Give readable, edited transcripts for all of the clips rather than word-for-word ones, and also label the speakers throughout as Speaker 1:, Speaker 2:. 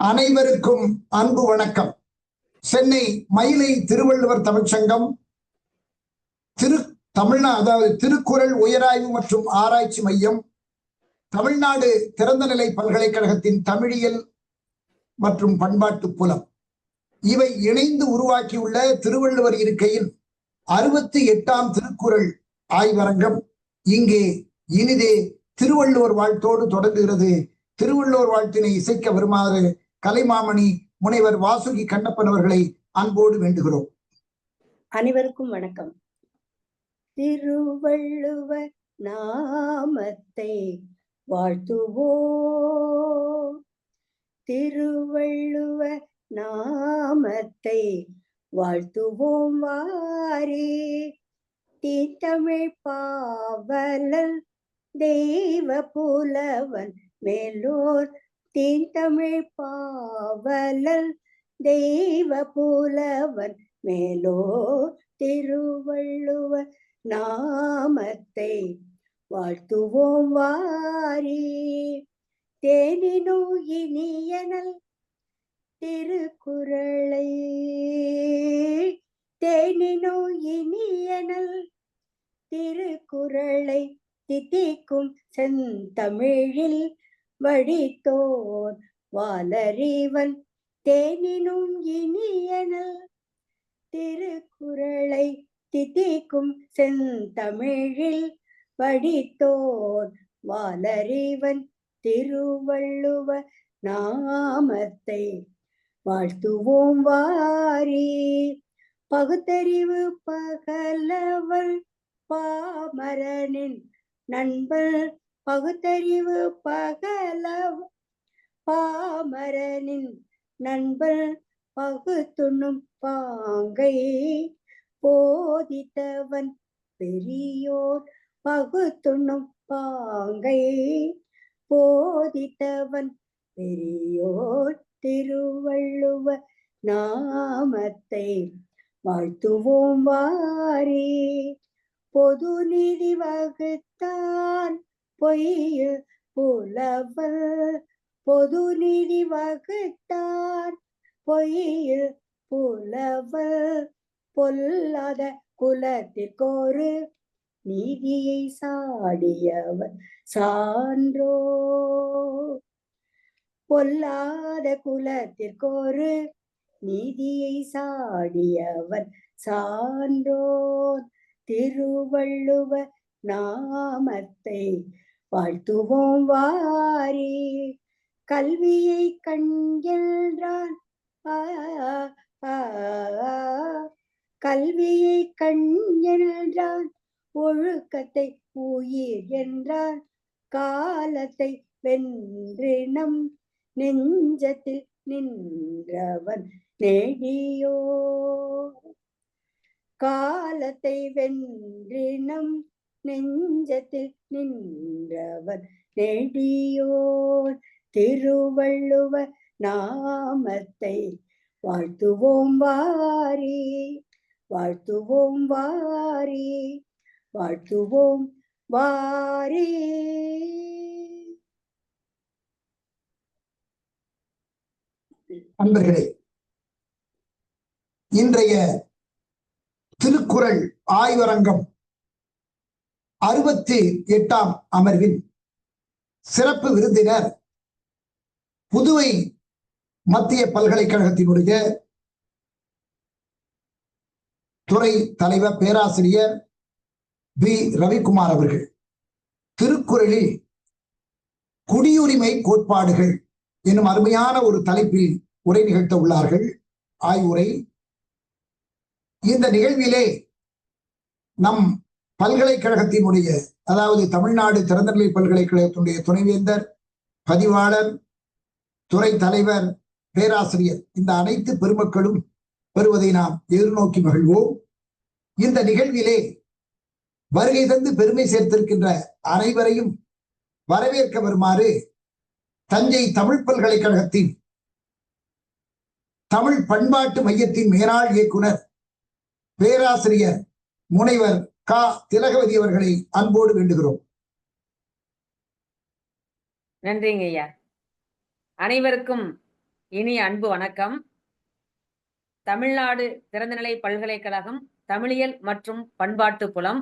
Speaker 1: அனைவருக்கும் அன்பு வணக்கம். சென்னை மயிலை திருவள்ளுவர் தமிழ்ச்சங்கம் அதாவது திருக்குறள் உயராய்வு மற்றும் ஆராய்ச்சி மையம், தமிழ்நாடு திறந்தநிலை பல்கலைக்கழகத்தின் தமிழியல் மற்றும் பண்பாட்டு புலம் இவை இணைந்து உருவாக்கியுள்ள திருவள்ளுவர் இருக்கையின் 68ஆம் திருக்குறள் ஆய்வரங்கம் இங்கே இனிதே திருவள்ளுவர் வாழ்த்தோடு தொடங்குகிறது. திருவள்ளுவர் வாழ்த்தினை இசைக்க வருமாறு கலைமாமணி முனைவர் வாசுகி கண்ணப்பன் அவர்களை அன்போடு வேண்டுகிறோம்.
Speaker 2: அனைவருக்கும் வணக்கம். திருவள்ளுவர் நாமத்தை வாழ்த்துவோம், திருவள்ளுவர் நாமத்தை வாழ்த்துவோம் வாரே. தீத்தமிழ் பாவலன் தெய்வ புலவன் மேலோர், தீந்தமிழ் பாவலன் தெய்வ புலவன் மேலோர் திருவள்ளுவர் நாமத்தை வாழ்த்துவோம் வாரே. தேனினோ இனியனல் திருக்குறளை, தேனினோ இனியனல் திருக்குறளை தித்திக்கும் செந்தமிழில் வடித்தோர் வாலறிவன். தேனினும் இனியனல் திருக்குறளை தித்திக்கும் செந்தமிழில் வடித்தோர் வாலறிவன். திருவள்ளுவர் நாமத்தை வாழ்த்துவோம் வாரே. பகுத்தறிவு பகலவன் பாமரனின் நண்பன், பகுத்தறிவு பகலவ பாமரனின் நண்பன். பகுத்துண்ணும் பாங்கை போதித்தவன் பெரியோர், பகுத்துண்ணும் பாங்கை போதித்தவன் பெரியோர். திருவள்ளுவர் நாமத்தை வாழ்த்துவோம் வாரே. பொது நீதி வகுத்தான் பொய்யில் புலவர், பொது நீதி வகுத்தான் பொய்யில் புலவர். பொல்லாத குலத்திற்கொரு நீதியை சாடியவர் சான்றோ, பொல்லாத குலத்திற்கொரு நீதியை சாடியவர் சான்றோர். திருவள்ளுவர் நாமத்தை வாழ்த்துவோம் வாரே. கல்வியை கண்கின்றான், கல்வியை கண்கின்றான், ஒழுக்கத்தை உயிர் என்றான். காலத்தை வென்றினம் நெஞ்சத்தில் நின்றவன் நெடியோ, காலத்தை வென்றினம் நெஞ்சத்தில் நின்றவன் நெடியோர். திருவள்ளுவர் நாமத்தை வாழ்த்துவோம் வாரே, வாழ்த்துவோம் வாரே, வாழ்த்துவோம் வாரே.
Speaker 1: அன்பர்களே, இன்றைய திருக்குறள் ஆய்வரங்கம் 68ஆம் அமர்வின் சிறப்பு விருந்தினர் புதுவை மத்திய பல்கலைக்கழகத்தினுடைய துறை தலைவர் பேராசிரியர் பி. ரவிக்குமார் அவர்கள் திருக்குறளில் குடியுரிமை கோட்பாடுகள் என்னும் அருமையான ஒரு தலைப்பில் உரை நிகழ்த்த உள்ளார்கள். ஆய்வுரை. இந்த நிகழ்விலே நம் பல்கலைக்கழகத்தினுடைய, அதாவது தமிழ்நாடு திறந்தநிலை பல்கலைக்கழகத்தினுடைய துணைவேந்தர், பதிவாளர், துறை தலைவர், பேராசிரியர், இந்த அனைத்து பெருமக்களும் வருவதை நாம் எதிர்நோக்கி மகிழ்வோம். இந்த நிகழ்விலே வருகை தந்து பெருமை சேர்த்திருக்கின்ற அனைவரையும் வரவேற்க வருமாறு தஞ்சை தமிழ் பல்கலைக்கழகத்தின் தமிழ் பண்பாட்டு மையத்தின் மேலாள் இயக்குனர் பேராசிரியர் முனைவர் கா. திலகவதி அவர்களை அன்போடு வேண்டுகிறோம்.
Speaker 3: நன்றிங்க ஐயா. அனைவருக்கும் இனிய அன்பு வணக்கம். தமிழ்நாடு திறந்தநிலை பல்கலைக்கழகம் தமிழியல் மற்றும் பண்பாட்டு புலம்,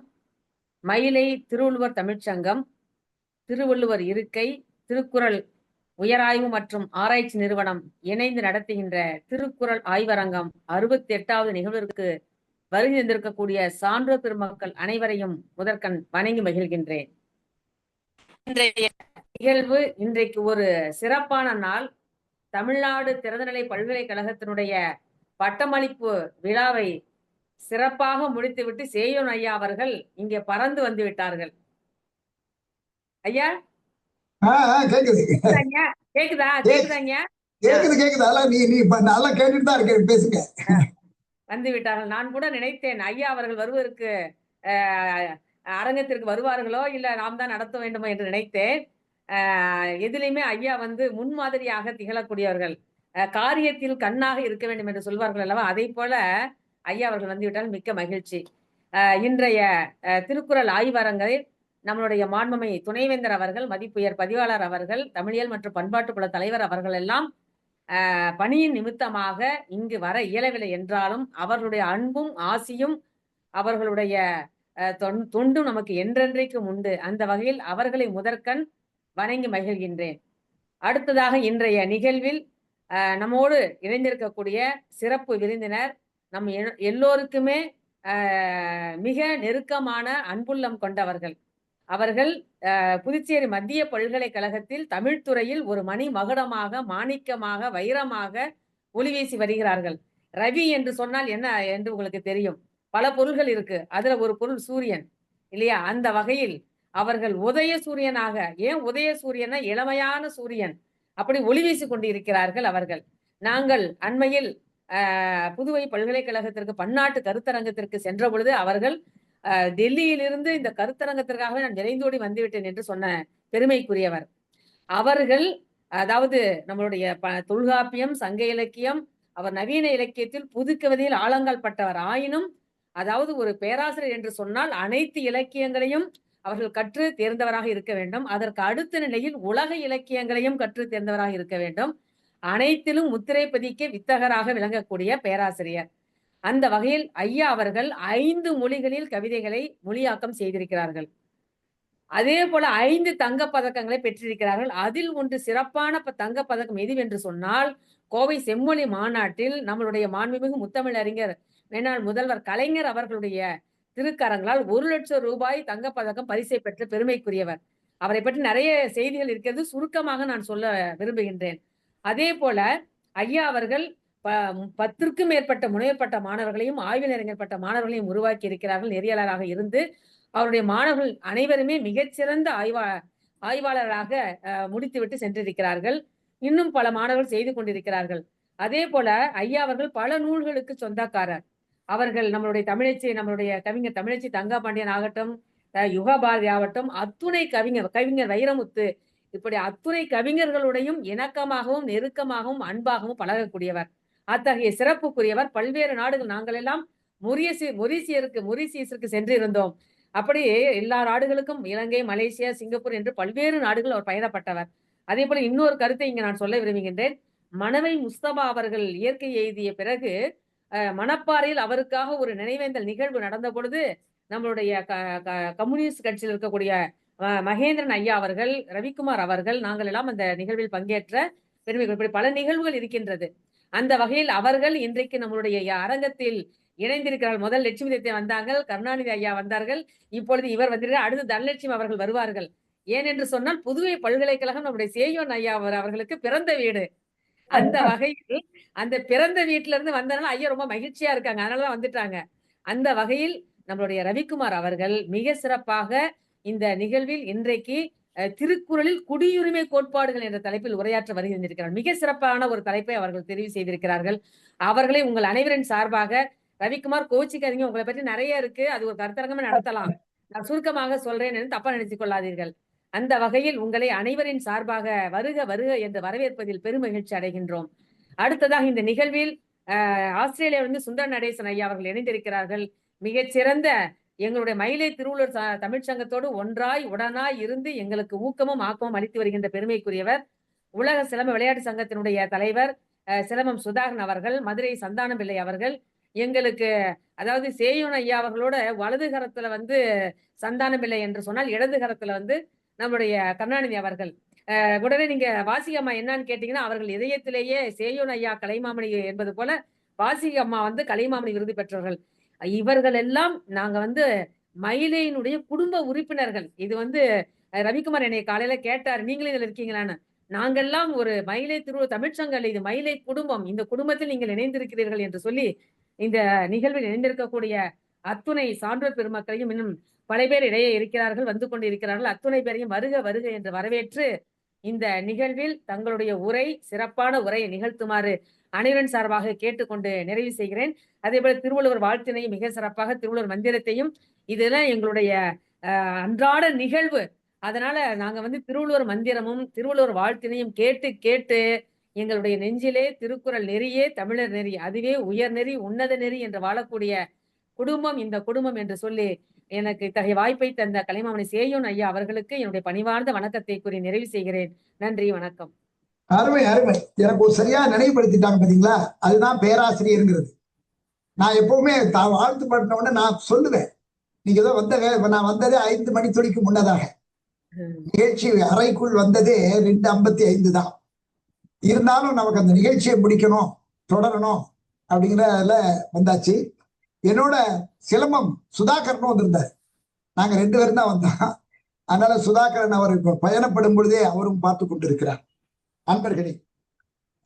Speaker 3: மயிலை திருவள்ளுவர் தமிழ்ச்சங்கம், திருவள்ளுவர் இருக்கை, திருக்குறள் உயராய்வு மற்றும் ஆராய்ச்சி நிறுவனம் இணைந்து நடத்துகின்ற திருக்குறள் ஆய்வரங்கம் 68வது நிகழ்விற்கு வருகை தந்திருக்கக்கூடிய சான்றோர் பெருமக்கள் அனைவரையும் முதற்கண் வணங்கி மகிழ்கின்றேன். இன்றைய நிகழ்வு இன்றைக்கு ஒரு சிறப்பான நாள். தமிழ்நாடு திறந்தநிலை பல்கலைக்கழகத்தினுடைய பட்டமளிப்பு விழாவை சிறப்பாக முடித்துவிட்டு சேயோன் ஐயா அவர்கள் இங்கே பறந்து வந்து விட்டார்கள். ஐயா
Speaker 1: கேக்குது
Speaker 3: கேக்குதா? கேக்குதாங்க?
Speaker 1: கேக்குது. அதெல்லாம் நீ நல்லா கேட்டுட்டு தான் இருக்கேன், பேசுங்க.
Speaker 3: வந்து விட்டார்கள். நான் கூட நினைத்தேன் ஐயா அவர்கள் வருவதற்கு அரங்கத்திற்கு வருவார்களோ இல்ல நாம் தான் நடத்த வேண்டுமோ என்று நினைத்தேன். எதிலையுமே ஐயா வந்து முன்மாதிரியாக திகழக்கூடியவர்கள், காரியத்தில் கண்ணாக இருக்க வேண்டும் என்று சொல்வார்கள் அல்லவா, அதை போல ஐயா அவர்கள் வந்துவிட்டால் மிக்க மகிழ்ச்சி. இன்றைய திருக்குறள் ஆய்வரங்கை நம்மளுடைய மாண்புமை துணைவேந்தர் அவர்கள், மதிப்புயர் பதிவாளர் அவர்கள், தமிழியல் மற்றும் பண்பாட்டு புல தலைவர் அவர்கள் எல்லாம் பணியின் நிமித்தமாக இங்கு வர இயலவில்லை என்றாலும் அவர்களுடைய அன்பும் ஆசியும் அவர்களுடைய தொண்டும் நமக்கு என்றென்றைக்கும் உண்டு. அந்த வகையில் அவர்களை முதற்கண் வணங்கி மகிழ்கின்றேன். அடுத்ததாக இன்றைய நிகழ்வில் நம்மோடு இணைந்திருக்கக்கூடிய சிறப்பு விருந்தினர் நம் எல்லோருக்குமே மிக நெருக்கமான அன்புள்ளம் கொண்டவர்கள். அவர்கள் புதுச்சேரி மத்திய பல்கலைக்கழகத்தில் தமிழ்துறையில் ஒரு மணி மகுடமாக, மாணிக்கமாக, வைரமாக ஒளி வீசி வருகிறார்கள். ரவி என்று சொன்னால் என்ன என்று உங்களுக்கு தெரியும், பல பொருள்கள் இருக்கு. அதுல ஒரு பொருள் சூரியன் இல்லையா? அந்த வகையில் அவர்கள் உதய சூரியனாக, ஏன் உதய சூரியனா, இளமையான சூரியன், அப்படி ஒளி வீசி கொண்டு இருக்கிறார்கள் அவர்கள். நாங்கள் அண்மையில் புதுவை பல்கலைக்கழகத்திற்கு பன்னாட்டு கருத்தரங்கத்திற்கு சென்ற பொழுது அவர்கள் டெல்லியிலிருந்து இந்த கருத்தரங்கத்திற்காகவே நான் விரைந்தோடி வந்துவிட்டேன் என்று சொன்ன பெருமைக்குரியவர் அவர்கள். அதாவது நம்மளுடைய தொல்காப்பியம், சங்க இலக்கியம், அவர் நவீன இலக்கியத்தில் புதுக்கவிதையில் ஆழங்கால் பட்டவர் ஆயினும், அதாவது ஒரு பேராசிரியர் என்று சொன்னால் அனைத்து இலக்கியங்களையும் அவர்கள் கற்று தேர்ந்தவராக இருக்க வேண்டும். அதற்கு அடுத்த நிலையில் உலக இலக்கியங்களையும் கற்று தேர்ந்தவராக இருக்க வேண்டும். அனைத்திலும் முத்திரை பதிக்க வித்தகராக விளங்கக்கூடிய பேராசிரியர். அந்த வகையில் ஐயா அவர்கள் 5 மொழிகளில் கவிதைகளை மொழியாக்கம் செய்திருக்கிறார்கள். அதே போல 5 தங்கப் பதக்கங்களை பெற்றிருக்கிறார்கள். அதில் ஒன்று சிறப்பான தங்கப் பதக்கம் எதுவென்று சொன்னால், கோவை செம்மொழி மாநாட்டில் நம்மளுடைய மாண்புமிகு முத்தமிழ் அறிஞர் மேனாள் முதல்வர் கலைஞர் அவர்களுடைய திருக்கரங்களால் 1 லட்சம் ரூபாய் தங்கப்பதக்கம் பரிசை பெற்ற பெருமைக்குரியவர். அவரை பற்றி நிறைய செய்திகள் இருக்கிறது, சுருக்கமாக நான் சொல்ல விரும்புகின்றேன். அதே போல ஐயா அவர்கள் 10க்கும் மேற்பட்ட முனைவற்பட்ட மாணவர்களையும் ஆய்வில் பட்ட மாணவர்களையும் உருவாக்கி இருக்கிறார்கள். நெறியாளராக இருந்து அவருடைய மாணவர்கள் அனைவருமே மிகச்சிறந்த ஆய்வாளராக முடித்துவிட்டு சென்றிருக்கிறார்கள். இன்னும் பல மாணவர்கள் செய்து கொண்டிருக்கிறார்கள். அதே போல ஐயா அவர்கள் பல நூல்களுக்கு சொந்தக்காரர். அவர்கள் நம்மளுடைய தமிழச்சி, நம்மளுடைய கவிஞர் தமிழச்சி தங்கபாண்டியன் ஆகட்டும், யுகபாரதி ஆகட்டும், அத்துணை கவிஞர் வைரமுத்து, இப்படி அத்துணை கவிஞர்களுடையும் இணக்கமாகவும் நெருக்கமாகவும் அன்பாகவும் பழகக்கூடியவர். அத்தகைய சிறப்புக்குரியவர். பல்வேறு நாடுகள், நாங்கள் எல்லாம் மொரீசியஸுக்கு சென்று இருந்தோம். அப்படியே எல்லா நாடுகளுக்கும், இலங்கை, மலேசியா, சிங்கப்பூர் என்று பல்வேறு நாடுகள் அவர் பயணப்பட்டவர். அதே போல இன்னொரு கருத்தை இங்க நான் சொல்ல விரும்புகின்றேன். மனவை முஸ்தபா அவர்கள் இயற்கை எய்திய பிறகு மணப்பாறையில் அவருக்காக ஒரு நினைவேந்தல் நிகழ்வு நடந்த பொழுது நம்மளுடைய கம்யூனிஸ்ட் கட்சியில் இருக்கக்கூடிய மகேந்திரன் ஐயா அவர்கள், ரவிக்குமார் அவர்கள், நாங்கள் எல்லாம் அந்த நிகழ்வில் பங்கேற்ற பெருமைகள். இப்படி பல நிகழ்வுகள் இருக்கின்றது. அந்த வகையில் அவர்கள் இன்றைக்கு நம்மளுடைய அரங்கத்தில் இணைந்திருக்கிறார்கள். முதல் லட்சுமி தேத்தை வந்தாங்க, கருணாநிதி ஐயா வந்தார்கள், இப்பொழுது இவர் வந்திருக்கிறார், அடுத்து தனலட்சுமி அவர்கள் வருவார்கள். ஏனென்று சொன்னால் புதுவை பல்கலைக்கழகம் நம்முடைய சேயோன் ஐயா அவர்களுக்கு பிறந்த வீடு. அந்த வகையில் அந்த பிறந்த வீட்டுல இருந்து வந்தனால ஐயா ரொம்ப மகிழ்ச்சியா இருக்காங்க, அதனாலதான் வந்துட்டாங்க. அந்த வகையில் நம்மளுடைய ரவிக்குமார் அவர்கள் மிக சிறப்பாக இந்த நிகழ்வில் இன்றைக்கு திருக்குறளில் குடியுரிமை கோட்பாடுகள் என்ற தலைப்பில் உரையாற்ற வருகின்றிருக்கிறார். மிக சிறப்பான ஒரு தலைப்பை அவர்கள் தெரிவு செய்திருக்கிறார்கள். அவர்களை உங்கள் அனைவரின் சார்பாக, ரவிக்குமார் கோச்சிக்காதீங்க, உங்களை பற்றி நிறைய இருக்கு, அது ஒரு கருத்தரங்கமே நடத்தலாம், நான் சுருக்கமாக சொல்றேன் என்று தப்பா நினைத்துக் கொள்ளாதீர்கள். அந்த வகையில் உங்களை அனைவரின் சார்பாக வருக வருக என்று வரவேற்பதில் பெருமகிழ்ச்சி அடைகின்றோம். அடுத்ததாக இந்த நிகழ்வில் ஆஸ்திரேலியாவிலிருந்து சுந்தர நடேசன் ஐயா அவர்கள் இணைந்திருக்கிறார்கள். மிகச்சிறந்த எங்களுடைய மயிலை திருவள்ளுவர் தமிழ்ச்சங்கத்தோடு ஒன்றாய் உடனாய் இருந்து எங்களுக்கு ஊக்கமும் ஆக்கமும் அளித்து வருகின்ற பெருமைக்குரியவர். உலக சிலம்ப விளையாட்டு சங்கத்தினுடைய தலைவர், சிலம்பம் சுதாகரன் அவர்கள், மதுரை சந்தானம் பிள்ளை அவர்கள் எங்களுக்கு, அதாவது சேயோன் ஐயா அவர்களோட வலது கரத்துல வந்து சந்தானம் பிள்ளை என்று சொன்னால், இடது கரத்துல வந்து நம்முடைய கருணாநிதி அவர்கள். உடனே நீங்க வாசிக அம்மா என்னன்னு கேட்டீங்கன்னா, அவர்கள் இதயத்திலேயே சேயோன் ஐயா கலைமாமணி என்பது போல வாசிக அம்மா வந்து கலைமாமணி விருது பெற்றவர்கள். இவர்கள் எல்லாம் நாங்க வந்து மயிலையினுடைய குடும்ப உறுப்பினர்கள். இது வந்து ரவிக்குமார் என்னை காலையில கேட்டார், நீங்களும் இதுல இருக்கீங்களான்னு. நாங்கெல்லாம் ஒரு மயிலை தமிழ்ச்சங்கம், இது மயிலை குடும்பம், இந்த குடும்பத்தில் நீங்கள் இணைந்திருக்கிறீர்கள் என்று சொல்லி இந்த நிகழ்வில் இணைந்திருக்கக்கூடிய அத்துணை சான்றோர் பெருமக்களையும், இன்னும் பல பேர் இடையே இருக்கிறார்கள், வந்து கொண்டு இருக்கிறார்கள். அத்துணை பேரையும் வருக வருக என்று வரவேற்று இந்த நிகழ்வில் தங்களுடைய உரை, சிறப்பான உரையை நிகழ்த்துமாறு அனைவரின் சார்பாக கேட்டுக்கொண்டு நிறைவு செய்கிறேன். அதே போல திருவள்ளுவர் வாழ்த்தினையும் மிக சிறப்பாக, திருவள்ளுவர் மந்திரத்தையும், இதெல்லாம் எங்களுடைய அன்றாட நிகழ்வு. அதனால நாங்க வந்து திருவள்ளுவர் மந்திரமும் திருவள்ளுவர் வாழ்த்தினையும் கேட்டு கேட்டு எங்களுடைய நெஞ்சிலே திருக்குறள் நெறியே தமிழர் நெறி, அதுவே உயர் நெறி, உன்னத நெறி என்று வாழக்கூடிய குடும்பம் இந்த குடும்பம் என்று சொல்லி எனக்கு இத்தகைய வாய்ப்பை தந்த கலைமாமணி சேயோன் ஐயா அவர்களுக்கு என்னுடைய பணிவார்ந்த வணக்கத்தை கூறி நிறைவு செய்கிறேன். நன்றி, வணக்கம்.
Speaker 1: அருமை அருமை. எனக்கு ஒரு சரியா நினைவுபடுத்திட்டாங்க பாத்தீங்களா, அதுதான் பேராசிரியருங்கிறது. நான் எப்பவுமே வாழ்த்து பாடின உடனே நான் சொல்லுவேன், நீங்க ஏதோ நான் வந்ததே 5 மணி துளிக்கு முன்னதாக. நிகழ்ச்சி அறைக்குள் வந்ததே 2:55 தான். இருந்தாலும் நமக்கு அந்த நிகழ்ச்சியை முடிக்கணும், தொடரணும் அப்படிங்கிறதுல வந்தாச்சு. என்னோட சிலம்பம் சுதாகரனும் வந்திருந்தார். நாங்க 2 பேரும் தான் வந்தோம். அதனால சுதாகரன் அவர் இப்ப பயணப்படும் பொழுதே அவரும் பார்த்து கொண்டிருக்கிறார். அன்பர்களே,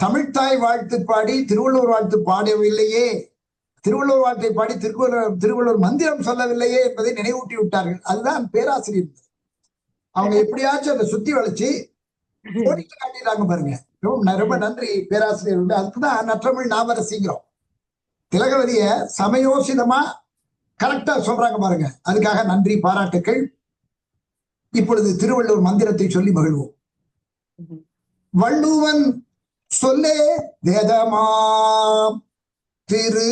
Speaker 1: தமிழ்த்தாய் வாழ்த்து பாடி திருவள்ளுவர் வாழ்த்து பாடவில்லையே, திருவள்ளுவர் வாழ்த்தை பாடி திருவள்ளுவர் மந்திரம் சொல்லவில்லையே என்பதை நினைவூட்டி விட்டார்கள். அதுதான் பேராசிரியர். அவங்க எப்படியாச்சும் அதை சுத்தி வளைச்சு காட்டிட்டாங்க பாருங்க. ரொம்ப நன்றி பேராசிரியர். அதுக்குதான் நற்றமிழ் நாவரசிங்கிறோம். திலகவதிய சமயோசிதமா கரெக்டா சொல்றாங்க பாருங்க. அதுக்காக நன்றி, பாராட்டுக்கள். இப்பொழுது திருவள்ளுவர் மந்திரத்தை சொல்லி மகிழ்வோம். வள்ளுவன் சொல்லே வேதமாம், திரு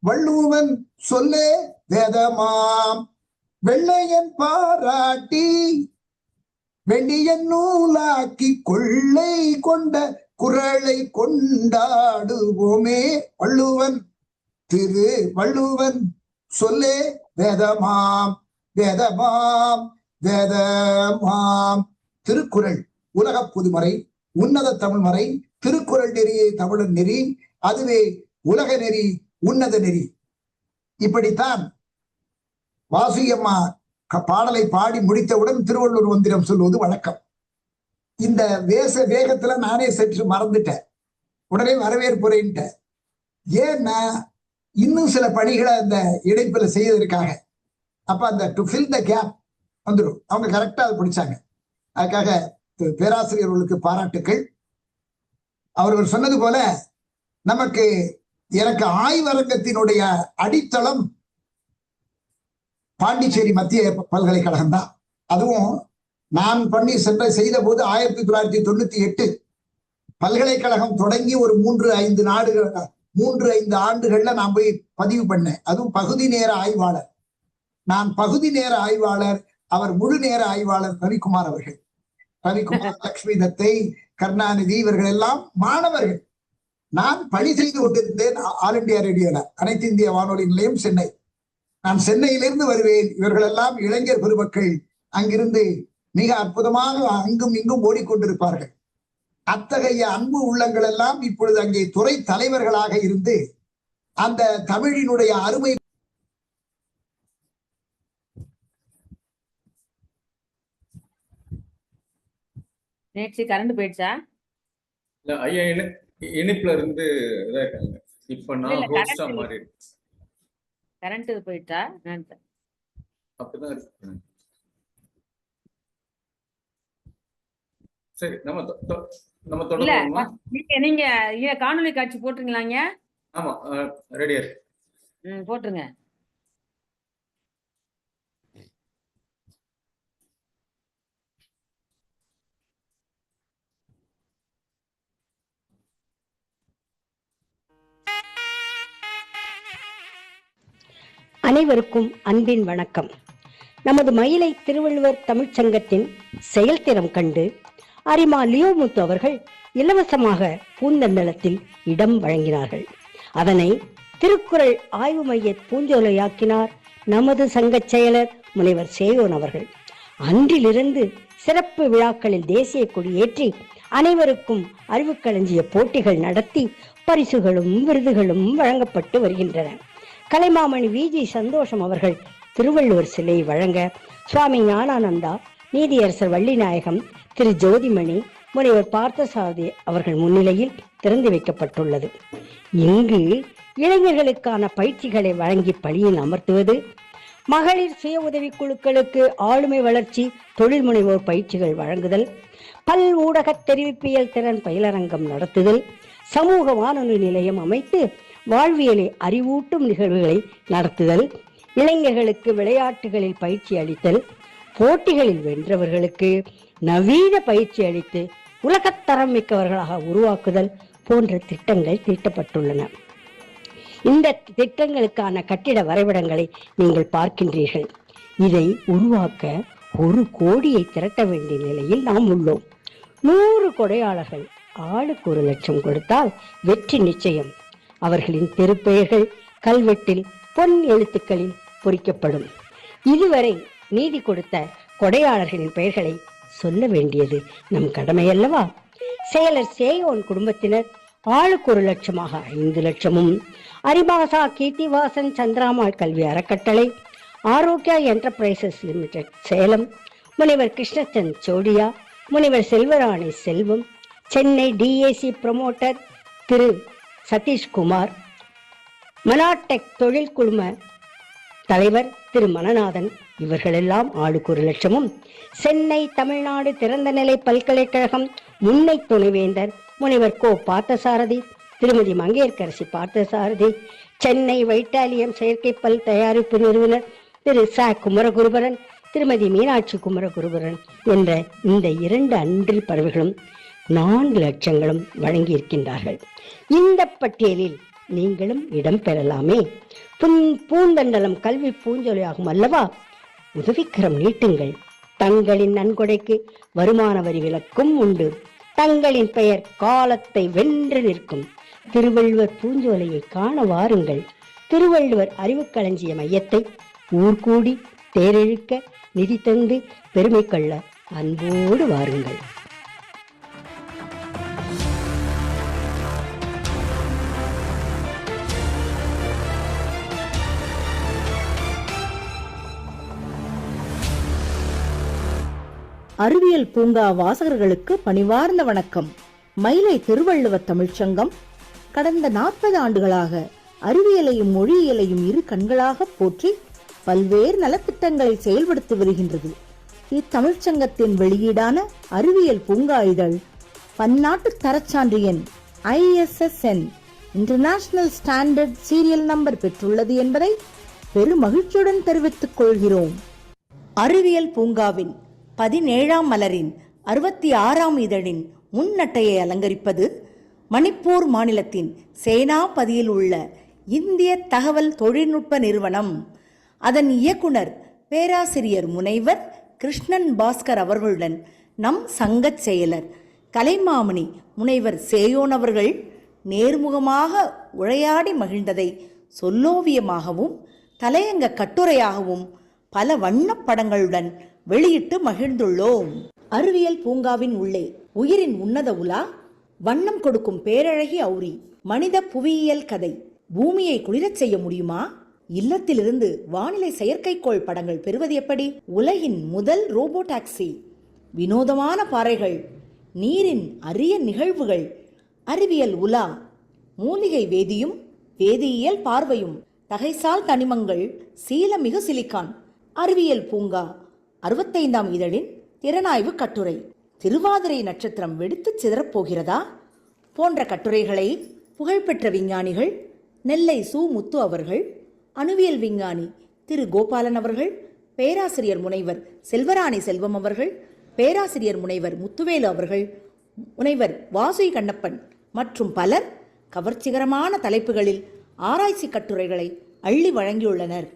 Speaker 1: வள்ளுவன் சொல்லே வேதமாம், வெள்ளையன் பாராட்டி வெள்ளியன் நூலாக்கி கொள்ளை கொண்ட குறளை கொண்டாடுவோமே. வள்ளுவன் திரு வள்ளுவன் சொல்லே வேதமாம், வேதமாம், வேதமாம். திருக்குறள் உலக பொதுமறை, உன்னத தமிழ்மறை. திருக்குறள் நெறியே தமிழர் நெறி, அதுவே உலக நெறி, உன்னத நெறி. இப்படித்தான் வாசியம்மா பாடலை பாடி முடித்தவுடன் திருவள்ளுவர் மந்திரம் சொல்வது வழக்கம். இந்த வேகத்துல நானே சற்று மறந்துட்டேன், உடனே வரவேற்புரைன்ட்டேன். ஏன்னா இன்னும் சில பணிகளை அந்த இணைப்புல செய்வதற்காக. அப்ப அந்த டு ஃபில் த கேப் வந்துடும். அவங்க கரெக்டா அதை பிடிச்சாங்க. அதுக்காக பேராசிரியர்களுக்கு பாராட்டுக்கள். அவர்கள் சொன்னது போல எனக்கு ஆய்வரங்கத்தினுடைய அடித்தளம் பாண்டிச்சேரி மத்திய பல்கலைக்கழகம் தான். அதுவும் நான் செய்த போது 1998 பல்கலைக்கழகம் தொடங்கி ஒரு 3-5 ஆண்டுகள்ல நான் போய் பதிவு பண்ணேன். அதுவும் பகுதி நேர ஆய்வாளர். நான் பகுதி நேர ஆய்வாளர், அவர் முழு நேர ஆய்வாளர் ரவிக்குமார் அவர்கள். ரவிக்குமார், லட்சுமி தத்தை, கருணாநிதி இவர்கள் எல்லாம் மாணவர்கள். நான் பணி செய்து கொண்டிருந்தேன் ஆல் இண்டியா ரேடியோல, அனைத்து இந்திய வானொலி நிலையம் சென்னை. நான் சென்னையிலிருந்து வருவேன். இவர்கள் எல்லாம் இளைஞர் பெருமக்கள் அங்கிருந்து மிக அற்புதமாக அங்கும் இங்கும் ஓடிக்கொண்டிருப்பார்கள். அத்தகைய அன்பு உள்ளங்கள் எல்லாம் இப்பொழுது அங்கே துறை தலைவர்களாக இருந்து அந்த தமிழினுடைய அருமை.
Speaker 3: நேற்று கரண்ட் போயிடுச்சா?
Speaker 4: ஐயா இணைப்புல இருந்து இப்ப நான் ஹோஸ்டா மாறி
Speaker 3: கரண்ட் போயிட்டா?
Speaker 4: அப்படிதான் இருக்கு. சரி, நம்ம தொடர்புமா?
Speaker 3: நீங்க காணொலி காட்சி போட்டுருங்களாங்க?
Speaker 4: ஆமா, ரெடியா இருக்கு.
Speaker 3: போட்டுருங்க.
Speaker 5: அனைவருக்கும் அன்பின் வணக்கம். நமது மயிலை திருவள்ளுவர் தமிழ்ச்சங்கத்தின் செயல்திறம் கண்டு அரிமா லியோமுத்து அவர்கள் இலவசமாக பூந்தண்டலத்தில் இடம் வழங்கினார்கள். அதனை திருக்குறள் ஆய்வு மைய பூஞ்சோலையாக்கினார் நமது சங்க செயலர் முனைவர் சேயோன் அவர்கள். அன்றிலிருந்து சிறப்பு விழாக்களில் தேசிய கொடி ஏற்றி அனைவருக்கும் அறிவுக்களஞ்சிய போட்டிகள் நடத்தி பரிசுகளும் விருதுகளும் வழங்கப்பட்டு வருகின்றன. கலைமாமணி விஜி சந்தோஷம் அவர்கள் திருவள்ளுவர் சிலை வழங்க சுவாமி ஞானானந்தா, நீதியரசர் வள்ளிநாயகம், திரு ஜோதிமணி, முனைவர் பார்த்தசாரதி அவர்கள் முன்னிலையில் திறந்து வைக்கப்பட்டுள்ளது. இங்கு இளைஞர்களுக்கான பயிற்சிகளை வழங்கி பணியில் அமர்த்துவது, மகளிர் சுய உதவி குழுக்களுக்கு ஆளுமை வளர்ச்சி, தொழில் முனைவோர் பயிற்சிகள் வழங்குதல், பல் ஊடக தெரிவிப்பியல் திறன் பயிலரங்கம் நடத்துதல், சமூக வானொலி நிலையம் அமைத்து வாழ்வியலை அறிவூட்டும் நிகழ்வுகளை நடத்துதல், இளைஞர்களுக்கு விளையாட்டுகளில் பயிற்சி அளித்தல், போட்டிகளில் வென்றவர்களுக்கு நவீன பயிற்சி அளித்து உலகத்தரம் மிக்கவர்களாக உருவாக்குதல் போன்ற திட்டங்கள் தீட்டப்பட்டுள்ளன. இந்த திட்டங்களுக்கான கட்டிட வரைபடங்களை நீங்கள் பார்க்கின்றீர்கள். இதை உருவாக்க 1 கோடியை திரட்ட வேண்டிய நிலையில் நாம் உள்ளோம். 100 கொடையாளர்கள் ஆளுக்கு 1 லட்சம் கொடுத்தால் வெற்றி நிச்சயம். அவர்களின் பெருப்பெயர்கள் கல்வெட்டில் பொன் எழுத்துக்களில் பொறிக்கப்படும். இதுவரை நீதி கொடுத்த கொடையாளர்களின் பெயர்களை சொல்ல வேண்டியது நம் கடமை அல்லவா? செயலர் சேயோன் குடும்பத்தினர் ஆளுக்கு 1 லட்சமாக 5 லட்சமும், அரிபாசா கீர்த்திவாசன் சந்திராமாள் கல்வி அறக்கட்டளை, ஆரோக்கியா என்டர்பிரைசஸ் லிமிடெட் சேலம், முனைவர் கிருஷ்ணச்சந்த் சோடியா, முனைவர் செல்வராணி செல்வம், சென்னை டிஏசி ப்ரமோட்டர் திரு சதீஷ்குமார், மனாடெக் தொழில் குழும தலைவர் திரு மணநாதன், இவர்களெல்லாம் ஆளுக்கு 1 லட்சமும், சென்னை தமிழ்நாடு திறந்தநிலை பல்கலைக்கழகம் முன்னை துணைவேந்தர் முனைவர் கோ பார்த்தசாரதி, திருமதி மங்கையர்கரசி பார்த்தசாரதி, சென்னை வைட்டாலியம் செயற்கை பல் தயாரிப்பு நிறுவனர் திரு ச குமரகுருபரன், திருமதி மீனாட்சி குமரகுருபரன் என்ற இந்த 2 அன்றில் பறவைகளும் 4 லட்சங்களும் வழங்கியிருக்கின்றார்கள். இந்த பட்டியலில் நீங்களும் இடம் பெறலாமே. பூந்தண்டலம் கல்வி பூஞ்சொலியாகும் அல்லவா? உதவிக்கரம் நீட்டுங்கள். தங்களின் நன்கொடைக்கு வருமான வரி விலக்கும் உண்டு. தங்களின் பெயர் காலத்தை வென்று நிற்கும். திருவள்ளுவர் பூஞ்சோலையை காண வாருங்கள். திருவள்ளுவர் அறிவுக்களஞ்சிய மையத்தை ஊர்கூடி தேரெழுக்க நிதி தந்து பெருமை கொள்ள அன்போடு வாருங்கள்.
Speaker 6: அறிவியல் பூங்கா வாசகர்களுக்கு பணிவார்ந்த வணக்கம். மயிலை திருவள்ளுவர் தமிழ்ச்சங்கம் கடந்த 40 ஆண்டுகளாக அறிவியலையும் மொழியியலையும் இரு கண்களாக போற்றி பல்வேறு நலத்திட்டங்களை செயல்படுத்தி வருகின்றது. இத்தமிழ்ச்சங்கத்தின் வெளியீடான அறிவியல் பூங்கா இதழ் பன்னாட்டு தரச்சான்று எண் ISSN international standard serial number பெற்றுள்ளது என்பதை பெரும் மகிழ்ச்சியுடன் தெரிவித்துக் கொள்கிறோம். அறிவியல் பூங்காவின் 17ஆம் மலரின் 66ஆம் இதழின் முன்னட்டையை அலங்கரிப்பது மணிப்பூர் மாநிலத்தின் சேனாபதியில் உள்ள இந்திய தகவல் தொழில்நுட்ப நிறுவனம். அதன் இயக்குனர் பேராசிரியர் முனைவர் கிருஷ்ணன் பாஸ்கர் அவர்களுடன் நம் சங்கச் செயலர் கலைமாமணி முனைவர் சேயோன் அவர்கள் நேர்முகமாக உரையாடி மகிழ்ந்ததை சொல்லோவியமாகவும் தலையங்க கட்டுரையாகவும் பல வண்ணப்படங்களுடன் வெளியிட்டு மகிழ்ந்துள்ளோம். அறிவியல் பூங்காவின் உள்ளே உயிரின் உன்னத உலா, வண்ணம் கொடுக்கும் பேரழகி அவுரி, மனித புவியியல் கதை, பூமியை குளிரச் செய்ய முடியுமா, இல்லத்திலிருந்து வானிலை செயற்கைக்கோள் படங்கள் பெறுவது எப்படி, உலகின் முதல் ரோபோ டாக்ஸி, வினோதமான பாறைகள், நீரின் அரிய நிகழ்வுகள், அறிவியல் உலா, மூலிகை வேதியும் வேதியியல் பார்வையும், தகைசால் தனிமங்கள், சீலமிகு சிலிக்கான். அறிவியல் பூங்கா 65ஆம் இதழின் திறனாய்வு கட்டுரை, திருவாதிரை நட்சத்திரம் வெடித்து சிதறப்போகிறதா போன்ற கட்டுரைகளை புகழ்பெற்ற விஞ்ஞானிகள் நெல்லை சு முத்து அவர்கள், அணுவியல் விஞ்ஞானி திரு கோபாலன் அவர்கள், பேராசிரியர் முனைவர் செல்வராணி செல்வம் அவர்கள், பேராசிரியர் முனைவர் முத்துவேலு அவர்கள், முனைவர் வாசு கண்ணப்பன் மற்றும் பலர் கவர்ச்சிகரமான தலைப்புகளில் ஆராய்ச்சி கட்டுரைகளை அள்ளி வழங்கியுள்ளனர்.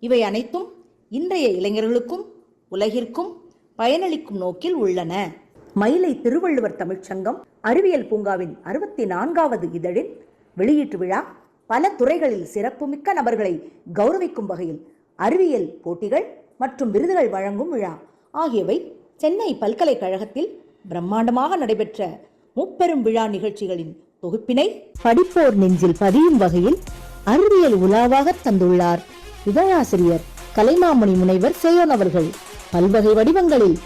Speaker 6: இவை அனைத்தும் இன்றைய இளைஞர்களுக்கும் உலகிற்கும் பயனளிக்கும் நோக்கில் உள்ளன. மயிலை திருவள்ளுவர் தமிழ்ச்சங்கம் அறிவியல் பூங்காவின் 64வது இதழின் வெளியீட்டு விழா பல துறைகளில் சிறப்புமிக்க நபர்களை கௌரவிக்கும் வகையில் அறிவியல் போட்டிகள் மற்றும் விருதுகள் வழங்கும் விழா ஆகியவை சென்னை பல்கலைக்கழகத்தில் பிரம்மாண்டமாக நடைபெற்ற முப்பெரும் விழா நிகழ்ச்சிகளின் தொகுப்பினை படிப்போர் நெஞ்சில் பதியும் வகையில் அறிவியல் உலாவாக தந்துள்ளார் இதழாசிரியர் கலைமாமணி முனைவர் சேயோன் அவர்கள். பல்வகை வடிவங்களில்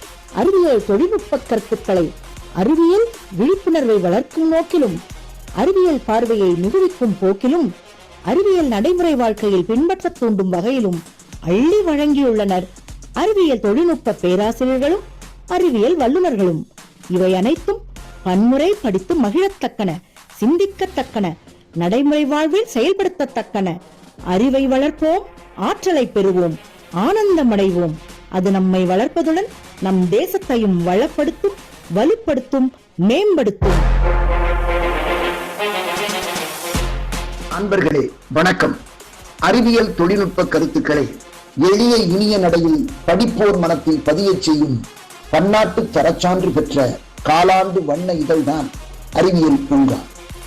Speaker 6: அறிவியல் தொழில்நுட்ப கருத்துக்களை அறிவியல் விழிப்புணர்வை வளர்க்கும் நோக்கிலும் அறிவியல் பார்வையை நிரூபிக்கும் போக்கிலும் அறிவியல் நடைமுறை வாழ்க்கையில் பின்பற்ற தூண்டும் வகையிலும் அள்ளி வழங்கியுள்ளனர் அறிவியல் தொழில்நுட்ப பேராசிரியர்களும் அறிவியல் வல்லுநர்களும். இவை அனைத்தும் பன்முறை படித்து மகிழத்தக்கன, சிந்திக்கத்தக்கன, நடைமுறை வாழ்வில் செயல்படுத்தத்தக்கன. அறிவை வளர்ப்போம், ஆற்றலை பெறுவோம், ஆனந்தமடைவோம். அது நம்மை வளர்ப்பதுடன் நம் தேசத்தையும் வளப்படுத்தும், வலுப்படுத்தும், மேம்படுத்தும்.
Speaker 7: அன்பர்களே வணக்கம். அறிவியல் தொழில்நுட்ப கருத்துக்களை எளிய இனிய நடையில் படிப்போர் மனத்தில் பதியச் செய்யும் பன்னாட்டு தரச்சான்று பெற்ற காலாண்டு வண்ண இதழ்தான் அறிவியல் பூங்கா.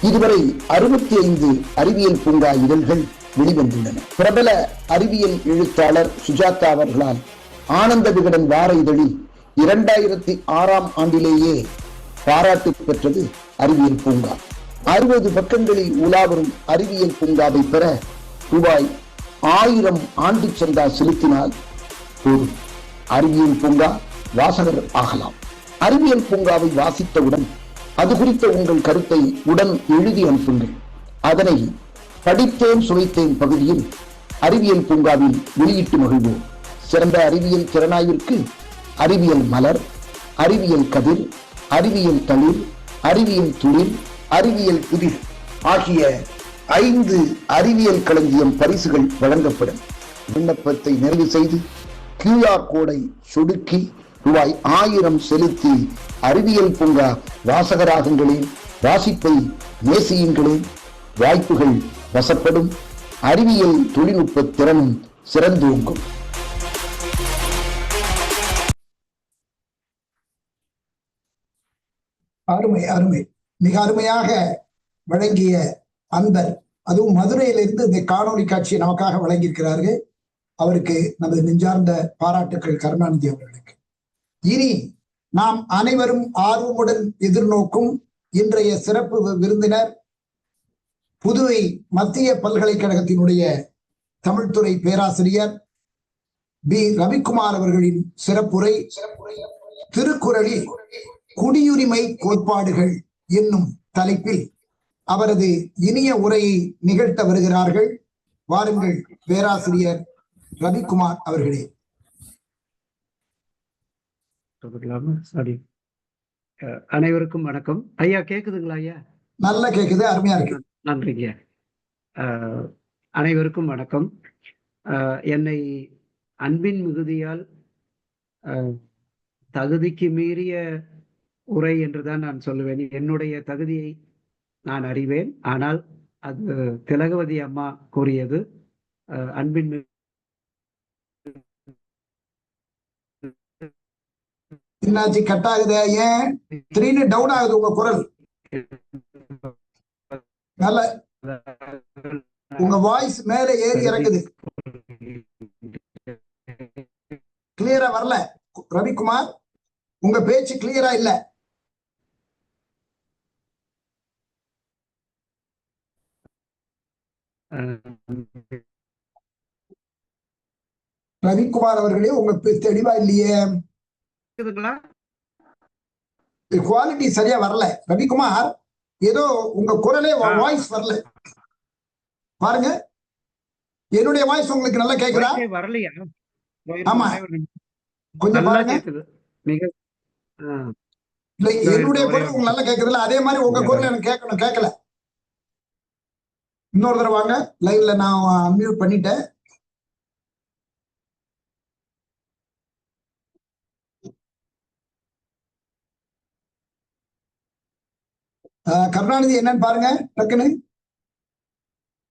Speaker 7: இதுவரை 65 அறிவியல் பூங்கா இதழ்கள் வெளிவந்துள்ளன. பிரபல அறிவியல் எழுத்தாளர் சுஜாதா அவர்களால் ஆனந்த விகடன் வார இதழில் 2006ஆம் ஆண்டிலேயே பாராட்டு பெற்றது அறிவியல் பூங்கா. 60 பக்கங்களில் உலாவரும் அறிவியல் பூங்காவை பெற ரூபாய் 1000 ஆண்டு சந்தா செலுத்தினால் போதும். அறிவியல் பூங்கா வாசகர் ஆகலாம். அறிவியல் பூங்காவை வாசித்தவுடன் அது குறித்த உங்கள் கருத்தை உடன் எழுதி அனுப்புங்கள். அதனை படித்தேன் சுவைத்தேன் பகுதியில் அறிவியல் பூங்காவில் வெளியிட்டு மகிழ்வோம். சிறந்த அறிவியல் திறனாய்விற்கு அறிவியல் மலர், அறிவியல் கதிர், அறிவியல் தளிர், அறிவியல் துளிர், அறிவியல் புதிர் ஆகிய 5 அறிவியல் களஞ்சியம் பரிசுகள் வழங்கப்படும். விண்ணப்பத்தை நிறைவு செய்து QR கோடை சொடுக்கி ரூபாய் 1000 செலுத்தி அறிவியல் பூங்கா வாசகராகுங்களேன். வாசிப்பை நேசியுங்களேன். வாய்ப்புகள் வசப்படும். அறிவியல் தொழில்நுட்ப திறனும் சிறந்தோங்கும்.
Speaker 1: அருமை அருமை. மிக அருமையாக வழங்கிய அன்பர், அதுவும் மதுரையிலிருந்து இந்த காணொலி காட்சியை நமக்காக வழங்கியிருக்கிறார்கள். அவருக்கு நமது நெஞ்சார்ந்த பாராட்டுக்கள் கருணாநிதி அவர்களுக்கு. இனி நாம் அனைவரும் ஆர்வமுடன் எதிர்நோக்கும் இன்றைய சிறப்பு விருந்தினர் புதுவை மத்திய பல்கலைக்கழகத்தினுடைய தமிழ்துறை பேராசிரியர் பி. ரவிக்குமார் அவர்களின் சிறப்புரை திருக்குறளில் குடியுரிமை கோட்பாடுகள் என்னும் தலைப்பில் அவரது இனிய உரையை நிகழ்த்த வருகிறார்கள். வாருங்கள் பேராசிரியர் ரவிக்குமார் அவர்களே.
Speaker 8: அனைவருக்கும் வணக்கம். ஐயா கேக்குதுங்களா? ஐயா
Speaker 1: நல்லா கேக்குது, அருமையா இருக்கு.
Speaker 8: நன்றிங்க. அனைவருக்கும் வணக்கம். என்னை அன்பின் மிகுதியால் தகுதிக்கு மீறிய உரை என்றுதான் நான் சொல்லுவேன். என்னுடைய தகுதியை நான் அறிவேன். ஆனால் அது திலகவதி அம்மா கூறியது அன்பின்
Speaker 1: என்னாச்சு, கட் ஆகுது? ஏன் திடீர்னு டவுன் ஆகுது உங்க குரல்? நல்ல உங்க வாய்ஸ் மேல ஏறி இறங்குது, கிளியரா வரல. ரவிக்குமார், உங்க பேச்சு கிளியரா இல்ல. ரவிக்குமார் அவர்களே, உங்க தெளிவா இல்லையே, குவாலிட்டி சரியா வரல. ரவிக்குமார், ஏதோ உங்க குரலே வாய்ஸ் வரல. பாருங்க, என்னுடைய வாய்ஸ் உங்களுக்கு நல்லா கேக்குதா?
Speaker 8: வரலையா?
Speaker 1: ஆமா, கொஞ்சம் பாருங்க. இல்ல, என்னுடைய குரல் உங்களுக்கு நல்லா கேக்குதுல்ல, அதே மாதிரி உங்க குரல் எனக்கு கேட்கணும், கேட்கல. இன்னொரு தடவை வாங்க, லைவ்ல நான் அன்மியூட் பண்ணிட்டேன். கருணாநிதி என்னன்னு பாருங்க டக்குன்னு.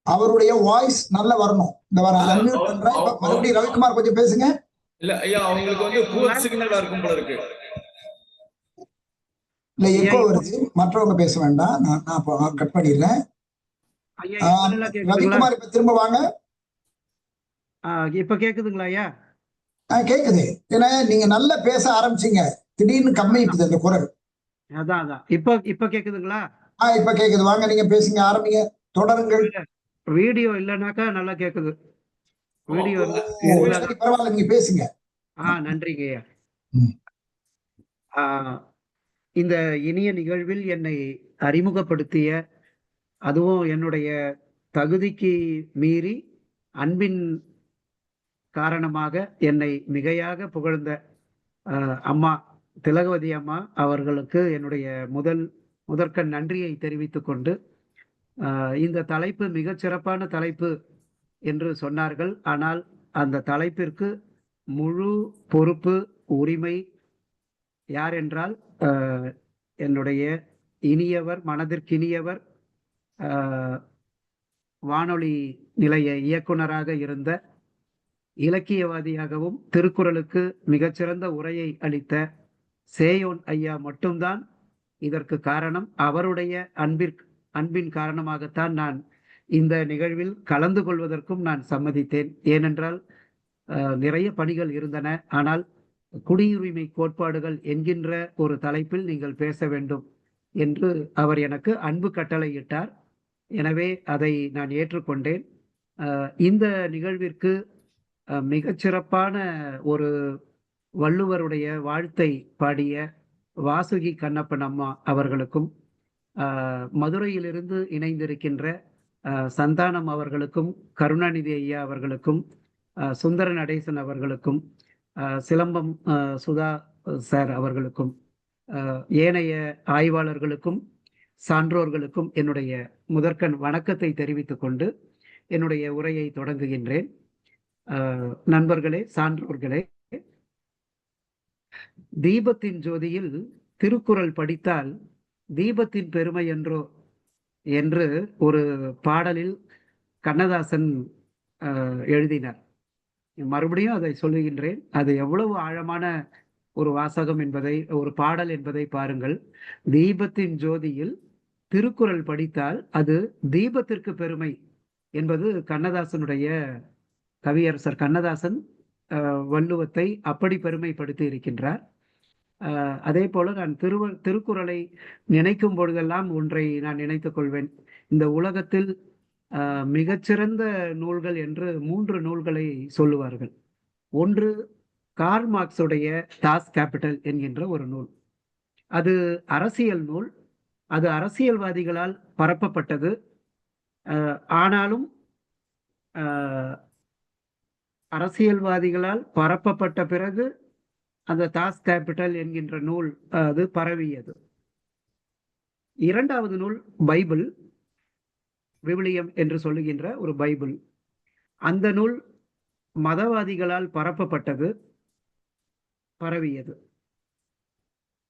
Speaker 1: அவருடைய வாய்ஸ் நல்லா வரணும். இந்த வர அன்மியூட் பண்றேன். மறுபடியும் ரவிக்குமார் கொஞ்சம் பேசுங்க.
Speaker 4: இல்ல ஐயா, அவங்களுக்கு வந்து புவர் சிக்னலா இருக்கும் போல இருக்கு.
Speaker 1: இல்ல
Speaker 8: ஐயா
Speaker 1: எக்கோ வருது, மற்றவங்க பேச வேண்டாம். நான் கட் பண்ணிடுறேன்.
Speaker 8: ஐயா இப்ப கேக்குதுங்களா?
Speaker 1: ரவிக்குமார் இப்ப திரும்ப வாங்க.
Speaker 8: இப்ப கேக்குதுங்களா ஐயா?
Speaker 1: கேக்குது. ஏன்னா நீங்க நல்லா பேச ஆரம்பிச்சீங்க, திடீர்னு கம்மிட்டுது அந்த குரல்.
Speaker 8: அதான் இப்ப கேக்குதுங்களா?
Speaker 1: இப்ப கேக்குது. வாங்க, நீங்க பேசுங்க, ஆரம்பிங்க, தொடருங்கள்.
Speaker 8: வீடியோ இல்லைனாக்கா நல்லா கேக்குது. வீடியோ
Speaker 1: சரி, பரவாயில்ல, நீங்க பேசுங்க.
Speaker 8: நன்றிங்க ஐயா. இந்த இனிய நிகழ்வில் என்னை அறிமுகப்படுத்திய, அதுவும் என்னுடைய தகுதிக்கு மீறி அன்பின் காரணமாக என்னை மிகையாக புகழ்ந்த அம்மா திலகவதி அம்மா அவர்களுக்கு என்னுடைய முதற்கண் நன்றியை தெரிவித்துக் கொண்டு, இந்த தலைப்பு மிகச் சிறப்பான தலைப்பு என்று சொன்னார்கள். ஆனால் அந்த தலைப்பிற்கு முழு பொறுப்பு, உரிமை யார் என்றால் என்னுடைய இனியவர், மனதிற்கினியவர், வானொலி நிலைய இயக்குனராக இருந்த, இலக்கியவாதியாகவும் திருக்குறளுக்கு மிகச்சிறந்த உரையை அளித்த சேயோன் ஐயா மட்டும்தான் இதற்கு காரணம். அவருடைய அன்பின் காரணமாகத்தான் நான் இந்த நிகழ்வில் கலந்து கொள்வதற்கும் நான் சம்மதித்தேன். ஏனென்றால் நிறைய பணிகள் இருந்தன. ஆனால் குடியுரிமை கோட்பாடுகள் என்கின்ற ஒரு தலைப்பில் நீங்கள் பேச வேண்டும் என்று அவர் எனக்கு அன்பு கட்டளையிட்டார். எனவே அதை நான் ஏற்றுக்கொண்டேன். இந்த நிகழ்விற்கு மிகச்சிறப்பான ஒரு வள்ளுவருடைய வாழ்த்தை பாடிய வாசுகி கண்ணப்பன் அம்மா அவர்களுக்கும், மதுரையிலிருந்து இணைந்திருக்கின்ற சந்தானம் அவர்களுக்கும், கருணாநிதி ஐயா அவர்களுக்கும், சுந்தர நடேசன் அவர்களுக்கும், சிலம்பம் சுதா சார் அவர்களுக்கும், ஏனைய ஆய்வாளர்களுக்கும், சான்றோர்களுக்கும் என்னுடைய முதற்கண் வணக்கத்தை தெரிவித்துக் கொண்டு என்னுடைய உரையை தொடங்குகின்றேன். நண்பர்களே, சான்றோர்களே, தீபத்தின் ஜோதியில் திருக்குறள் படித்தால் தீபத்தின் பெருமை என்றோ என்று ஒரு பாடலில் கண்ணதாசன் எழுதினார். மறுபடியும் அதை சொல்லுகின்றேன். அது எவ்வளவு ஆழமான ஒரு வாசகம் என்பதை, ஒரு பாடல் என்பதை பாருங்கள். தீபத்தின் ஜோதியில் திருக்குறள் படித்தால் அது தீபத்திற்கு பெருமை என்பது கண்ணதாசனுடைய, கவியரசர் கண்ணதாசன் வள்ளுவத்தை அப்படி பெருமைப்படுத்தி இருக்கின்றார். அதே போல நான் திருக்குறளை நினைக்கும் பொழுதெல்லாம் ஒன்றை நான் நினைத்துக் கொள்வேன். இந்த உலகத்தில் மிகச்சிறந்த நூல்கள் என்று 3 நூல்களை சொல்லுவார்கள். ஒன்று கார்ல் மார்க்ஸுடைய டாஸ் கேபிட்டல் என்கின்ற ஒரு நூல். அது அரசியல் நூல். அது அரசியல்வாதிகளால் பரப்பப்பட்டது. ஆனாலும் அரசியல்வாதிகளால் பரப்பப்பட்ட பிறகு அந்த டாஸ் கேபிட்டல் என்கின்ற நூல் அது பரவியது. இரண்டாவது நூல் பைபிள், விவிலியம் என்று சொல்லுகின்ற ஒரு பைபிள். அந்த நூல் மதவாதிகளால் பரப்பப்பட்டது, பரவியது.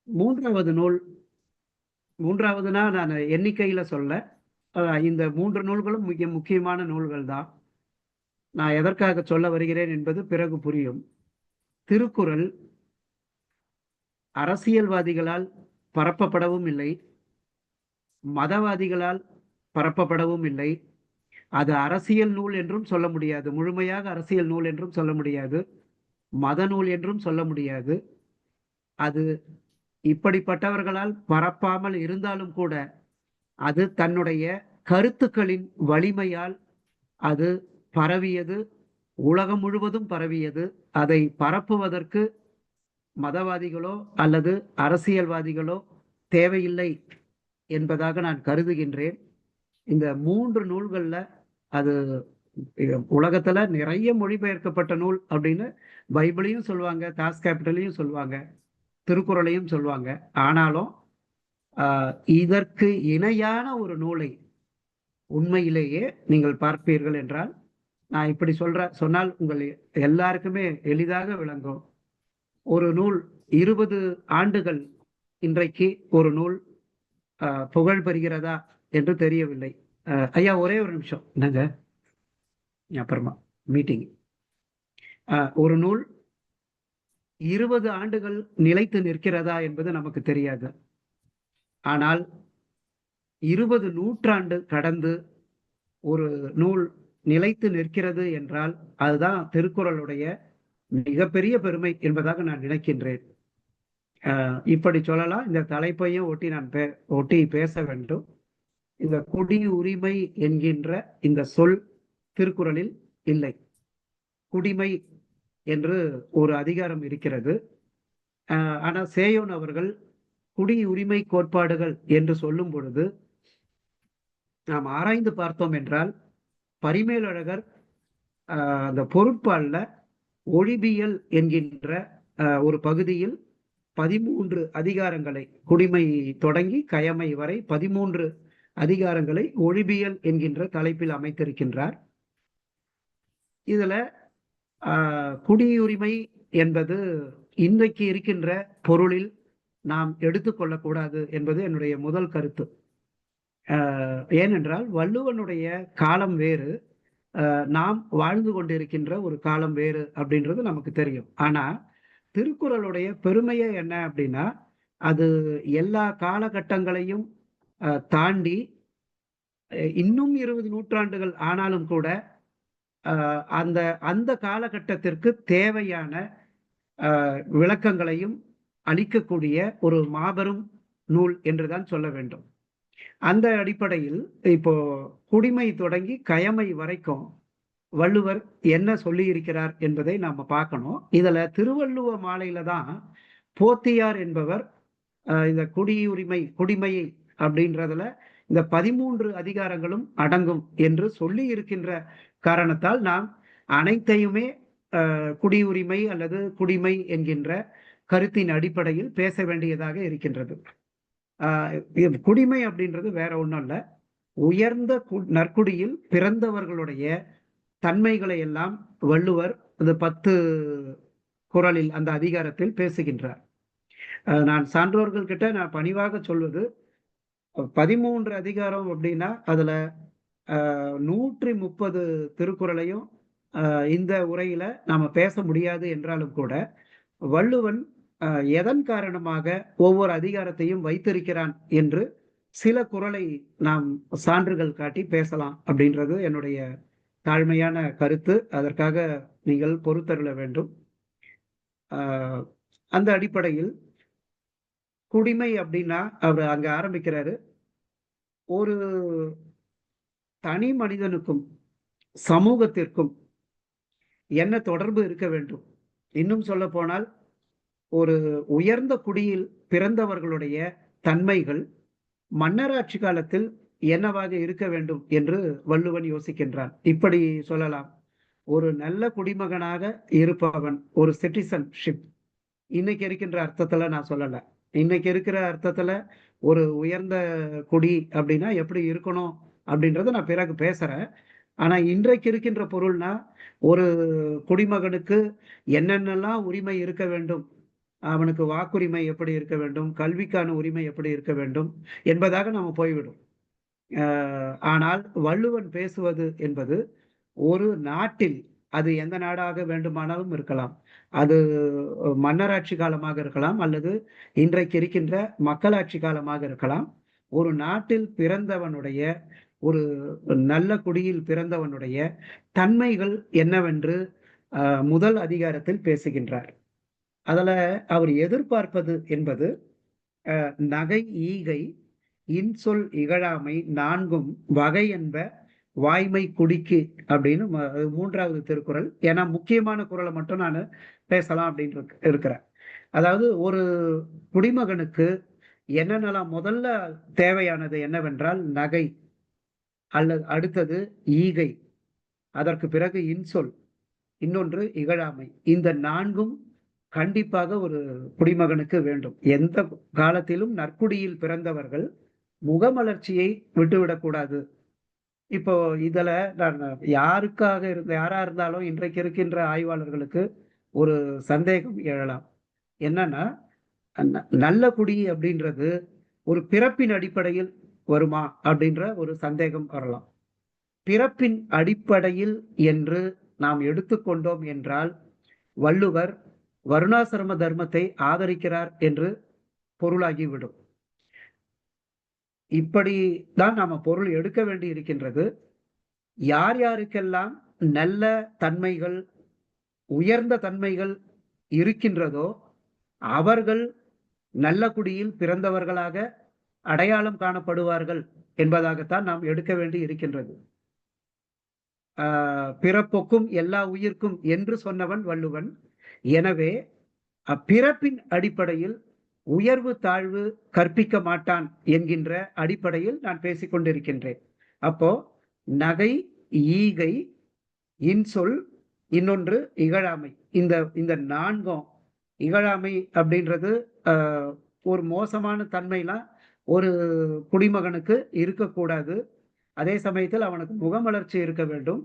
Speaker 8: மூன்றாவது நூல், மூன்றாவதுனா நான் எண்ணிக்கையில சொல்ல, இந்த 3 நூல்களும் மிக முக்கியமான நூல்கள் தான். நான் எதற்காக சொல்ல வருகிறேன் என்பது பிறகு புரியும். திருக்குறள் அரசியல்வாதிகளால் பரப்பப்படவும் இல்லை, மதவாதிகளால் பரப்பப்படவும் இல்லை. அது அரசியல் நூல் என்றும் சொல்ல முடியாது, முழுமையாக அரசியல் நூல் என்றும் சொல்ல முடியாது, மத நூல் என்றும் சொல்ல முடியாது. அது இப்படிப்பட்டவர்களால் பரப்பாமல் இருந்தாலும் கூட அது தன்னுடைய கருத்துக்களின் வலிமையால் அது பரவியது, உலகம் முழுவதும் பரவியது. அதை பரப்புவதற்கு மதவாதிகளோ அல்லது அரசியல்வாதிகளோ தேவையில்லை என்பதாக நான் கருதுகின்றேன். இந்த 3 நூல்கள்ல அது உலகத்துல நிறைய மொழிபெயர்க்கப்பட்ட நூல் அப்படின்னு பைபிளையும் சொல்லுவாங்க, டாஸ் கேபிட்டலையும் சொல்லுவாங்க, திருக்குறளையும் சொல்லுவாங்க. ஆனாலும் இதற்கு இணையான ஒரு நூலை உண்மையிலேயே நீங்கள் பார்ப்பீர்கள் என்றால், நான் இப்படி சொன்னால் உங்கள் எல்லாருக்குமே எளிதாக விளங்கும். ஒரு நூல் 20 ஆண்டுகள் இன்றைக்கு ஒரு நூல் புகழ் பெறுகிறதா என்று தெரியவில்லை. ஐயா ஒரே ஒரு நிமிஷம், என்னங்க அப்புறமா மீட்டிங். ஒரு நூல் 20 ஆண்டுகள் நிலைத்து நிற்கிறதா என்பது நமக்கு தெரியாது. ஆனால் 20 நூற்றாண்டு கடந்து ஒரு நூல் நிலைத்து நிற்கிறது என்றால் அதுதான் திருக்குறளுடைய மிகப்பெரிய பெருமை என்பதாக நான் நினைக்கின்றேன். இப்படி சொல்லலாம். இந்த தலைப்பையும் ஒட்டி நான் ஒட்டி பேச வேண்டும். இந்த குடியுரிமை என்கின்ற இந்த சொல் திருக்குறளில் இல்லை. குடிமை என்று ஒரு அதிகாரம் இருக்கிறது. ஆனால் சேயோன் அவர்கள் குடியுரிமை கோட்பாடுகள் என்று சொல்லும் பொழுது நாம் ஆராய்ந்து பார்த்தோம் என்றால் பரிமேலழகர் அந்த பொருட்பால்ல ஒழிபியல் என்கின்ற ஒரு பகுதியில் 13 அதிகாரங்களை, குடிமை தொடங்கி கயமை வரை 13 அதிகாரங்களை ஒழிபியல் என்கின்ற தலைப்பில் அமைத்திருக்கின்றார். இதுல குடியுரிமை என்பது இன்றைக்கு இருக்கின்ற பொருளில் நாம் எடுத்துக்கொள்ளக்கூடாது என்பது என்னுடைய முதல் கருத்து. ஏனென்றால் வள்ளுவனுடைய காலம் வேறு, நாம் வாழ்ந்து கொண்டிருக்கின்ற ஒரு காலம் வேறு அப்படின்றது நமக்கு தெரியும். ஆனா திருக்குறளுடைய பெருமையே என்ன அப்படின்னா, அது எல்லா காலகட்டங்களையும் தாண்டி இன்னும் 20 நூற்றாண்டுகள் ஆனாலும் கூட அந்த அந்த காலகட்டத்திற்கு தேவையான விளக்கங்களையும் அளிக்கக்கூடிய ஒரு மாபெரும் நூல் என்றுதான் சொல்ல வேண்டும். அந்த அடிப்படையில் இப்போ குடிமை தொடங்கி கயமை வரைக்கும் வள்ளுவர் என்ன சொல்லி இருக்கிறார் என்பதை நாம பார்க்கணும். இதுல திருவள்ளுவ மாலையில தான் போத்தியார் என்பவர் இந்த குடிமையை அப்படின்றதுல இந்த 13 அதிகாரங்களும் அடங்கும் என்று சொல்லி இருக்கின்ற காரணத்தால் நாம் அனைத்தையுமே குடியுரிமை அல்லது குடிமை என்கின்ற கருத்தின் அடிப்படையில் பேச வேண்டியதாக இருக்கின்றது. குடிமை அப்படின்றது வேற ஒன்றும் இல்லை, உயர்ந்த நற்குடியில் பிறந்தவர்களுடைய தன்மைகளை எல்லாம் வள்ளுவர் அந்த 10 குறளில் அந்த அதிகாரத்தில் பேசுகின்றார். நான் சான்றோர்கள் கிட்ட நான் பணிவாக சொல்வது 13 அதிகாரம் அப்படின்னா அதுல 130 திருக்குறளையும் இந்த உரையில நாம பேச முடியாது என்றாலும் கூட வள்ளுவன் எதன் காரணமாக ஒவ்வொரு அதிகாரத்தையும் வைத்திருக்கிறான் என்று சில குறளை நாம் சான்றுகள் காட்டி பேசலாம் அப்படின்றது என்னுடைய தாழ்மையான கருத்து. அதற்காக நீங்கள் பொறுத்தருள வேண்டும். அந்த அடிப்படையில் குடிமை அப்படின்னா அவர் அங்க ஆரம்பிக்கிறாரு, ஒரு தனி மனிதனுக்கும் சமூகத்திற்கும் என்ன தொடர்பு இருக்க வேண்டும். இன்னும் சொல்ல போனால் ஒரு உயர்ந்த குடியில் பிறந்தவர்களுடைய தன்மைகள் மன்னராட்சி காலத்தில் என்னவாக இருக்க வேண்டும் என்று வள்ளுவன் யோசிக்கின்றான். இப்படி சொல்லலாம், ஒரு நல்ல குடிமகனாக இருப்பவன், ஒரு சிட்டிசன்ஷிப் இன்னைக்கு இருக்கின்ற அர்த்தத்துல நான் சொல்லல, இன்னைக்கு இருக்கிற அர்த்தத்துல ஒரு உயர்ந்த குடி அப்படின்னா எப்படி இருக்கணும் அப்படின்றத நான் பிறகு பேசுறேன். ஆனா இன்றைக்கு இருக்கின்ற பொருள்னா ஒரு குடிமகனுக்கு என்னென்னலாம் உரிமை இருக்க வேண்டும், அவனுக்கு வாக்குரிமை எப்படி இருக்க வேண்டும், கல்விக்கான உரிமை எப்படி இருக்க வேண்டும் என்பதாக நம்ம போய்விடும். ஆனால் வள்ளுவன் பேசுவது என்பது ஒரு நாட்டில், அது எந்த நாடாக வேண்டுமானாலும் இருக்கலாம், அது மன்னராட்சி காலமாக இருக்கலாம் அல்லது இன்றைக்கு இருக்கின்ற மக்களாட்சி காலமாக இருக்கலாம், ஒரு நாட்டில் பிறந்தவனுடைய, ஒரு நல்ல குடியில் பிறந்தவனுடைய தன்மைகள் என்னவென்று முதல் அதிகாரத்தில் பேசுகின்றார். அதுல அவர் எதிர்பார்ப்பது என்பது நகை ஈகை இன்சொல் இகழாமை நான்கும் வகை என்ப வாய்மை குடிக்கு அப்படின்னு 3வது திருக்குறள். ஏன்னா முக்கியமான குறளை மட்டும் நான் பேசலாம் அப்படின்னு இருக்கிறேன். அதாவது ஒரு குடிமகனுக்கு என்னென்னலாம் முதல்ல தேவையானது என்னவென்றால் நகை, அல்லது அடுத்தது ஈகை, அதற்கு பிறகு இன்சொல், இன்னொன்று இகழாமை. இந்த 4ம் கண்டிப்பாக ஒரு குடிமகனுக்கு வேண்டும். எந்த காலத்திலும் நற்குடியில் பிறந்தவர்கள் முகமலர்ச்சியை விட்டுவிடக்கூடாது. இப்போ இதுல நான் யாரா இருந்தாலும் இன்றைக்கு இருக்கின்ற ஆய்வாளர்களுக்கு ஒரு சந்தேகம் எழலாம். என்னன்னா, நல்ல குடி அப்படின்றது ஒரு பிறப்பின் அடிப்படையில் வருமா அப்படின்ற ஒரு சந்தேகம் வரலாம். பிறப்பின் அடிப்படையில் என்று நாம் எடுத்துக்கொண்டோம் என்றால் வள்ளுவர் வருணாசிரம தர்மத்தை ஆதரிக்கிறார் என்று பொருளாகிவிடும். இப்படி தான் நாம பொருள் எடுக்க வேண்டி இருக்கின்றது. யார் யாருக்கெல்லாம் நல்ல தன்மைகள், உயர்ந்த தன்மைகள் இருக்கின்றதோ அவர்கள் நல்ல குடியில் பிறந்தவர்களாக அடையாளம் காணப்படுவார்கள் என்பதாகத்தான் நாம் எடுக்க வேண்டி இருக்கின்றது. பிறப்புக்கும் எல்லா உயிர்க்கும் என்று சொன்னவன் வள்ளுவன். எனவே பிறப்பின் அடிப்படையில் உயர்வு தாழ்வு கற்பிக்க மாட்டான் என்கின்ற அடிப்படையில் நான் பேசிக் கொண்டிருக்கின்றேன். அப்போ நகை, ஈகை, இன்சொல், இன்னொன்று இகழாமை. இந்த நான்கும், இகழாமை அப்படின்றது ஒரு மோசமான தன்மைலாம் ஒரு குடிமகனுக்கு இருக்கக்கூடாது. அதே சமயத்தில் அவனுக்கு முகமலர்ச்சி இருக்க வேண்டும்.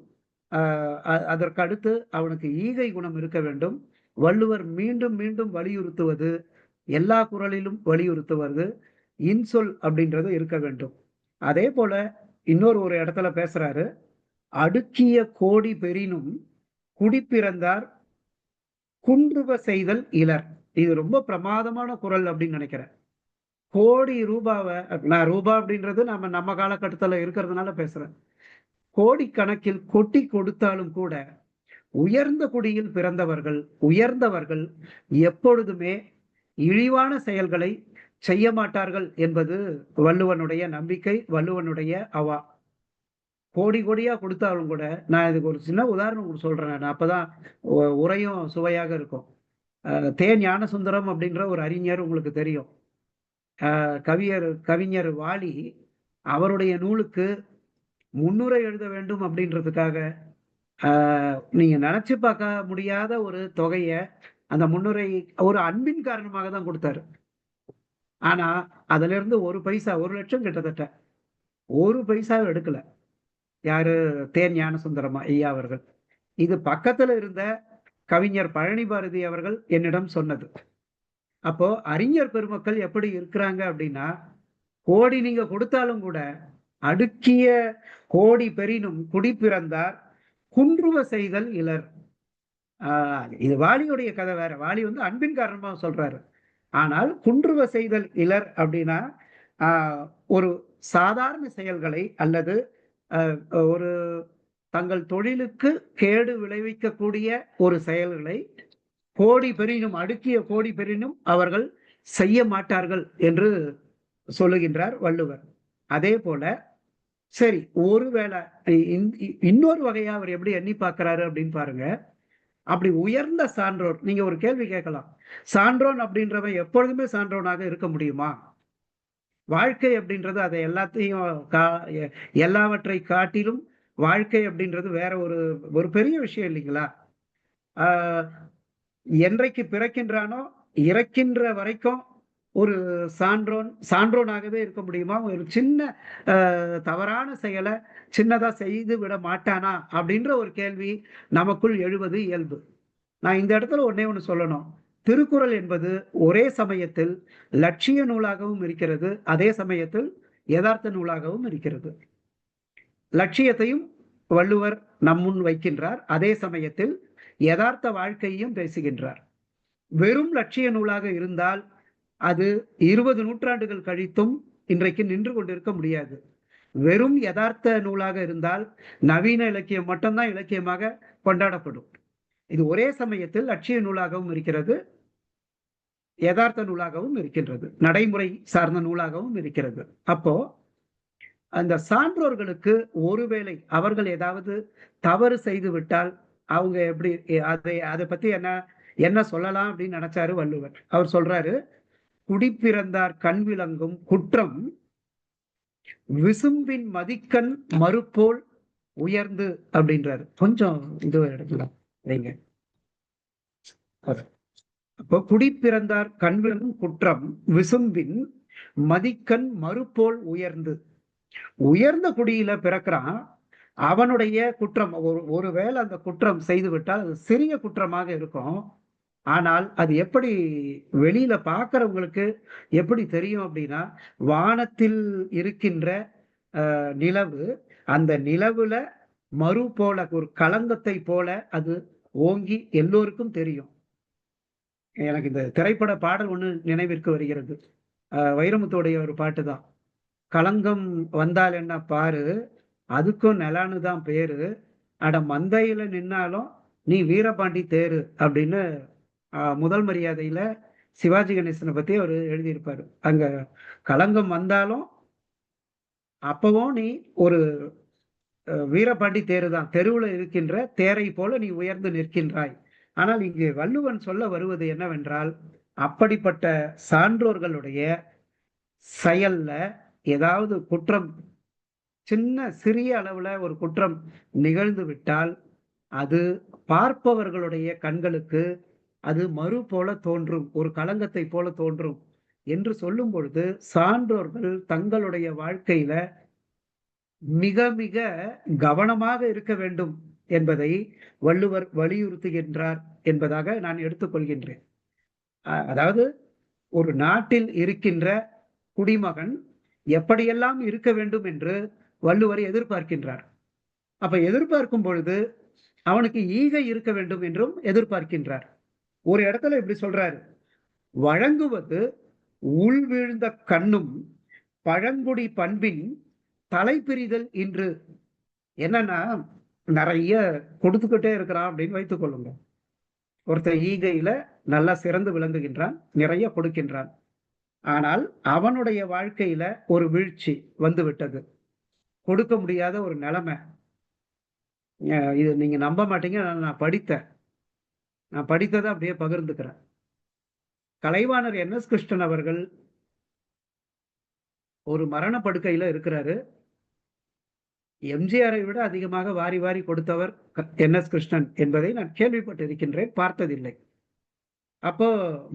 Speaker 8: அதற்கு அடுத்து அவனுக்கு ஈகை குணம் இருக்க வேண்டும். வள்ளுவர் மீண்டும் மீண்டும் வலியுறுத்துவது, எல்லா குறளிலும் வலியுறுத்துவது இன்சொல் அப்படின்றது இருக்க வேண்டும். அதே போல இன்னொரு இடத்துல பேசுறாரு, அடுக்கிய கோடி பெறினும் குடிப்பிறந்தார் குன்றுவ செய்தல் இலர். இது ரொம்ப பிரமாதமான குறள் அப்படின்னு நினைக்கிறேன். கோடி ரூபாவை, நான் ரூபா அப்படின்றது நம்ம காலகட்டத்தில் இருக்கிறதுனால பேசுறேன். கோடி கணக்கில் கொட்டி கொடுத்தாலும் கூட உயர்ந்த குடியில் உயர்ந்தவர்கள் எப்பொழுதுமே இழிவான செயல்களை செய்ய மாட்டார்கள் என்பது வள்ளுவனுடைய நம்பிக்கை, வள்ளுவனுடைய அவா. கோடி கோடியா கொடுத்தாலும் கூட, நான் இதுக்கு ஒரு சின்ன உதாரணம் சொல்றேன், அப்பதான் உரையும் சுவையாக இருக்கும். தே ஞானசுந்தரம் அப்படின்ற ஒரு அறிஞர் உங்களுக்கு தெரியும். கவிஞர் வாலி அவருடைய நூலுக்கு முன்னுரை எழுத வேண்டும் அப்படின்றதுக்காக நீங்க நினைச்சு பார்க்க முடியாத ஒரு தொகைய அந்த முன்னுரை ஒரு அன்பின் காரணமாக தான் கொடுத்தாரு. ஆனா அதுல இருந்து ஒரு பைசா, 1 லட்சம் கிட்டத்தட்ட, ஒரு பைசா எடுக்கல. யாரு? தேன் ஞானசுந்தரம் ஐயா அவர்கள். இது பக்கத்துல இருந்த கவிஞர் பழனி பாரதி அவர்கள் என்னிடம் சொன்னது. அப்போ அறிஞர் பெருமக்கள் எப்படி இருக்கிறாங்க அப்படின்னா, கோடி நீங்க கொடுத்தாலும் கூட அடுக்கிய கோடி பெறினும் குடிப்பிறந்தார் குன்றுவ செய்தல் இலர். இது வாலியுடைய கதை வேற. வாலி அன்பின் காரணமாக சொல்றாரு. ஆனால் குன்றுவ செய்தல் இலர் அப்படின்னா ஒரு சாதாரண செயல்களை அல்லது ஒரு தங்கள் தொழிலுக்கு கேடு விளைவிக்கக்கூடிய ஒரு செயல்களை கோடி பெறினும், அடுக்கிய கோடி பெறினும் அவர்கள் செய்ய மாட்டார்கள் என்று சொல்லுகின்றார் வள்ளுவர். அதே போல சரி, ஒருவேளை இன்னொரு வகையா அவர் எப்படி எண்ணி பார்க்கிறாரு அப்படின்னு பாருங்க. அப்படி உயர்ந்த சான்றோர், நீங்க ஒரு கேள்வி கேட்கலாம், சான்றோன் அப்படின்றவன் எப்பொழுதுமே சான்றோனாக இருக்க முடியுமா? வாழ்க்கை அப்படின்றது அதை எல்லாவற்றை காட்டிலும் வாழ்க்கை அப்படின்றது வேற ஒரு பெரிய விஷயம் இல்லைங்களா? என்றைக்கு பிறக்கின்றானோ இறக்கின்ற வரைக்கும் ஒரு சான்றோனாகவே இருக்க முடியுமா? ஒரு சின்ன தவறான செயலை சின்னதா செய்து விட மாட்டானா அப்படின்ற ஒரு கேள்வி நமக்குள் எழுவது இயல்பு. நான் இந்த இடத்துல ஒண்ணு சொல்லணும். திருக்குறள் என்பது ஒரே சமயத்தில் லட்சிய நூலாகவும் இருக்கிறது, அதே சமயத்தில் யதார்த்த நூலாகவும் இருக்கிறது. லட்சியத்தையும் வள்ளுவர் நம்முன் வைக்கின்றார், அதே சமயத்தில் யதார்த்த வாழ்க்கையையும் பேசுகின்றார். வெறும் லட்சிய நூலாக இருந்தால் அது 20 நூற்றாண்டுகள் கழித்தும் இன்றைக்கு நின்று கொண்டிருக்க முடியாது. வெறும் யதார்த்த நூலாக இருந்தால் நவீன இலக்கியம் மட்டும்தான் இலக்கியமாக கொண்டாடப்படும். இது ஒரே சமயத்தில் லட்சிய நூலாகவும் இருக்கிறது, யதார்த்த நூலாகவும் இருக்கின்றது, நடைமுறை சார்ந்த நூலாகவும் இருக்கிறது. அப்போ அந்த சான்றோர்களுக்கு ஒருவேளை அவர்கள் ஏதாவது தவறு செய்து விட்டால் அவங்க எப்படி அதை பத்தி என்ன சொல்லலாம் அப்படின்னு நினைச்சாரு வள்ளுவர். அவர் சொல்றாரு, குடிப்பிறந்தார் கண் விளங்கும் குற்றம் விசும்பின் மதிக்கண் மறுப்போல் உயர்ந்து அப்படின்றாரு. கொஞ்சம் இது எடுக்கலாம் நீங்க. அப்போ குடிப்பிறந்தார் கண் விளங்கும் குற்றம் விசும்பின் மதிக்கண் மறுப்போல் உயர்ந்து. உயர்ந்த குடியில பிறக்கிறான், அவனுடைய குற்றம் ஒருவேளை அந்த குற்றம் செய்து விட்டால் அது சிறிய குற்றமாக இருக்கும். ஆனால் அது எப்படி வெளியில பார்க்கிறவங்களுக்கு எப்படி தெரியும் அப்படின்னா, வானத்தில் இருக்கின்ற நிலவு, அந்த நிலவுல மறு போல ஒரு களங்கத்தை போல அது ஓங்கி எல்லோருக்கும் தெரியும். எனக்கு இந்த திரைப்பட பாடல் ஒண்ணு நினைவிற்கு வருகிறது. வைரமுத்துடைய ஒரு பாட்டு தான். களங்கம் வந்தால் என்ன பாரு, அதுக்கும் நிலான்னு தான் பேரு, அட மந்தையில நின்னாலும் நீ வீரபாண்டி தேரு அப்படின்னு முதல் மரியாதையில சிவாஜி கணேசனை பத்தி அவர் எழுதியிருப்பாரு. அங்க களங்கம் வந்தாலும் அப்பவும் நீ ஒரு வீரபாண்டி தேரு தான், தெருவுல இருக்கின்ற தேரை போல நீ உயர்ந்து நிற்கின்றாய். ஆனால் இங்கு வள்ளுவன் சொல்ல வருவது என்னவென்றால், அப்படிப்பட்ட சான்றோர்களுடைய செயல்ல ஏதாவது குற்றம், சிறிய அளவுல ஒரு குற்றம் நிகழ்ந்து விட்டால் அது பார்ப்பவர்களுடைய கண்களுக்கு அது மறு போல தோன்றும், ஒரு களங்கத்தை போல தோன்றும் என்று சொல்லும் பொழுது சான்றோர்கள் தங்களுடைய வாழ்க்கையில மிக மிக கவனமாக இருக்க வேண்டும் என்பதை வள்ளுவர் வலியுறுத்துகின்றார் என்பதாக நான் எடுத்துக்கொள்கின்றேன். அதாவது ஒரு நாட்டில் இருக்கின்ற குடிமகன் எப்படியெல்லாம் இருக்க வேண்டும் என்று வள்ளுவர் எதிர்பார்க்கின்றார். அப்ப எதிர்பார்க்கும் பொழுது அவனுக்கு ஈகை இருக்க வேண்டும் என்றும் எதிர்பார்க்கின்றார். ஒரு இடத்துல இப்படி சொல்றாரு, வழங்குவது உள் வீழ்ந்த கண்ணும் பழங்குடி பண்பின் தலை பிரிதல் இன்று. என்னன்னா, நிறைய கொடுத்துக்கிட்டே இருக்கிறான் அப்படின்னு வைத்துக் கொள்ளுங்க. ஒருத்தர் ஈகையில நல்லா சிறந்து விளங்குகின்றான், நிறைய கொடுக்கின்றான். ஆனால் அவனுடைய வாழ்க்கையில ஒரு வீழ்ச்சி வந்து விட்டது, கொடுக்க முடியாத ஒரு நிலைமை. இது நீங்க நம்ப மாட்டீங்க, நான் படித்ததை அப்படியே பகிர்ந்துக்கிறேன். கலைவாணர் NS கிருஷ்ணன் அவர்கள் ஒரு மரண படுக்கையில இருக்கிறாரு. எம்ஜிஆரை விட அதிகமாக வாரி வாரி கொடுத்தவர் NS கிருஷ்ணன் என்பதை நான் கேள்விப்பட்டிருக்கின்றேன், பார்த்ததில்லை. அப்போ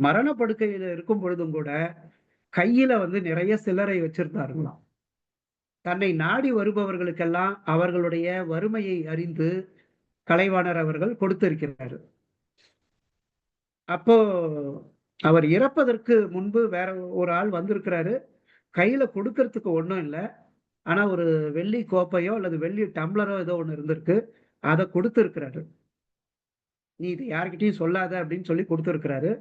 Speaker 8: மரண படுக்கையில இருக்கும் பொழுதும் கூட கையில நிறைய சில்லறை வச்சிருந்தாருங்களாம். தன்னை நாடி வருபவர்களுக்கெல்லாம் அவர்களுடைய வறுமையை அறிந்து கலைவாணர் அவர்கள் கொடுத்திருக்கிறாரு. அப்போ அவர் இறப்பதற்கு முன்பு வேற ஒரு ஆள் வந்திருக்கிறாரு, கையில கொடுக்கறதுக்கு ஒன்றும் இல்லை, ஆனா ஒரு வெள்ளி கோப்பையோ அல்லது வெள்ளி டம்ளரோ ஏதோ ஒன்று இருந்திருக்கு, அதை கொடுத்திருக்கிறாரு. நீ இது யார்கிட்டையும் சொல்லாத அப்படின்னு சொல்லி கொடுத்திருக்கிறாரு.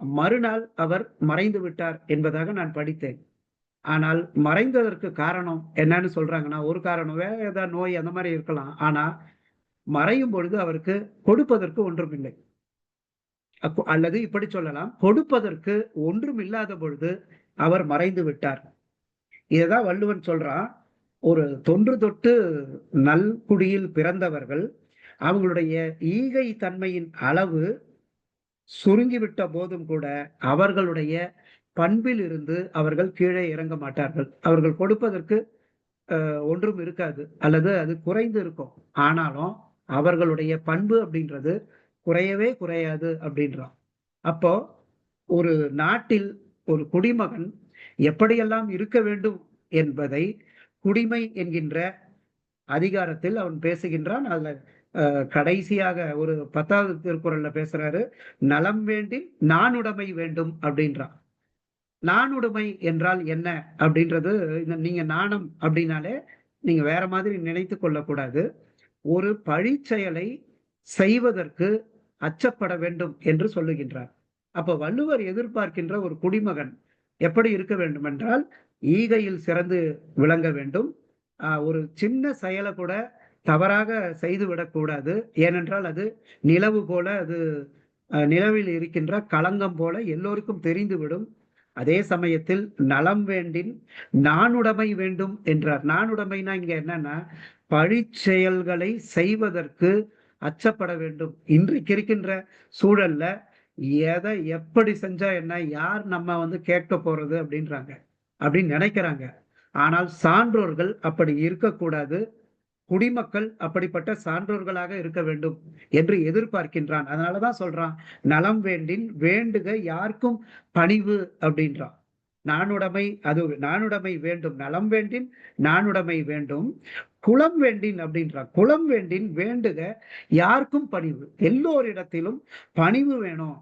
Speaker 8: மறுநாள் அவர் மறைந்து விட்டார் என்பதாக நான் படித்தேன். ஆனால் மறைந்ததற்கு காரணம் என்னன்னு சொல்றாங்கன்னா, ஒரு காரணம் வேற ஏதாவது நோய் அந்த மாதிரி இருக்கலாம், ஆனா மறையும் பொழுது அவருக்கு கொடுப்பதற்கு ஒன்றும் இல்லை. அல்லது இப்படி சொல்லலாம், கொடுப்பதற்கு ஒன்றும் இல்லாத பொழுது அவர் மறைந்து விட்டார். இததான் வள்ளுவன் சொல்றான், ஒரு தொன்று தொட்டு நல்குடியில் பிறந்தவர்கள் அவங்களுடைய ஈகை தன்மையின் அளவு சுருங்கிவிட்ட போதும் கூட அவர்களுடைய பண்பில் இருந்து அவர்கள் கீழே இறங்க மாட்டார்கள். அவர்கள் கொடுப்பதற்கு ஒன்றும் இருக்காது, அல்லது அது குறைந்து இருக்கும். ஆனாலும் அவர்களுடைய பண்பு அப்படின்றது குறையவே குறையாது அப்படின்றான். அப்போ ஒரு நாட்டில் ஒரு குடிமகன் எப்படியெல்லாம் இருக்க வேண்டும் என்பதை குடிமை என்கின்ற அதிகாரத்தில் அவன் பேசுகின்றான். அதுல கடைசியாக ஒரு 10வது திருக்குறள்ல பேசுறாரு, நலம் வேண்டின் நாணுடைமை வேண்டும் அப்படின்றான். நாணுடைமை என்றால் என்ன அப்படின்றது, நீங்க நாணம் அப்படின்னாலே நீங்க வேற மாதிரி நினைத்து கொள்ளக்கூடாது. ஒரு பழி செயலை செய்வதற்கு அச்சப்பட வேண்டும் என்று சொல்லுகின்றார். அப்ப வள்ளுவர் எதிர்பார்க்கின்ற ஒரு குடிமகன் எப்படி இருக்க வேண்டும் என்றால், ஈகையில் சிறந்து விளங்க வேண்டும். ஒரு சின்ன செயலை கூட தவறாக செய்து விடக்கூடாது. ஏனென்றால் அது நிலவு போல, அது நிலவில் இருக்கின்ற களங்கம் போல எல்லோருக்கும் தெரிந்துவிடும். அதே சமயத்தில் நலம் வேண்டின் நாணுடைமை வேண்டும் என்றார். நாணுடைமைனா இங்க என்னன்னா, பழி செயல்களை செய்வதற்கு அச்சப்பட வேண்டும். இன்றைக்கு இருக்கின்ற சூழல்ல எதை எப்படி செஞ்சா என்ன, யார் நம்ம கேட்க போறது அப்படின்றாங்க, அப்படின்னு நினைக்கிறாங்க. ஆனால் சான்றோர்கள் அப்படி இருக்கக்கூடாது. குடிமக்கள் அப்படிப்பட்ட சான்றோர்களாக இருக்க வேண்டும் என்று எதிர்பார்க்கின்றான். அதனாலதான் சொல்றான், நலம் வேண்டின் வேண்டுக யாருக்கும் பணிவு அப்படின்றான். நாணுடைமை, அது நாணுடைமை வேண்டும், நலம் வேண்டின் நாணுடைமை வேண்டும். குலம் வேண்டின் அப்படின்றான். குலம் வேண்டின் வேண்டுக யாருக்கும் பணிவு, எல்லோரிடத்திலும் பணிவு வேணும்.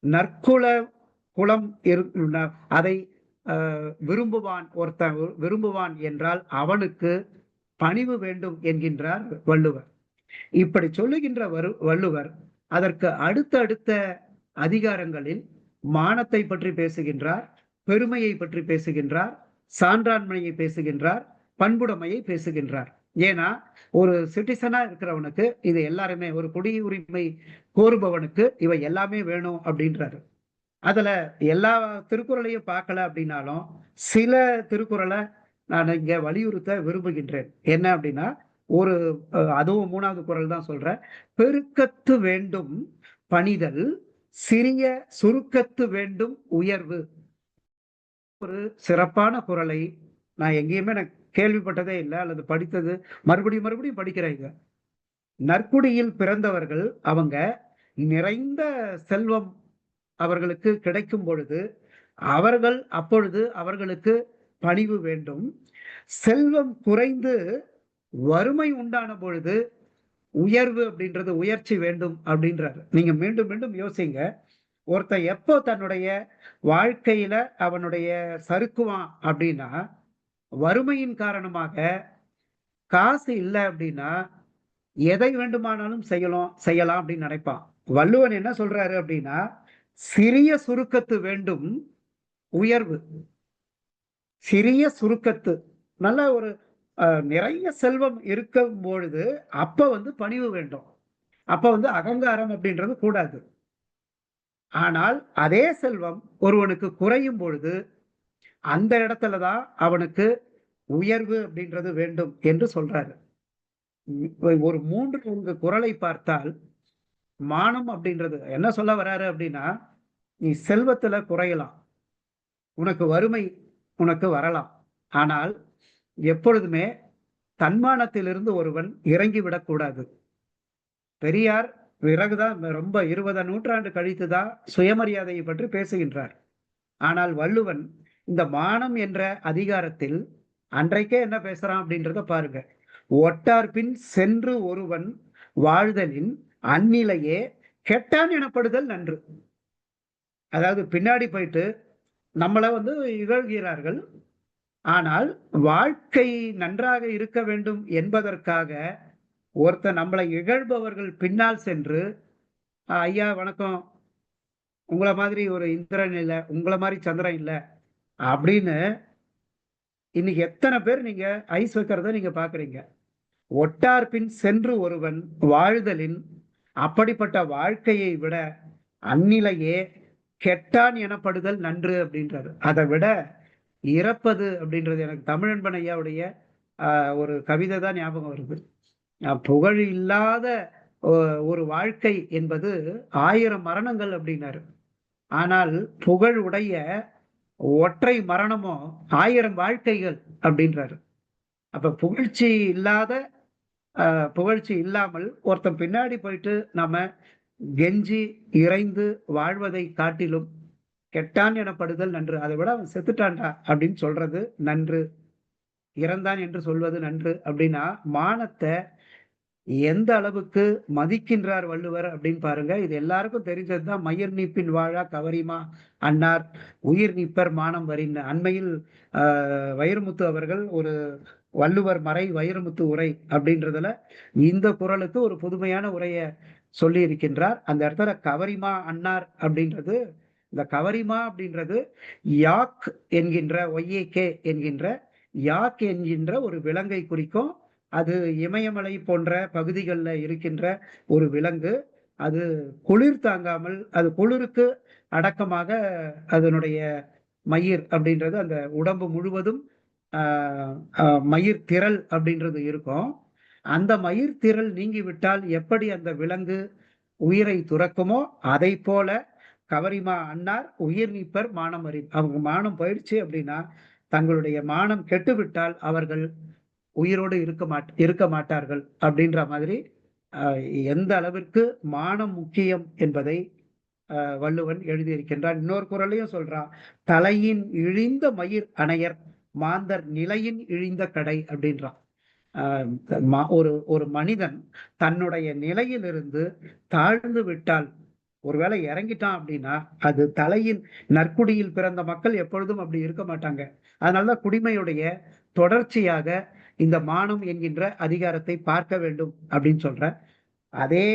Speaker 8: நற்குல குலம் அதை விரும்புவான், ஒருத்தன் விரும்புவான் என்றால் அவனுக்கு பணிவு வேண்டும் என்கின்றார் வள்ளுவர். இப்படி சொல்லுகின்ற வள்ளுவர் அதற்கு அடுத்த அதிகாரங்களில் மானத்தை பற்றி பேசுகின்றார், பெருமையை பற்றி பேசுகின்றார், சான்றாண்மையை பேசுகின்றார், பண்புடைமையை பேசுகின்றார். ஏன்னா ஒரு சிட்டிசனா இருக்கிறவனுக்கு இது எல்லாருமே, ஒரு குடியுரிமை கோருபவனுக்கு இவை எல்லாமே வேணும் அப்படின்றாரு. அதுல எல்லா திருக்குறளையும் பார்க்கல அப்படின்னாலும் சில திருக்குறளை நான் இங்க வலியுறுத்த விரும்புகின்றேன். என்ன அப்படின்னா, ஒரு அதுவும் 3வது குறள் தான் சொல்றேன். பெருக்கத்து வேண்டும் பணிதல், சிறிய சுருக்கத்து வேண்டும் உயர்வு. ஒரு சிறப்பான குறளை நான் எங்கேயுமே நான் கேள்விப்பட்டதே இல்லை, அல்லது படித்தது மறுபடியும் மறுபடியும் படிக்கிறேங்க. நற்குடியில் பிறந்தவர்கள் அவங்க நிறைந்த செல்வம் அவர்களுக்கு கிடைக்கும் பொழுது அப்பொழுது அவர்களுக்கு பணிவு வேண்டும். செல்வம் குறைந்து வறுமை உண்டான பொழுது உயர்வு அப்படின்றது, உயர்ச்சி வேண்டும் அப்படின்றாரு. நீங்க மீண்டும் மீண்டும் யோசிங்க. ஒருத்தன் எப்போ தன்னுடைய வாழ்க்கையில அவனுடைய சறுக்குவான் அப்படின்னா, வறுமையின் காரணமாக காசு இல்லை அப்படின்னா எதை வேண்டுமானாலும் செய்யலாம் அப்படின்னு நினைப்பான். வள்ளுவன் என்ன சொல்றாரு அப்படின்னா, சிறிய சுருக்கத்து வேண்டும் உயர்வு. சிறிய சுருக்கத்து, நல்ல ஒரு நிறைய செல்வம் இருக்கும் பொழுது அப்ப பணிவு வேண்டும், அப்ப அகங்காரம் அப்படின்றது கூடாது. ஆனால் அதே செல்வம் ஒருவனுக்கு குறையும் பொழுது அந்த இடத்துலதான் அவனுக்கு உயர்வு அப்படின்றது வேண்டும் என்று சொல்றாரு. ஒரு 3-4 குறளை பார்த்தால் மானம் அப்படின்றது என்ன சொல்ல வராரு அப்படின்னா, நீ செல்வத்துல குறையலாம், உனக்கு வறுமை உனக்கு வரலாம், ஆனால் எப்பொழுதுமே தன்மானத்திலிருந்து ஒருவன் இறங்கிவிடக்கூடாது. பெரியார் பிறகுதான் ரொம்ப 20 நூற்றாண்டு கழித்துதான் சுயமரியாதையை பற்றி பேசுகின்றார். ஆனால் வள்ளுவன் இந்த மானம் என்ற அதிகாரத்தில் அன்றைக்கே என்ன பேசுறான் அப்படின்றத பாருங்க. ஒட்டார் பின் சென்று ஒருவன் வாழ்தலின் அந்நிலையே கெட்டான் எனப்படுதல் நன்று. அதாவது பின்னாடி போயிட்டு நம்மளை இகழ்கிறார்கள், ஆனால் வாழ்க்கை நன்றாக இருக்க வேண்டும் என்பதற்காக ஒருத்தர் நம்மளை இகழ்பவர்கள் பின்னால் சென்று, ஐயா வணக்கம், உங்களை மாதிரி ஒரு இந்திரன் இல்லை, உங்களை மாதிரி சந்திரன் இல்லை அப்படின்னு இன்னைக்கு எத்தனை பேர் நீங்க ஐஸ் வைக்கிறத நீங்க பாக்குறீங்க. ஒட்டார் பின் சென்று ஒருவன் வாழ்தலின், அப்படிப்பட்ட வாழ்க்கையை விட அந்நிலையே கெட்டான் எனப்படுதல் நன்று அப்படின்றாரு. அதை விட இறப்பது அப்படின்றது, எனக்கு தமிழன்பன் ஐயாவுடைய ஒரு கவிதை தான் ஞாபகம் வருது. புகழ் இல்லாத ஒரு வாழ்க்கை என்பது 1000 மரணங்கள் அப்படின்னாரு. ஆனால் புகழ் உடைய ஒற்றை மரணமோ 1000 வாழ்க்கைகள் அப்படின்றாரு. அப்ப புகழ்ச்சி இல்லாமல் ஒருத்தன் பின்னாடி போயிட்டு நாம கெஞ்சி இறைந்து வாழ்வதை காட்டிலும் கெட்டான் எனப்படுதல் நன்று. அதை விட அவன் செத்துட்டான்டா அப்படின்னு சொல்றது நன்று, இறந்தான் என்று சொல்வது நன்று. அப்படின்னா மானத்தை எந்த அளவுக்கு மதிக்கின்றார் வள்ளுவர் அப்படின்னு பாருங்க. இது எல்லாருக்கும் தெரிஞ்சதுதான். மயிர் நீப்பின் வாழா கவரிமா அன்னார் உயிர் நீப்பர் மானம் வரின்னு அண்மையில் வைரமுத்து அவர்கள் ஒரு வள்ளுவர் மறை வைரமுத்து உரை அப்படின்றதுல இந்த குறளுக்கு ஒரு புதுமையான உரையை சொல்லி இருக்கின்றார். அந்த இடத்துல கவரிமா அன்னார் அப்படின்றது, இந்த கவரிமா அப்படின்றது யாக் என்கின்ற ஒய்ஏகே என்கின்ற யாக் என்கின்ற ஒரு விலங்கை குறிக்கும். அது இமயமலை போன்ற பகுதிகளில் இருக்கின்ற ஒரு விலங்கு. அது குளிர் தாங்காமல், அது குளிருக்கு அடக்கமாக அதனுடைய மயிர் அப்படின்றது, அந்த உடம்பு முழுவதும் மயிர் திரள் அப்படின்றது இருக்கும். அந்த மயிர் திரள் நீங்கிவிட்டால் எப்படி அந்த விலங்கு உயிரை துறக்குமோ அதை போல கவரிமா அன்னார் உயிர் நீப்பர் மானம் அறி. அவங்க மானம் போயிடுச்சு அப்படின்னா, தங்களுடைய மானம் கெட்டுவிட்டால் அவர்கள் உயிரோடு இருக்க மாட்டார்கள் அப்படின்ற மாதிரி எந்த அளவிற்கு மானம் முக்கியம் என்பதை வள்ளுவன் எழுதியிருக்கின்றான். இன்னொரு குறளையும் சொல்றான், தலையின் இழிந்த மயிர் அணையர் மாந்தர் நிலையின் இழிந்த கடை அப்படின்றான். ஒரு மனிதன் தன்னுடைய நிலையிலிருந்து தாழ்ந்து விட்டால், ஒருவேளை இறங்கிட்டான் அப்படின்னா, அது தலையின், நற்குடியில் பிறந்த மக்கள் எப்பொழுதும் அப்படி இருக்க மாட்டாங்க. அதனாலதான் குடிமையுடைய தொடர்ச்சியாக இந்த மானம் என்கின்ற அதிகாரத்தை பார்க்க வேண்டும் அப்படின்னு சொல்ற. அதே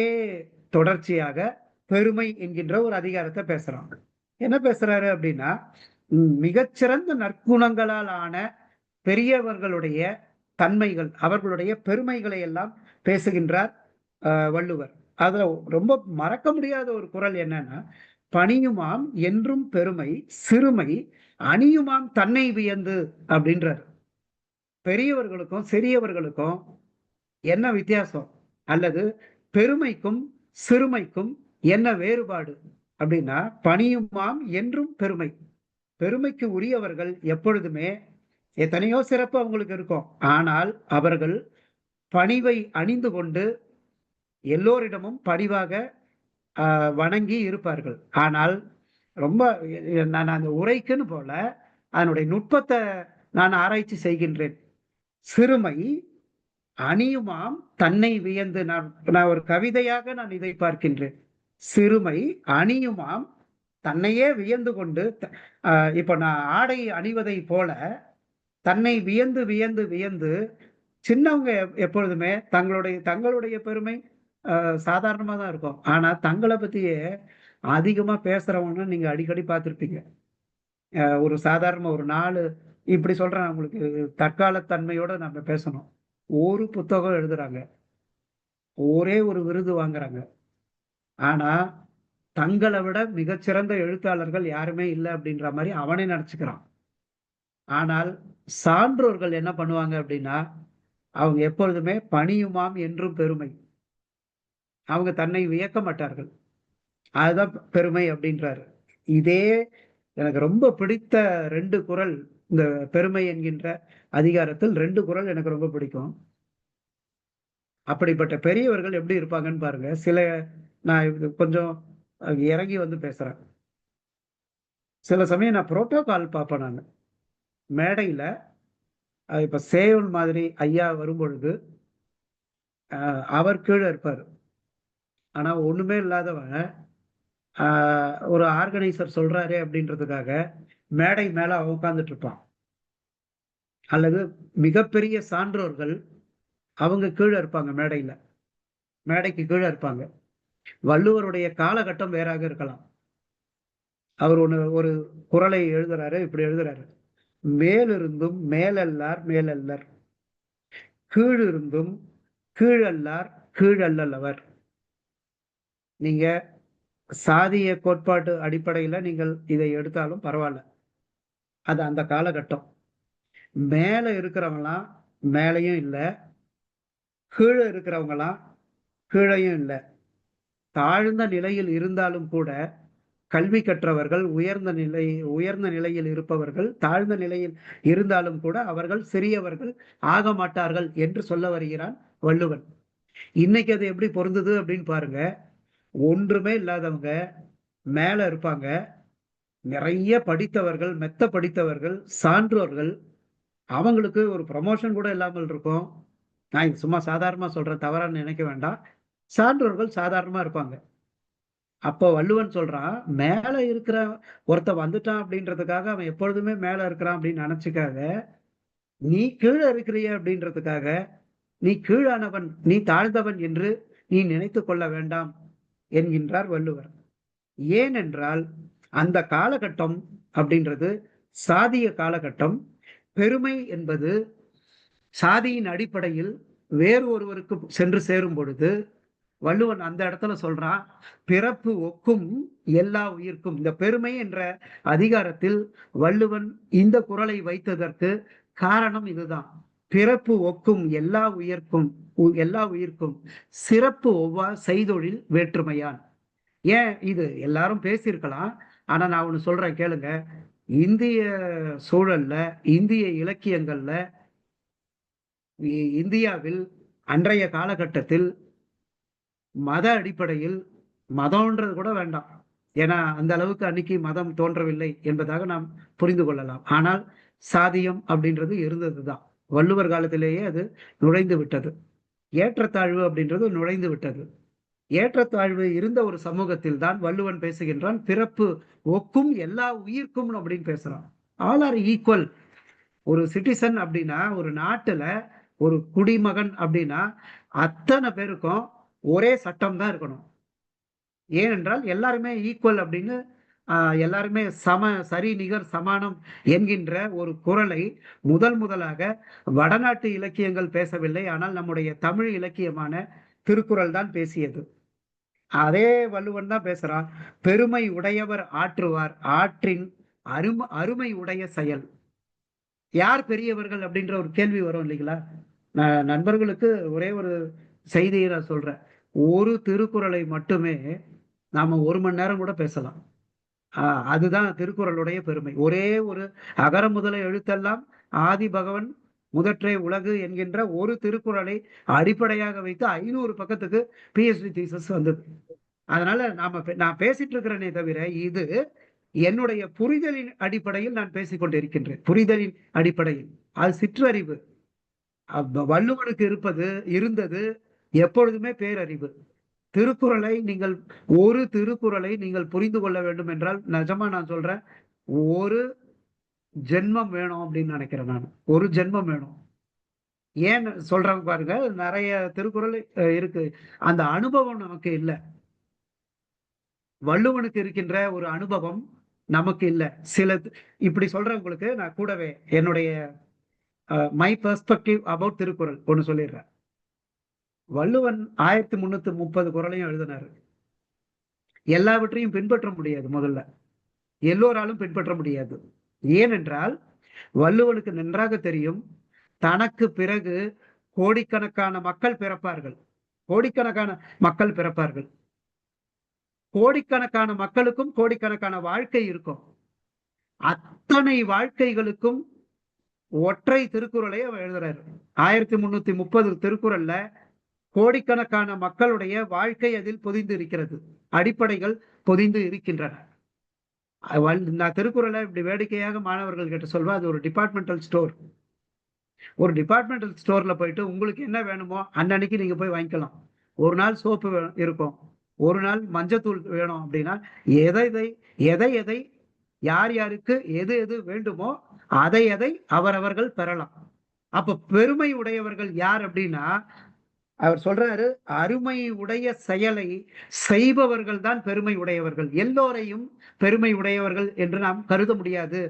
Speaker 8: தொடர்ச்சியாக பெருமை என்கின்ற ஒரு அதிகாரத்தை பேசுறாங்க. என்ன பேசுறாரு அப்படின்னா, மிகச்சிறந்த நற்குணங்களால் ஆன பெரியவர்களுடைய தன்மைகள், அவர்களுடைய பெருமைகளை எல்லாம் பேசுகின்றார் வள்ளுவர். அதுல ரொம்ப மறக்க முடியாத ஒரு குறள் என்னன்னா, பணியுமாம் என்றும் பெருமை சிறுமை அணியுமாம் தன்னை வியந்து அப்படின்றார். பெரியவர்களுக்கும் சிறியவர்களுக்கும் என்ன வித்தியாசம், அல்லது பெருமைக்கும் சிறுமைக்கும் என்ன வேறுபாடு அப்படின்னா, பணியுமாம் என்றும் பெருமை. பெருமைக்கு உரியவர்கள் எப்பொழுதுமே எத்தனையோ சிறப்பு அவங்களுக்கு இருக்கும், ஆனால் அவர்கள் பணிவை அணிந்து கொண்டு எல்லோரிடமும் பணிவாக வணங்கி இருப்பார்கள். ஆனால் ரொம்ப நான் அந்த உரைக்குன்னு போல அதனுடைய நுட்பத்தை நான் ஆராய்ச்சி செய்கின்றேன். சிறுமை அணியுமாம் தன்னை வியந்து, நான் ஒரு கவிதையாக நான் இதை பார்க்கின்றேன். சிறுமை அணியுமாம் தன்னையே வியந்து கொண்டு, இப்ப நான் ஆடை அணிவதை போல தன்னை வியந்து வியந்து வியந்து சின்னவங்க எப்பொழுதுமே தங்களுடைய பெருமை சாதாரணமா தான் இருக்கும். ஆனா தங்களை பத்தியே அதிகமா பேசுறவங்க நீங்க அடிக்கடி பார்த்திருப்பீங்க. ஒரு சாதாரண ஒரு 4 இப்படி சொல்றேன் உங்களுக்கு, தற்காலத்தன்மையோட நம்ம பேசணும். ஒரு புத்தகம் எழுதுறாங்க, ஒரே ஒரு விருது வாங்குறாங்க, ஆனா தங்களை விட மிகச்சிறந்த எழுத்தாளர்கள் யாருமே இல்லை அப்படின்ற மாதிரி அவனே நினைச்சுக்கிறான். ஆனால் சான்றோர்கள் என்ன பண்ணுவாங்க அப்படின்னா, அவங்க எப்பொழுதுமே பணியுமாம் என்றும் பெருமை, அவங்க தன்னை வியக்க மாட்டார்கள், அதுதான் பெருமை அப்படின்றாரு. இதே எனக்கு ரொம்ப பிடித்த 2 குறள், இந்த பெருமை என்கின்ற அதிகாரத்தில் 2 குறள் எனக்கு ரொம்ப பிடிக்கும். அப்படிப்பட்ட பெரியவர்கள் எப்படி இருப்பாங்கன்னு பாருங்க. நான் கொஞ்சம் இறங்கி வந்து பேசுறேன். சில சமயம் நான் புரோட்டோகால் பார்ப்பேன். நான் மேடையில இப்ப சேவல் மாதிரி ஐயா வரும்பொழுது அவர் கீழே இருப்பார். ஆனா ஒண்ணுமே இல்லாதவன் ஒரு ஆர்கனைசர் சொல்றாரு அப்படின்றதுக்காக மேடை மேல அவன் உட்கார்ந்துட்டு இருப்பான். அல்லது மிகப்பெரிய சான்றோர்கள் அவங்க கீழே இருப்பாங்க, மேடைக்கு கீழே இருப்பாங்க. வள்ளுவருடைய காலகட்டம் வேறாக இருக்கலாம். அவர் ஒரு குறளை எழுதுறாரு, இப்படி எழுதுறாரு: மேலிருந்தும் மேலல்லார் மேலல்லர், கீழிருந்தும் கீழல்லார் கீழல்லவர். நீங்க சாதிய கோட்பாட்டு அடிப்படையில நீங்கள் இதை எடுத்தாலும் பரவாயில்ல, அது அந்த காலகட்டம். மேல இருக்கிறவங்களாம் மேலையும் இல்லை, கீழே இருக்கிறவங்களாம் கீழையும் இல்லை. தாழ்ந்த நிலையில் இருந்தாலும் கூட கல்வி கற்றவர்கள், உயர்ந்த நிலையில் இருப்பவர்கள் தாழ்ந்த நிலையில் இருந்தாலும் கூட அவர்கள் சிறியவர்கள் ஆக மாட்டார்கள் என்று சொல்ல வருகிறான் வள்ளுவன். இன்னைக்கு அது எப்படி பொருந்தது அப்படின்னு பாருங்க. ஒன்றுமே இல்லாதவங்க மேல இருப்பாங்க, நிறைய படித்தவர்கள், மெத்த படித்தவர்கள், சான்றோர்கள், அவங்களுக்கு ஒரு ப்ரமோஷன் கூட இல்லாமல் இருக்கும். நான் இது சும்மா சாதாரணமா சொல்றேன், தவறான்னு நினைக்க வேண்டாம். சான்றோர்கள் சாதாரணமா இருப்பாங்க. அப்போ வள்ளுவன் சொல்றான், மேல இருக்கிற ஒருத்த வந்துட்டான் அப்படின்றதுக்காக அவன் எப்பொழுதுமே மேல இருக்கிறான் அப்படின்னு நினைச்சுக்காத. நீ கீழே இருக்கிறிய அப்படின்றதுக்காக நீ கீழானவன், நீ தாழ்ந்தவன் என்று நீ நினைத்து கொள்ள வேண்டாம் என்கின்றார் வள்ளுவர். ஏனென்றால் அந்த காலகட்டம் அப்படின்றது சாதிய காலகட்டம். பெருமை என்பது சாதியின் அடிப்படையில் வேறு ஒருவருக்கு சென்று சேரும் பொழுது வள்ளுவன் அந்த இடத்துல சொல்றான், பிறப்பு ஒக்கும் எல்லா உயிர்க்கும். இந்த பெருமை என்ற அதிகாரத்தில் வள்ளுவன் இந்த குறளை வைத்ததற்கு காரணம் இதுதான். பிறப்பு ஒக்கும் எல்லா உயிர்க்கும் சிறப்பு ஒவ்வா செய்தொழில் வேற்றுமையான். ஏன் இது எல்லாரும் பேசியிருக்கலாம், ஆனா நான் ஒண்ணு சொல்றேன் கேளுங்க. இந்திய சூழல்ல, இந்திய இலக்கியங்கள்ல, இந்தியாவில் அன்றைய காலகட்டத்தில் மத அடிப்படையில், மதம்ன்றது கூட வேண்டாம், ஏன்னா அந்த அளவுக்கு அன்னைக்கு மதம் தோன்றவில்லை என்பதாக நாம் புரிந்து கொள்ளலாம். ஆனால் சாதியம் அப்படின்றது இருந்ததுதான். வள்ளுவர் காலத்திலேயே அது நுழைந்து விட்டது. ஏற்றத்தாழ்வு அப்படின்றது நுழைந்து விட்டது. ஏற்றத்தாழ்வு இருந்த ஒரு சமூகத்தில் தான் வள்ளுவன் பேசுகின்றான், பிறப்பு ஒக்கும் எல்லா உயிர்க்கும் அப்படின்னு பேசுறான். All are equal. ஒரு சிட்டிசன் அப்படின்னா, ஒரு நாட்டுல ஒரு குடிமகன் அப்படின்னா அத்தனை பேருக்கும் ஒரே சட்டம் தான் இருக்கணும். ஏனென்றால் எல்லாருமே ஈக்குவல் அப்படின்னு எல்லாருமே சரி நிகர் சமானம் என்கின்ற ஒரு குரலை முதலாக வடநாட்டு இலக்கியங்கள் பேசவில்லை, ஆனால் நம்முடைய தமிழ் இலக்கியமான திருக்குறள் தான் பேசியது. அதே வள்ளுவன் தான் பேசுறான், பெருமை உடையவர் ஆற்றுவார், ஆற்றின் அருமை உடைய செயல். யார் பெரியவர்கள் அப்படின்ற ஒரு கேள்வி வரும் இல்லைங்களா? நண்பர்களுக்கு ஒரே ஒரு செய்தியை நான் சொல்றேன். ஒரு திருக்குறளை மட்டுமே நாம 1 மணி நேரம் கூட பேசலாம். அதுதான் திருக்குறளுடைய பெருமை. ஒரே ஒரு அகர முதல எழுத்தெல்லாம் ஆதி பகவன் முதற்றே உலகு என்கின்ற ஒரு திருக்குறளை அடிப்படையாக வைத்து 500 பக்கத்துக்கு PhD தீசஸ் வந்தது. அதனால நான் பேசிட்டு இருக்கிறேனே தவிர இது என்னுடைய புரிதலின் அடிப்படையில் நான் பேசிக் கொண்டிருக்கின்றேன். புரிதலின் அடிப்படையில். அது சிற்றறிவு. வள்ளுவனுக்கு இருந்தது எப்பொழுதுமே பேரறிவு. ஒரு திருக்குறளை நீங்கள் புரிந்து கொள்ள வேண்டும் என்றால், நிஜமா நான் சொல்றேன், ஒரு ஜென்மம் வேணும் அப்படின்னு நினைக்கிறேன். நான் ஒரு ஜென்மம் வேணும். ஏன் சொல்றாங்க பாருங்க, நிறைய திருக்குறள் இருக்கு, அந்த அனுபவம் நமக்கு இல்லை. வள்ளுவனுக்கு இருக்கின்ற ஒரு அனுபவம் நமக்கு இல்லை. இப்படி சொல்றவங்களுக்கு நான் கூடவே என்னுடைய மை பெர்ஸ்பெக்டிவ் அபவுட் திருக்குறள் ஒண்ணு சொல்லிடுறேன். வள்ளுவன் 1330 குறளையும் எழுதினாரு. எல்லாவற்றையும் பின்பற்ற முடியாது. முதல்ல எல்லோராலும் பின்பற்ற முடியாது. ஏனென்றால் வள்ளுவனுக்கு நன்றாக தெரியும், தனக்கு பிறகு கோடிக்கணக்கான மக்கள் பிறப்பார்கள். கோடிக்கணக்கான மக்களுக்கும் கோடிக்கணக்கான வாழ்க்கை இருக்கும். அத்தனை வாழ்க்கைகளுக்கும் ஒற்றை திருக்குறளை அவர் எழுதுறாரு. 1330 திருக்குறள்ல கோடிக்கணக்கான மக்களுடைய வாழ்க்கை அதில் பொதிந்து இருக்கிறது, அடிப்படைகள் பொதிந்து இருக்கின்றன. நான் திருக்குறளை இப்படி வேடிக்கையாக மாணவர்கள் கிட்ட சொல்வேன், அது ஒரு டிபார்ட்மெண்டல் ஸ்டோர். ஒரு டிபார்ட்மெண்டல் ஸ்டோர்ல போயிட்டு உங்களுக்கு என்ன வேணுமோ அன்னன்னைக்கு நீங்க போய் வாங்கிக்கலாம். ஒரு நாள் சோப்பு இருக்கும், ஒரு நாள் மஞ்சத்தூள் வேணும் அப்படின்னா எதை யார் யாருக்கு எது வேண்டுமோ அதை அவரவர்கள் பெறலாம். அப்ப பெருமை உடையவர்கள் யார் அப்படின்னா, அவர் சொல்றாரு, அருமை உடைய செயலை செய்பவர்கள் தான் பெருமை உடையவர்கள். எல்லோரையும் பெருமை உடையவர்கள் என்று நாம் கருத முடியாது.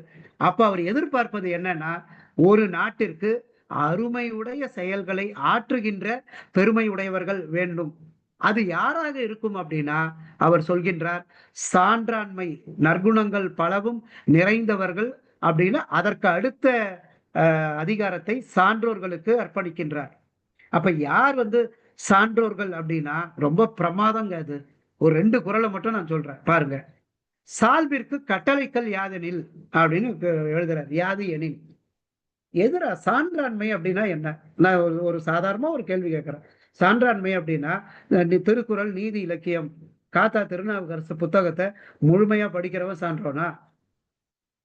Speaker 8: அப்ப அவர் எதிர்பார்ப்பது என்னன்னா, ஒரு நாட்டிற்கு அருமையுடைய செயல்களை ஆற்றுகின்ற பெருமை உடையவர்கள் வேண்டும். அது யாராக இருக்கும் அப்படின்னா, அவர் சொல்கின்றார், சான்றாண்மை நற்குணங்கள் பலவும் நிறைந்தவர்கள் அப்படின்னா அதற்கு அடுத்த அதிகாரத்தை சான்றோர்களுக்கு அர்ப்பணிக்கின்றார். அப்ப யார் சான்றோர்கள் அப்படின்னா ரொம்ப பிரமாதங்க. அது ஒரு 2 குறளை மட்டும் நான் சொல்றேன் பாருங்க. சால்பிற்கு கட்டளைக்கல் யாதெனில் அப்படின்னு எழுதுறார். யாது எனில் எதிரா சான்றாண்மை அப்படின்னா என்ன? நான் ஒரு சாதாரணமா ஒரு கேள்வி கேட்கிறேன். சான்றாண்மை அப்படின்னா, திருக்குறள், நீதி இலக்கியம், காத்தா திருநாவுக்கரசு புத்தகத்தை முழுமையா படிக்கிறவன் சான்றோனா?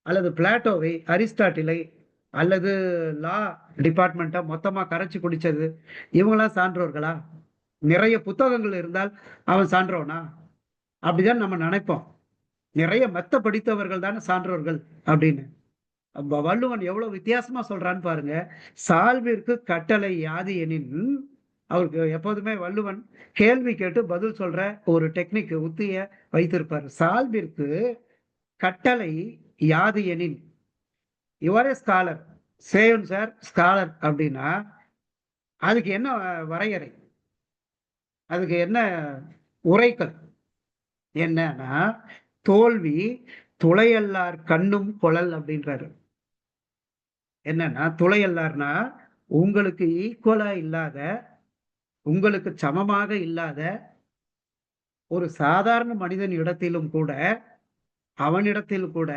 Speaker 8: அல்லது பிளாட்டோவை, அரிஸ்டாட்டிலை, அல்லது லா டிபார்ட்மெண்ட்டை மொத்தமா கரைச்சி குடிச்சது, இவங்களாம் சான்றோர்களா? நிறைய புத்தகங்கள் இருந்தால் அவன் சான்றோனா? அப்படிதான் நம்ம நினைப்போம். நிறைய மெத்த படித்தவர்கள் தானே சான்றோர்கள் அப்படின்னு. வள்ளுவன் எவ்வளவு வித்தியாசமா சொல்றான்னு பாருங்க. சால்விற்கு கட்டளை யாது எனின், அவருக்கு எப்போதுமே வள்ளுவன் கேள்வி கேட்டு பதில் சொல்ற ஒரு டெக்னிக், உத்திய வைத்திருப்பார். சால்விற்கு கட்டளை யாது எனின், யுவரே ஸ்காலர், சேவன் சார் ஸ்காலர் அப்படின்னா அதுக்கு என்ன வரையறை, அதுக்கு என்ன உரைக்கல் என்னன்னா, தோல்வி துளையல்லார் கண்ணும் கொளல் அப்படின்றாரு. என்னன்னா, துளையல்லார்னா உங்களுக்கு ஈக்குவலா இல்லாத, உங்களுக்கு சமமாக இல்லாத ஒரு சாதாரண மனிதன் இடத்திலும் கூட, அவனிடத்தில் கூட,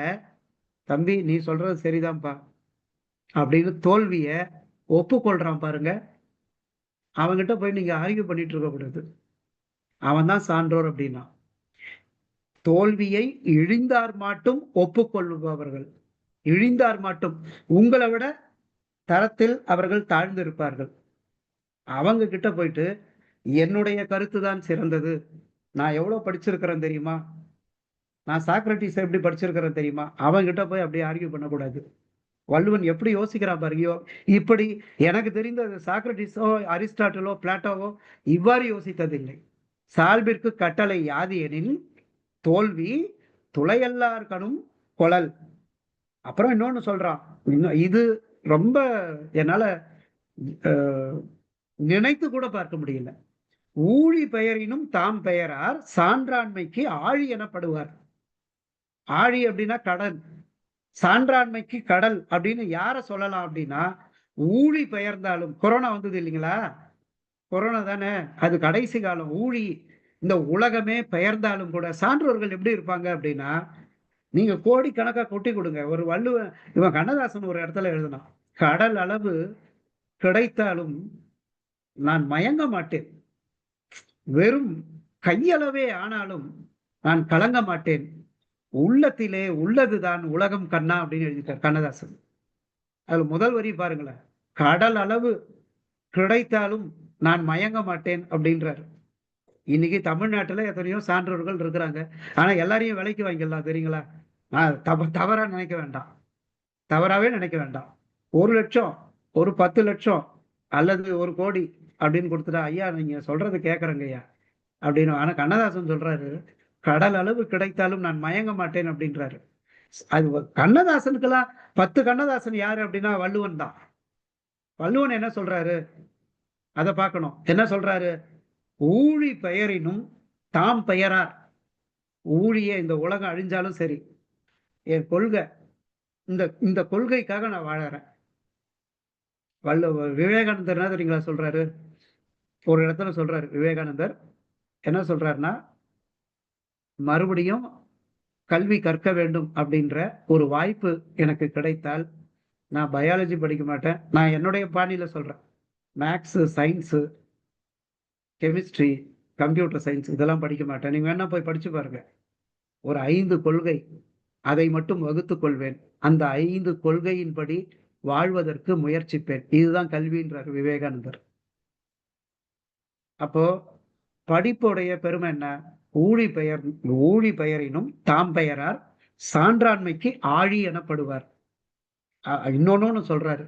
Speaker 8: தம்பி நீ சொல்றது சரிதான்ப்பா அப்படின்னு தோல்விய ஒப்புக்கொள்றான் பாருங்க. அவன்கிட்ட போய் நீங்க ஆர்கியூ பண்ணிட்டு இருக்க கூடாது. அவன் தான் சான்றோர் அப்படின்னா. தோல்வியை இழிந்தார் மட்டும் ஒப்புக்கொள்பவர்கள், இழிந்தார் மட்டும், உங்களை விட தரத்தில் அவர்கள் தாழ்ந்திருப்பார்கள். அவங்க கிட்ட போயிட்டு என்னுடைய கருத்து தான் சிறந்தது, நான் எவ்வளவு படிச்சிருக்கிறேன் தெரியுமா, நான் சாக்ரட்டிஸ் எப்படி படிச்சிருக்கிறேன் தெரியுமா, அவங்க கிட்ட போய் அப்படியே ஆர்கியூ பண்ணக்கூடாது. வள்ளுவன் எப்படி யோசிக்கிறான் பாருங்கயோ, இப்படி எனக்கு தெரிந்த சாக்ரட்டிஸோ அரிஸ்டாட்டிலோ பிளாட்டோவோ இவ்வாறு யோசித்ததில்லை. சால்பிற்கு கட்டளை யாது எனில் தோல்வி துளையல்லார்கனும் கொளல். அப்புறம் இன்னொன்னு சொல்றான், இது ரொம்ப என்னால நினைத்து கூட பார்க்க முடியல. ஊழி பெயரினும் தாம் பெயரார் சான்றாண்மைக்கு ஆழி எனப்படுவார். ஆழி அப்படின்னா கடல், சான்றாண்மைக்கு கடல் அப்படின்னு யார சொல்லலாம் அப்படின்னா, ஊழி பெயர்ந்தாலும், கொரோனா வந்தது இல்லைங்களா, கொரோனா தானே அது கடைசி காலம், ஊழி இந்த உலகமே பெயர்ந்தாலும் கூட சான்றோர்கள் எப்படி இருப்பாங்க அப்படின்னா, நீங்க கோடிக்கணக்கா கொட்டி கொடுங்க. ஒரு வள்ளுவன், இவன் கண்ணதாசன் ஒரு இடத்துல எழுதினான், கடல் அளவு கிடைத்தாலும் நான் மயங்க மாட்டேன், வெறும் கையளவே ஆனாலும் நான் கலங்க மாட்டேன், உள்ளத்திலே உள்ளதுதான் உலகம் கண்ணா அப்படின்னு எழுதிட்டார் கண்ணதாசன். அதுல முதல் வரி பாருங்களேன், கடல் அளவு கிடைத்தாலும் நான் மயங்க மாட்டேன் அப்படின்றாரு. இன்னைக்கு தமிழ்நாட்டுல எத்தனையோ சான்றோர்கள் இருக்கிறாங்க, ஆனா எல்லாரையும் விலைக்கு வாங்கிடலாம் தெரியுங்களா. தவறா நினைக்க வேண்டாம், தவறாவே நினைக்க வேண்டாம். 1 லட்சம், ஒரு 10 லட்சம் அல்லது 1 கோடி அப்படின்னு கொடுத்துட்டா, ஐயா நீங்க சொல்றது கேட்கறேங்க ஐயா அப்படின்னு. ஆனா கண்ணதாசன் சொல்றாரு, கடல் அளவு கிடைத்தாலும் நான் மயங்க மாட்டேன் அப்படின்றாரு. அது கண்ணதாசனுக்கெல்லாம் 10 கண்ணதாசன் யாரு அப்படின்னா வள்ளுவன் தான். வள்ளுவன் என்ன சொல்றாரு அதை பார்க்கணும். என்ன சொல்றாரு, ஊழி பெயரினும் தாம் பெயரார். ஊழிய இந்த உலகம் அழிஞ்சாலும் சரி, என் கொள்கை, இந்த கொள்கைக்காக நான் வாழறேன். விவேகானந்தர் என்ன தெரியுங்களா சொல்றாரு, ஒரு இடத்துல சொல்றாரு விவேகானந்தர் என்ன சொல்றாருன்னா, மறுபடியும் கல்வி கற்க வேண்டும் அப்படின்ற ஒரு வாய்ப்பு எனக்கு கிடைத்தால் நான் பயாலஜி படிக்க மாட்டேன், நான் என்னுடைய பாணியில சொல்றேன், maths, science, chemistry, computer science இதெல்லாம் படிக்க மாட்டேன். நீங்க வேணா போய் படிச்சு பாருங்க. ஒரு 5 கொள்கை, அதை மட்டும் வகுத்துக் கொள்வேன், அந்த 5 கொள்கையின்படி வாழ்வதற்கு முயற்சிப்பேன், இதுதான் கல்வின்றார் விவேகானந்தர். அப்போ படிப்புடைய பெருமை என்ன, ஊழி பெயரினும் தாம் பெயரார் சான்றாண்மைக்கு ஆழி எனப்படுவார். இன்னொன்னு சொல்றாரு,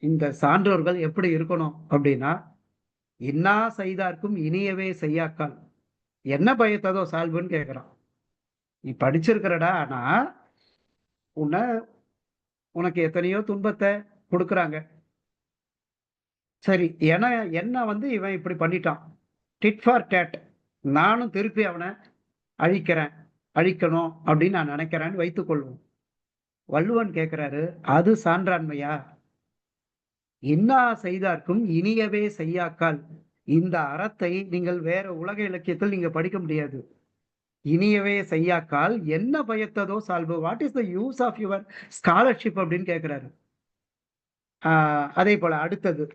Speaker 8: இந்த சான்றோர்கள் எப்படி இருக்கணும் அப்படின்னா, இன்னா செய்தார்க்கும் இனியவே செய்யாக்கால் என்ன பயத்ததோ சால்புன்னு கேட்கிறான். நீ படிச்சிருக்கிறடா, ஆனா உனக்கு எத்தனையோ துன்பத்தை கொடுக்குறாங்க, சரி என்ன வந்து இவன் இப்படி பண்ணிட்டான், டிட் ஃபார் டேட், நானும் திருப்பி அவனை அழிக்கணும் அப்படின்னு நான் நினைக்கிறேன்னு வைத்துக் கொள்வோம். வள்ளுவன் கேட்கிறாரு, அது சான்றாண்மையா? இன்னா செய்தார்க்கும் இனியவே செய்யாக்கால், இந்த அறத்தை நீங்கள் வேற உலக இலக்கியத்தில் நீங்க படிக்க முடியாது. இனியவே செய்யாக்கால் என்ன பயத்ததோ சால்பு, what is the use of your scholarship அப்படின்னு கேட்கிறாரு. அதே போல அடுத்தது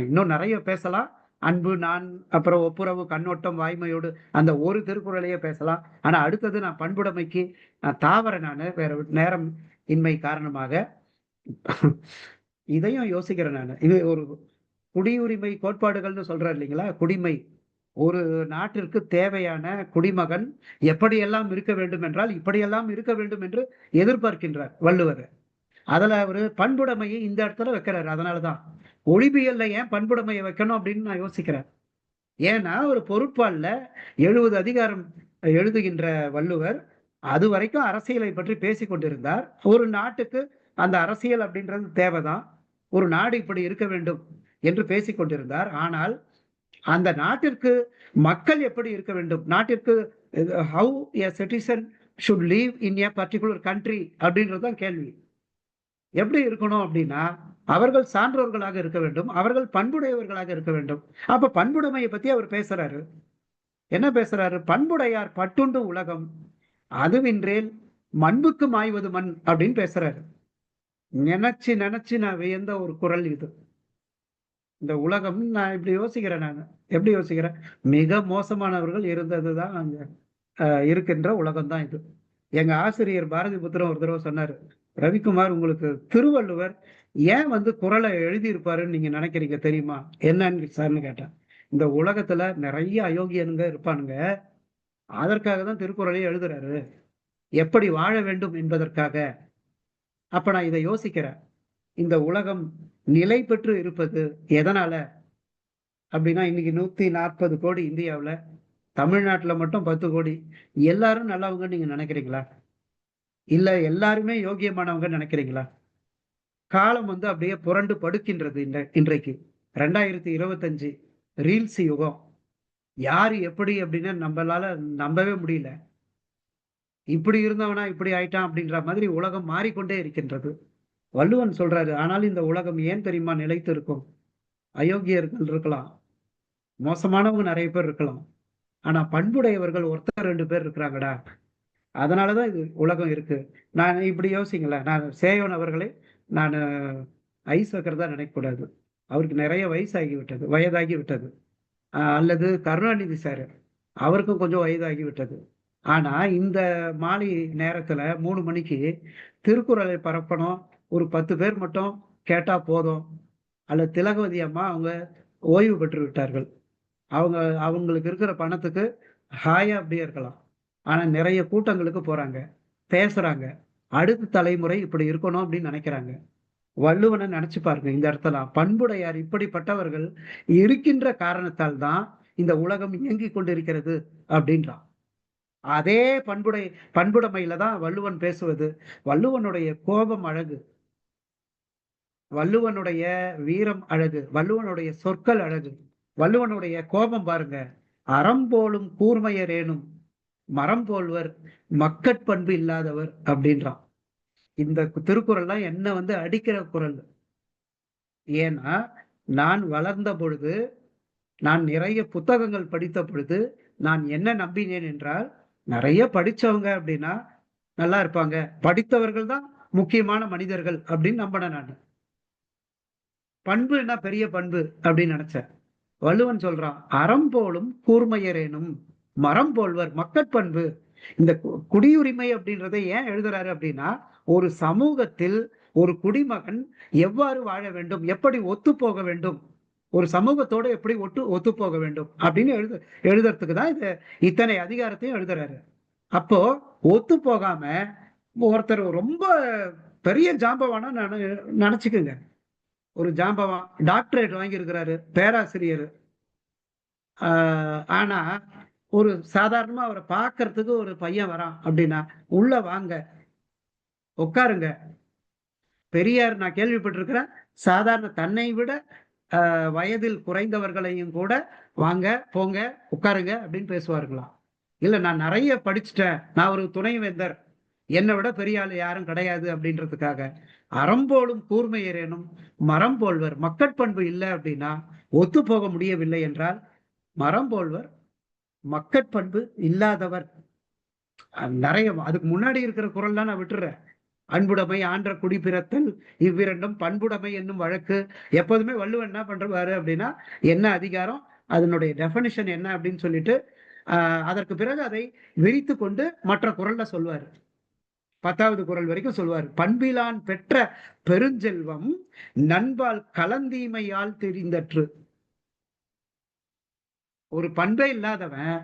Speaker 8: இன்னும் நிறைய பேசலாம், அன்பு, நான், அப்புறம் ஒப்புரவு, கண்ணோட்டம், வாய்மையோடு, அந்த ஒரு திருக்குறளையே பேசலாம். ஆனா அடுத்தது நான் பண்புடைமைக்கு தாவர, நான் வேற நேரம் இன்மை காரணமாக இதையும் யோசிக்கிறேன் நான். இது ஒரு குடியுரிமை கோட்பாடுகள்னு சொல்றாரு இல்லைங்களா, குடிமை, ஒரு நாட்டிற்கு தேவையான குடிமகன் எப்படியெல்லாம் இருக்க வேண்டும் என்றால் இப்படியெல்லாம் இருக்க வேண்டும் என்று எதிர்பார்க்கின்றார் வள்ளுவர். அதுல ஒரு பண்புடைமையை இந்த இடத்துல வைக்கிறாரு. அதனாலதான் ஒழிபியல்ல ஏன் பண்புடைமையை வைக்கணும் அப்படின்னு நான் யோசிக்கிறேன். ஏன்னா ஒரு பொருட்பால்ல 70 அதிகாரம் எழுதுகின்ற வள்ளுவர் அது வரைக்கும் அரசியலை பற்றி பேசிக் கொண்டிருந்தார். ஒரு நாட்டுக்கு அந்த அரசியல் அப்படின்றது தேவைதான், ஒரு நாடு இப்படி இருக்க வேண்டும் என்று பேசிக் கொண்டிருந்தார். ஆனால் அந்த நாட்டிற்கு மக்கள் எப்படி இருக்க வேண்டும், நாட்டிற்கு how a citizen should live in a particular country அப்படின்றதுதான் கேள்வி. எப்படி இருக்கணும் அப்படின்னா, அவர்கள் சான்றோர்களாக இருக்க வேண்டும், அவர்கள் பண்புடையவர்களாக இருக்க வேண்டும். அப்ப பண்புடைமையை பத்தி அவர் பேசுறாரு. என்ன பேசுறாரு, பண்புடையார் பட்டுண்டு உலகம் அதுவின்றேல் மண்புக்கு மாய்வது மண் அப்படின்னு பேசுறாரு. நினைச்சு நான் வியந்த ஒரு குரல் இது. இந்த உலகம், நான் இப்படி யோசிக்கிறேன், நான் எப்படி யோசிக்கிறேன், மிக மோசமானவர்கள் இருந்ததுதான் அங்க இருக்கின்ற உலகம் தான் இது. எங்க ஆசிரியர் பாரதி புத்திரன் ஒரு தடவை சொன்னாரு, ரவிக்குமார், உங்களுக்கு திருவள்ளுவர் ஏன் வந்து குறளை எழுதியிருப்பாருன்னு நீங்க நினைக்கிறீங்க தெரியுமா, என்னன்னு சார்னு கேட்டேன். இந்த உலகத்துல நிறைய அயோக்கியனுங்க இருப்பானுங்க, அதற்காக தான் திருக்குறளை எழுதுறாரு, எப்படி வாழ வேண்டும் என்பதற்காக. அப்ப நான் இதை யோசிக்கிறேன், இந்த உலகம் நிலை பெற்று இருப்பது எதனால அப்படின்னா, இன்னைக்கு 140 கோடி இந்தியாவில் தமிழ்நாட்டுல மட்டும் 10 கோடி. எல்லாரும் நல்லவங்க நீங்க நினைக்கிறீங்களா? இல்ல எல்லாருமே யோகியமானவங்க நினைக்கிறீங்களா? காலம் வந்து அப்படியே புரண்டு படுக்கின்றது. இன்றைக்கு 2025 ரீல்ஸ் யுகம். யாரு எப்படி அப்படின்னு நம்மளால நம்பவே முடியல. இப்படி இருந்தவனா இப்படி ஆயிட்டான் அப்படின்ற மாதிரி உலகம் மாறிக்கொண்டே இருக்கின்றது. வள்ளுவன் சொல்றாரு, ஆனாலும் இந்த உலகம் ஏன் தெரியுமா நிலைத்து இருக்கும்? அயோக்கியர்கள் இருக்கலாம், மோசமானவங்க நிறைய பேர் இருக்கலாம், ஆனா பண்புடையவர்கள் ஒருத்தர் 2 பேர் இருக்கிறாங்கடா. அதனாலதான் இது உலகம் இருக்கு. நான் இப்படி யோசிங்களேன், நான் சேயோன் அவர்களே நான் ஐஸ் வைக்கிறதா நினைக்கக்கூடாது. அவருக்கு நிறைய வயதாகி விட்டது. அல்லது கருணாநிதி சார், அவருக்கும் கொஞ்சம் வயதாகி விட்டது. ஆனா இந்த மாலை நேரத்துல 3 மணிக்கு திருக்குறளை பரப்பணும், ஒரு 10 பேர் மட்டும் கேட்டா போதும். அல்லது திலகவதி அம்மா அவங்க ஓய்வு பெற்று விட்டார்கள். அவங்களுக்கு இருக்கிற பணத்துக்கு ஹாயா அப்படியே இருக்கலாம். ஆனா நிறைய கூட்டங்களுக்கு போறாங்க, பேசுறாங்க. அடுத்த தலைமுறை இப்படி இருக்கணும் அப்படின்னு நினைக்கிறாங்க. வள்ளுவனை நினைச்சு பாருங்க. இந்த இடத்துல பண்புடையார் இப்படிப்பட்டவர்கள் இருக்கின்ற காரணத்தால் தான் இந்த உலகம் இயங்கிக் கொண்டிருக்கிறது அப்படின்றான். அதே பண்புடைமையில தான் வள்ளுவன் பேசுவது. வள்ளுவனுடைய கோபம் அழகு, வள்ளுவனுடைய வீரம் அழகு, வள்ளுவனுடைய சொற்கள் அழகு. வள்ளுவனுடைய கோபம் பாருங்க, அறம் போலும் கூர்மையரேனும் மரம் போல்வர் மக்கட்பண்பு இல்லாதவர் அப்படின்றான். இந்த திருக்குறள்லாம் என்ன வந்து அடிக்கிற குறள். ஏன்னா நான் வளர்ந்த பொழுது, நான் நிறைய புத்தகங்கள் படித்த பொழுது நான் என்ன நம்பினேன் என்றால், நிறைய படிச்சவங்க அப்படின்னா நல்லா இருப்பாங்க, படித்தவர்கள் தான் முக்கியமான மனிதர்கள் அப்படின்னு நம்பினேன். நான் பண்பு என்ன பெரிய பண்பு அப்படின்னு நினைச்சேன். வள்ளுவன் சொல்றான், அறம் போலும் கூர்மையரேனும் மரம் போல்வர் மக்கட்பண்பு. இந்த குடியுரிமை அப்படின்றத ஏன் எழுதுறாரு அப்படின்னா, ஒரு சமூகத்தில் ஒரு குடிமகன் எவ்வாறு வாழ வேண்டும், எப்படி ஒத்து போக வேண்டும், ஒரு சமூகத்தோட எப்படி ஒத்து போக வேண்டும் அப்படின்னு எழுதுறதுக்கு தான் இத்தனை அதிகாரத்தையும் எழுதுறாரு. அப்போ ஒத்து போகாம ஒருத்தர் ரொம்ப பெரிய ஜாம்பவானா நினைச்சுக்குங்க. ஒரு ஜாம்பவான் டாக்டரேட் வாங்கி இருக்கிறாரு, பேராசிரியர். ஆனா ஒரு சாதாரணமா அவரை பார்க்கறதுக்கு ஒரு பையன் வரான் அப்படின்னா, உள்ள வாங்க உட்காருங்க. பெரியார் நான் கேள்விப்பட்டிருக்கிறேன், சாதாரண தன்னை விட வயதில் குறைந்தவர்களையும் கூட வாங்க போங்க உட்காருங்க அப்படின்னு பேசுவார்களாம். இல்ல நான் நிறைய படிச்சுட்டேன், நான் ஒரு துணைவேந்தர், என்னை விட பெரிய ஆள் யாரும் கிடையாது அப்படின்றதுக்காக. அறம்போலும் கூர்மையரேனும் மரம் போல்வர் மக்கட்பண்பு இல்லை அப்படின்னா, ஒத்து போக முடியவில்லை என்றால் மரம் போல்வர் மக்கட்பண்பு இல்லாதவர். நிறைய அதுக்கு முன்னாடி இருக்கிற குறள்லாம் நான் விட்டுறேன். அன்புடைமை ஆன்ற குடிப்பிறத்தல் இவ்விரண்டும் பண்புடைமை என்னும் வழக்கு. எப்போதுமே வள்ளுவன் என்ன பண்றாரு அப்படின்னா, என்ன அதிகாரம், அதனுடைய டெஃபினிஷன் என்ன அப்படின்னு சொல்லிட்டு அதற்கு பிறகு அதை விரித்து கொண்டு மற்ற குறள்ல சொல்வார். 10வது குறள் வரைக்கும் சொல்வார். பண்பிலான் பெற்ற பெருஞ்செல்வம் நண்பால் கலந்தீமையால் தெரிந்தற்று. ஒரு பண்பே இல்லாதவன்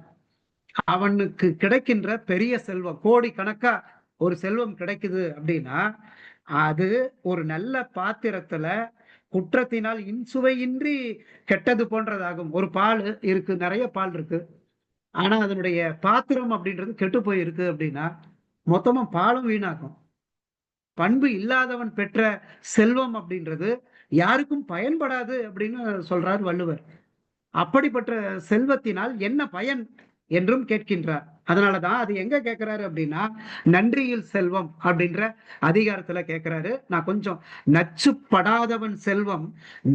Speaker 8: அவனுக்கு கிடைக்கின்ற பெரிய செல்வம், கோடி கணக்கா ஒரு செல்வம் கிடைக்குது அப்படின்னா, அது ஒரு நல்ல பாத்திரத்துல குற்றத்தினால் இன்சுவையின்றி கெட்டது போன்றதாகும். ஒரு பால் இருக்கு, நிறைய பால் இருக்கு, ஆனா அதனுடைய பாத்திரம் அப்படின்றது கெட்டு போயிருக்கு அப்படின்னா மொத்தமா பாலும் வீணாகும். பண்பு இல்லாதவன் பெற்ற செல்வம் அப்படின்றது யாருக்கும் பயன்படாது அப்படின்னு சொல்றார் வள்ளுவர். அப்படிப்பட்ட செல்வத்தினால் என்ன பயன் என்றும் கேட்கின்றார். அதனாலதான் அது எங்க கேட்கிறாரு அப்படின்னா, நன்றியில் செல்வம் அப்படின்ற அதிகாரத்துல கேட்கிறாரு. நான் கொஞ்சம் நச்சு படாதவன் செல்வம்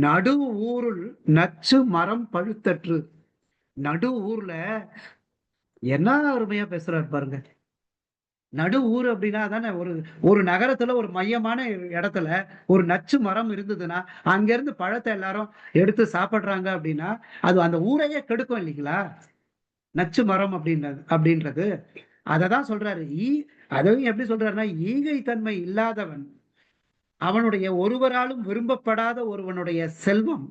Speaker 8: நடு ஊருள் நச்சு மரம் பழுத்தற்று. நடு ஊர்ல என்ன அருமையா பேசுறாரு பாருங்க. நடு ஊர் அப்படின்னா தானே ஒரு நகரத்துல ஒரு மையமான இடத்துல ஒரு நச்சு மரம் இருந்ததுன்னா அங்க இருந்து பழத்தை எல்லாரும் எடுத்து சாப்பிடுறாங்க அப்படின்னா அது அந்த ஊரையே கெடுக்கும் இல்லைங்களா? நச்சு மரம் அப்படின்றது அததான் சொல்றாரு. அதையும் எப்படி சொல்றாருன்னா, ஈகை தன்மை இல்லாதவன், அவனுடைய ஒருவராலும் விரும்பப்படாத ஒருவனுடைய செல்வம்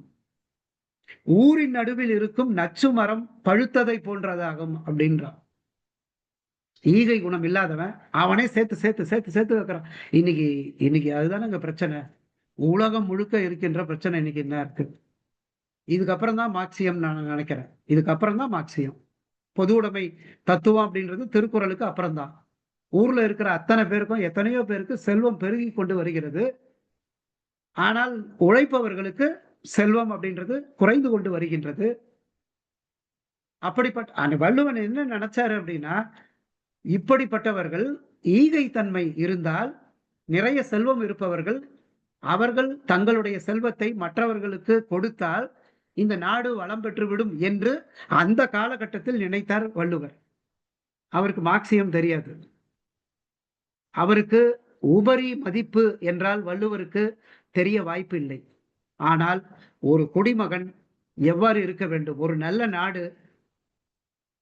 Speaker 8: ஊரின் நடுவில் இருக்கும் நச்சு மரம் பழுத்ததை போன்றதாகும் அப்படின்றான். ஈகை குணம் இல்லாதவன் அவனே சேர்த்து சேர்த்து சேர்த்து சேர்த்து வைக்கிறான். இன்னைக்கு அதுதானே பிரச்சனை. உலகம் முழுக்க இருக்கின்ற பிரச்சனை இன்னைக்கு என்ன இருக்கு? இதுக்கப்புறம் தான் மார்க்சியம் நான் நினைக்கிறேன். இதுக்கப்புறம் தான் மார்க்சியம். பொது உடைமை தத்துவம் அப்படின்றது திருக்குறளுக்கு அப்புறம்தான். ஊர்ல இருக்கிற அத்தனை பேருக்கும் எத்தனையோ பேருக்கு செல்வம் பெருகி கொண்டு வருகிறது. ஆனால் உழைப்பவர்களுக்கு செல்வம் அப்படின்றது குறைந்து கொண்டு வருகின்றது. அப்படிப்பட்ட வள்ளுவன் என்ன நினைச்சாரு அப்படின்னா, இப்படிப்பட்டவர்கள் ஈகை தன்மை இருந்தால், நிறைய செல்வம் இருப்பவர்கள் அவர்கள் தங்களுடைய செல்வத்தை மற்றவர்களுக்கு கொடுத்தால் இந்த நாடு வளம் பெற்றுவிடும் என்று அந்த காலகட்டத்தில் நினைத்தார் வள்ளுவர். அவருக்கு மார்க்சியம் தெரியாது. அவருக்கு உபரி மதிப்பு என்றால் வள்ளுவருக்கு தெரிய வாய்ப்பு இல்லை. ஆனால் ஒரு குடிமகன் எவ்வாறு இருக்க வேண்டும், ஒரு நல்ல நாடு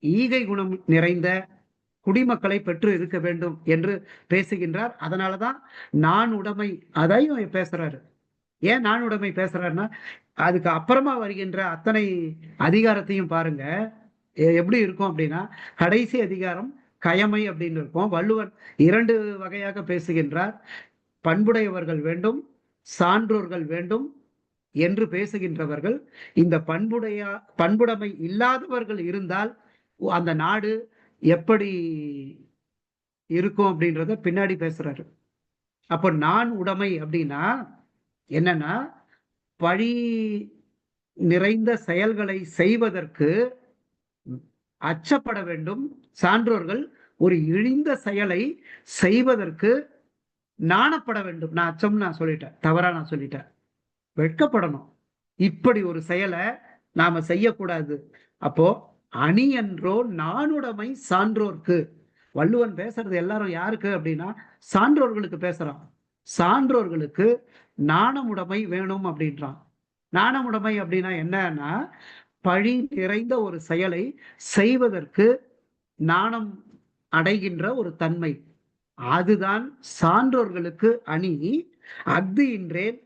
Speaker 8: ஈகை குணம் நிறைந்த குடிமக்களை பெற்று இருக்க வேண்டும் என்று பேசுகின்றார். அதனாலதான் நான் உடைமை அதையும் பேசுறாரு. ஏன் நான் உடைமை பேசுறாருன்னா, அதுக்கு அப்புறமா வருகின்ற அத்தனை அதிகாரத்தையும் பாருங்க எப்படி இருக்கும் அப்படின்னா, கடைசி அதிகாரம் கயமை அப்படின்னு இருக்கும். வள்ளுவர் 2 வகையாக பேசுகின்றார். பண்புடையவர்கள் வேண்டும், சான்றோர்கள் வேண்டும் என்று பேசுகின்றவர்கள். இந்த பண்புடைமை இல்லாதவர்கள் இருந்தால் அந்த நாடு எப்படி இருக்கும் அப்படின்றத பின்னாடி பேசுறாரு. அப்போ நான் உடைமை அப்படின்னா என்னன்னா, பழி நிறைந்த செயல்களை செய்வதற்கு அச்சப்பட வேண்டும். சான்றோர்கள் ஒரு இழிந்த செயலை செய்வதற்கு நாணப்பட வேண்டும். நான் அச்சம் நான் சொல்லிட்டேன், தவறா நான் சொல்லிட்டேன். வெட்கப்படணும். இப்படி ஒரு செயலை நாம செய்யக்கூடாது. அப்போ அணி என்றோ நாணுடைமை சான்றோர்க்கு. வள்ளுவன் பேசுறது எல்லாரும் யாருக்கு அப்படின்னா சான்றோர்களுக்கு பேசுறான். சான்றோர்களுக்கு நாணமுடைமை வேணும் அப்படின்றான். நாணமுடைமை அப்படின்னா என்னன்னா, பழி நிறைந்த ஒரு செயலை செய்வதற்கு நாணம் அடைகின்ற ஒரு தன்மை. அதுதான் சான்றோர்களுக்கு அணி. அஃது இன்றேன்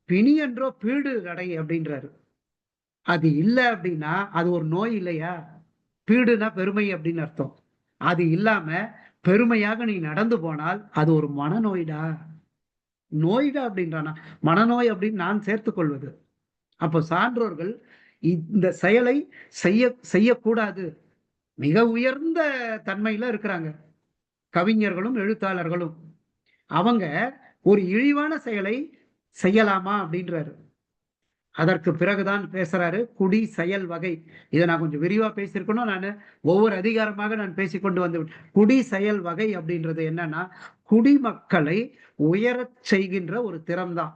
Speaker 8: பிணி என்றோ பீடு அடை அப்படின்றாரு. அது இல்லை அப்படின்னா அது ஒரு நோய் இல்லையா? பீடுனா பெருமை அப்படின்னு அர்த்தம். அது இல்லாம பெருமையாக நீ நடந்து போனால் அது ஒரு மனநோய்டா. நோய்டா அப்படின்றானா, மனநோய் அப்படின்னு நான் சேர்த்துக் கொள்வது. அப்போ சான்றோர்கள் இந்த செயலை செய்யக்கூடாது. மிக உயர்ந்த தன்மையில இருக்கிறாங்க கவிஞர்களும் எழுத்தாளர்களும். அவங்க ஒரு இழிவான செயலை செய்யலாமா அப்படின்றாரு. அதற்கு பிறகுதான் பேசுறாரு குடி செயல் வகை. இதை நான் கொஞ்சம் விரிவா பேசியிருக்கணும். நான் ஒவ்வொரு அதிகாரமாக நான் பேசிக்கொண்டு வந்து குடி செயல் வகை அப்படின்றது என்னன்னா, குடிமக்களை உயரச் செய்கின்ற ஒரு திறம்தான்.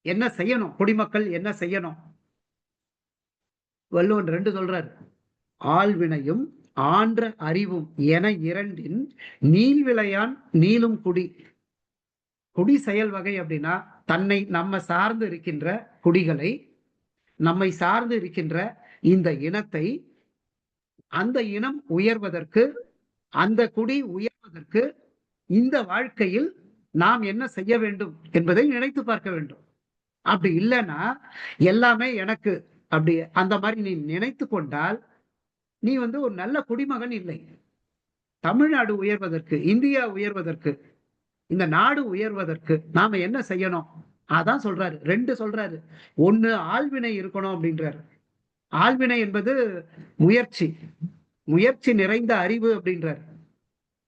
Speaker 8: என்ன செய்யணும், குடிமக்கள் என்ன செய்யணும்? வள்ளுவன் 2 சொல்றாரு. ஆள்வினையும் ஆன்ற அறிவும் என 2 நீள்விளையான் நீளும் குடி. குடி செயல் வகை அப்படின்னா நம்ம சார்ந்து இருக்கின்ற குடிகளை, நம்மை சார்ந்து இருக்கின்ற இந்த இனத்தை, அந்த இனம் உயர்வதற்கு, அந்த குடி உயர்வதற்கு இந்த வாழ்க்கையில் நாம் என்ன செய்ய வேண்டும் என்பதை நினைத்து பார்க்க வேண்டும். அப்படி இல்லைன்னா எல்லாமே எனக்கு அப்படி அந்த மாதிரி நீ நினைத்து கொண்டால் நீ ஒரு நல்ல குடிமகன் இல்லை. தமிழ்நாடு உயர்வதற்கு, இந்தியா உயர்வதற்கு, இந்த நாடு உயர்வதற்கு நாம என்ன செய்யணும்? அதான் சொல்றாரு. 2 சொல்றாரு. 1 ஆள்வினை இருக்கணும் அப்படின்றாரு. ஆள்வினை என்பது முயற்சி, முயற்சி நிறைந்த அறிவு அப்படின்றாரு.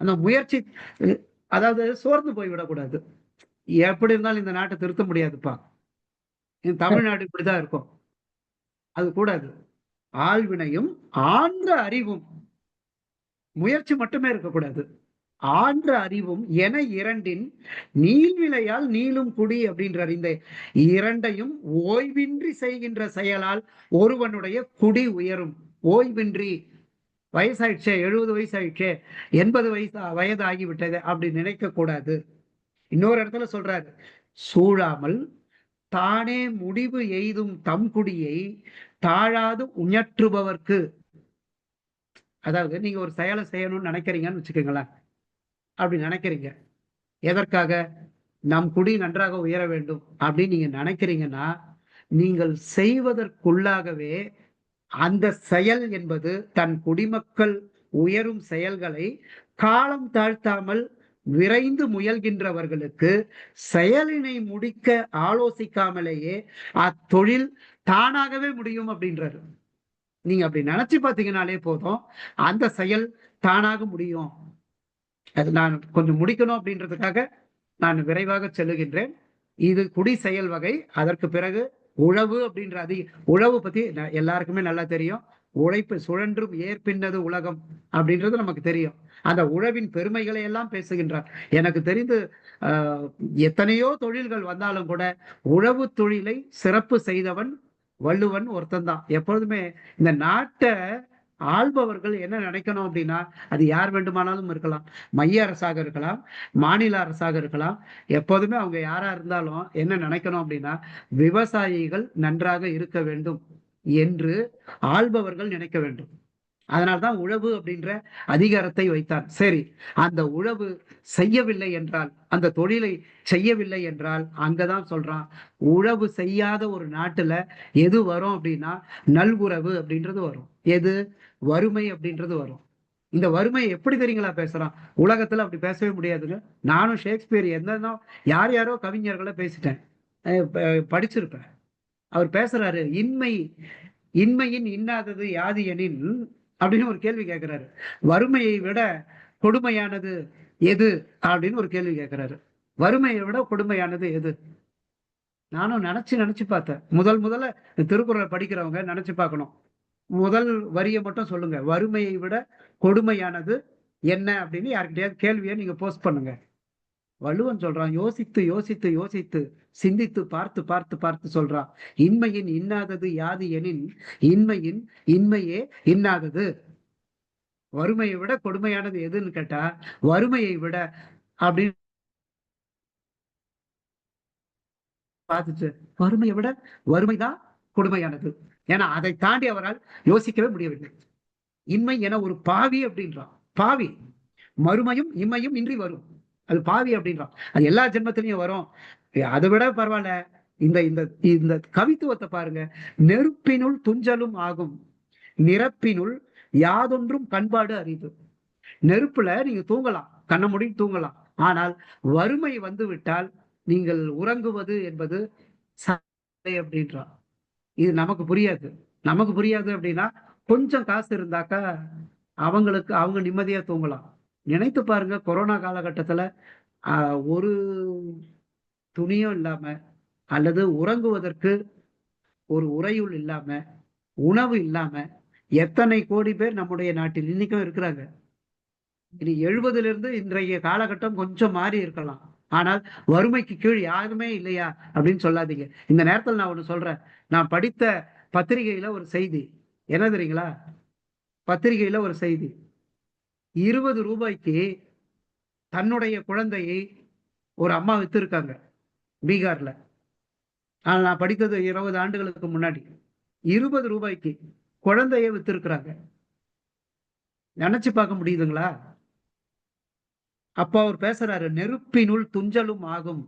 Speaker 8: அந்த முயற்சி அதாவது சோர்ந்து போய்விடக்கூடாது. எப்படி இருந்தாலும் இந்த நாட்டை திருத்த முடியாதுப்பா, தமிழ்நாடு இப்படிதான் இருக்கும், அது கூடாது. ஆள்வினையும் ஆன்ற அறிவும், முயற்சி மட்டுமே இருக்கக்கூடாது, ஆன்ற அறிவும் என 2 நீள்விளையால் நீளும் குடி அப்படின்றார். இந்த 2ஐயும் ஓய்வின்றி செய்கின்ற செயலால் ஒருவனுடைய குடி உயரும். ஓய்வின்றி வயசாயிடுச்சே, 70 வயசாயிடுச்சே, 80 வயது ஆகிவிட்டது அப்படி நினைக்க கூடாது. இன்னொரு இடத்துல சொல்றாரு, சூழாமல் தானே முடிவு எய்தும் தம் குடியை தாழாது உயற்றுபவர்க்கு. அதாவது நீங்க ஒரு செயலை செய்யணும்னு நினைக்கிறீங்கன்னு வச்சுக்கோங்களேன். அப்படி நினைக்கிறீங்க, எதற்காக? நம் குடி நன்றாக உயர வேண்டும் அப்படின்னு நீங்க நினைக்கிறீங்கன்னா, நீங்கள் செய்வதற்குள்ளாகவே அந்த செயல் என்பது தன் குடிமக்கள் உயரும் செயல்களை காலம் தாழ்த்தாமல் விரைந்து முயல்கின்றவர்களுக்கு செயலினை முடிக்க ஆலோசிக்காமலேயே அத்தொழில் தானாகவே முடியும் அப்படின்றாரு. நீங்க அப்படி நினைச்சு பார்த்தீங்கன்னாலே போதும், அந்த செயல் தானாக முடியும். அது நான் கொஞ்சம் முடிக்கணும் அப்படின்றதுக்காக நான் விரைவாக செல்லுகின்றேன். இது குடி செயல் வகை. அதற்கு பிறகு உழவு அப்படின்ற உழவு பத்தி எல்லாருக்குமே நல்லா தெரியும். உழைப்பு சுழன்றும் ஏற்பின்னது உலகம் அப்படின்றது நமக்கு தெரியும். அந்த உழவின் பெருமைகளை எல்லாம் பேசுகின்றார். எனக்கு தெரிந்து எத்தனையோ தொழில்கள் வந்தாலும் கூட உழவு தொழிலை சிறப்பு செய்தவன் வள்ளுவன் ஒருத்தன் தான். எப்பொழுதுமே இந்த நாட்டை ஆள்பவர்கள் என்ன நினைக்கணும் அப்படின்னா, அது யார் வேண்டுமானாலும் இருக்கலாம், மைய அரசாக இருக்கலாம், மாநில அரசாக இருக்கலாம், எப்போதுமே அவங்க யாரா இருந்தாலும் என்ன நினைக்கணும் அப்படின்னா, விவசாயிகள் நன்றாக இருக்க வேண்டும் என்று ஆள்பவர்கள் நினைக்க வேண்டும். அதனால்தான் உழவு அப்படின்ற அதிகாரத்தை வைத்தார். சரி, அந்த உழவு செய்யவில்லை என்றால், அந்த தொழிலை செய்யவில்லை என்றால், அங்கதான் சொல்றான், உழவு செய்யாத ஒரு நாட்டுல எது வரும் அப்படின்னா நல்குறவு அப்படின்றது வரும். எது? வறுமை அப்படின்றது வரும். இந்த வறுமை எப்படி தெரியுங்களா பேசுறான்? உலகத்துல அப்படி பேசவே முடியாதுங்க. நானும் ஷேக்ஸ்பியர் என்னன்னா யார் யாரோ கவிஞர்களை பேசிட்டேன், படிச்சிருப்பேன். அவர் பேசுறாரு, இன்மையின் இன்னாதது யாது எனின் அப்படின்னு ஒரு கேள்வி கேட்கிறாரு. வறுமையை விட கொடுமையானது எது அப்படின்னு ஒரு கேள்வி கேட்கிறாரு. வறுமையை விட கொடுமையானது எது? நானும் நினைச்சு பார்த்தேன். முதல்ல திருக்குறளை படிக்கிறவங்க நினைச்சு பார்க்கணும். முதல் வரியை மட்டும் சொல்லுங்க, வறுமையை விட கொடுமையானது என்ன அப்படின்னு யாருக்கிட்டையாவது கேள்வியை நீங்க போஸ்ட் பண்ணுங்க. வள்ளுவன் சொல்றான், யோசித்து யோசித்து யோசித்து சிந்தித்து பார்த்து பார்த்து பார்த்து சொல்றான், இன்மையின் இன்னாதது யாது எனின் இன்மையின் இன்மையே இன்னாதது. வறுமையை விட கொடுமையானது எதுன்னு கேட்டா வறுமையை விட அப்படின்னு பார்த்துட்டு, வறுமையை விட வறுமைதான் கொடுமையானது. ஏன்னா அதை தாண்டி அவரால் யோசிக்கவே முடியவில்லை. இன்மை என ஒரு பாவி அப்படின்றான். பாவி, மறுமையும் இம்மையும் இன்றி வரும், அது பாவி அப்படின்றான். அது எல்லா ஜென்மத்திலையும் வரும். அதை விட பரவாயில்ல, இந்த இந்த இந்த கவித்துவத்தை பாருங்க. நெருப்பினுள் துஞ்சலும் ஆகும், நிரப்பினுள் யாதொன்றும் கண்பாடு அரிது. நெருப்புல நீங்க தூங்கலாம், கண்ண மூடி தூங்கலாம். ஆனால் வறுமை வந்து விட்டால் நீங்கள் உறங்குவது என்பது அப்படின்றான். இது நமக்கு புரியாது. நமக்கு புரியாது அப்படின்னா கொஞ்சம் காசு இருந்தாக்கா அவங்க நிம்மதியா தூங்கலாம். நினைத்து பாருங்க, கொரோனா காலகட்டத்துல ஒரு துணியும் இல்லாம, அல்லது உறங்குவதற்கு ஒரு உறையுள் இல்லாம, உணவு இல்லாம எத்தனை கோடி பேர் நம்முடைய நாட்டில் இன்னைக்கும் இருக்கிறாங்க. இனி 70 இன்றைய காலகட்டம் கொஞ்சம் மாறி இருக்கலாம், ஆனால் வறுமைக்கு கீழ் யாருமே இல்லையா அப்படின்னு சொல்லாதீங்க. இந்த நேரத்தில் நான் ஒண்ணு சொல்றேன். நான் படித்த பத்திரிகையில ஒரு செய்தி என்ன தெரியுங்களா? பத்திரிகையில ஒரு செய்தி, 20 ரூபாய்க்கு தன்னுடைய குழந்தையை ஒரு அம்மா வித்திருக்காங்க பீகார்ல. ஆனால் நான் படித்தது 20 ஆண்டுகளுக்கு முன்னாடி. 20 ரூபாய்க்கு குழந்தைய வித்திருக்கிறாங்க. நினைச்சு பார்க்க முடியுதுங்களா? அப்ப அவர் பேசுறாரு, நெருப்பினுள் துஞ்சலும் ஆகும்,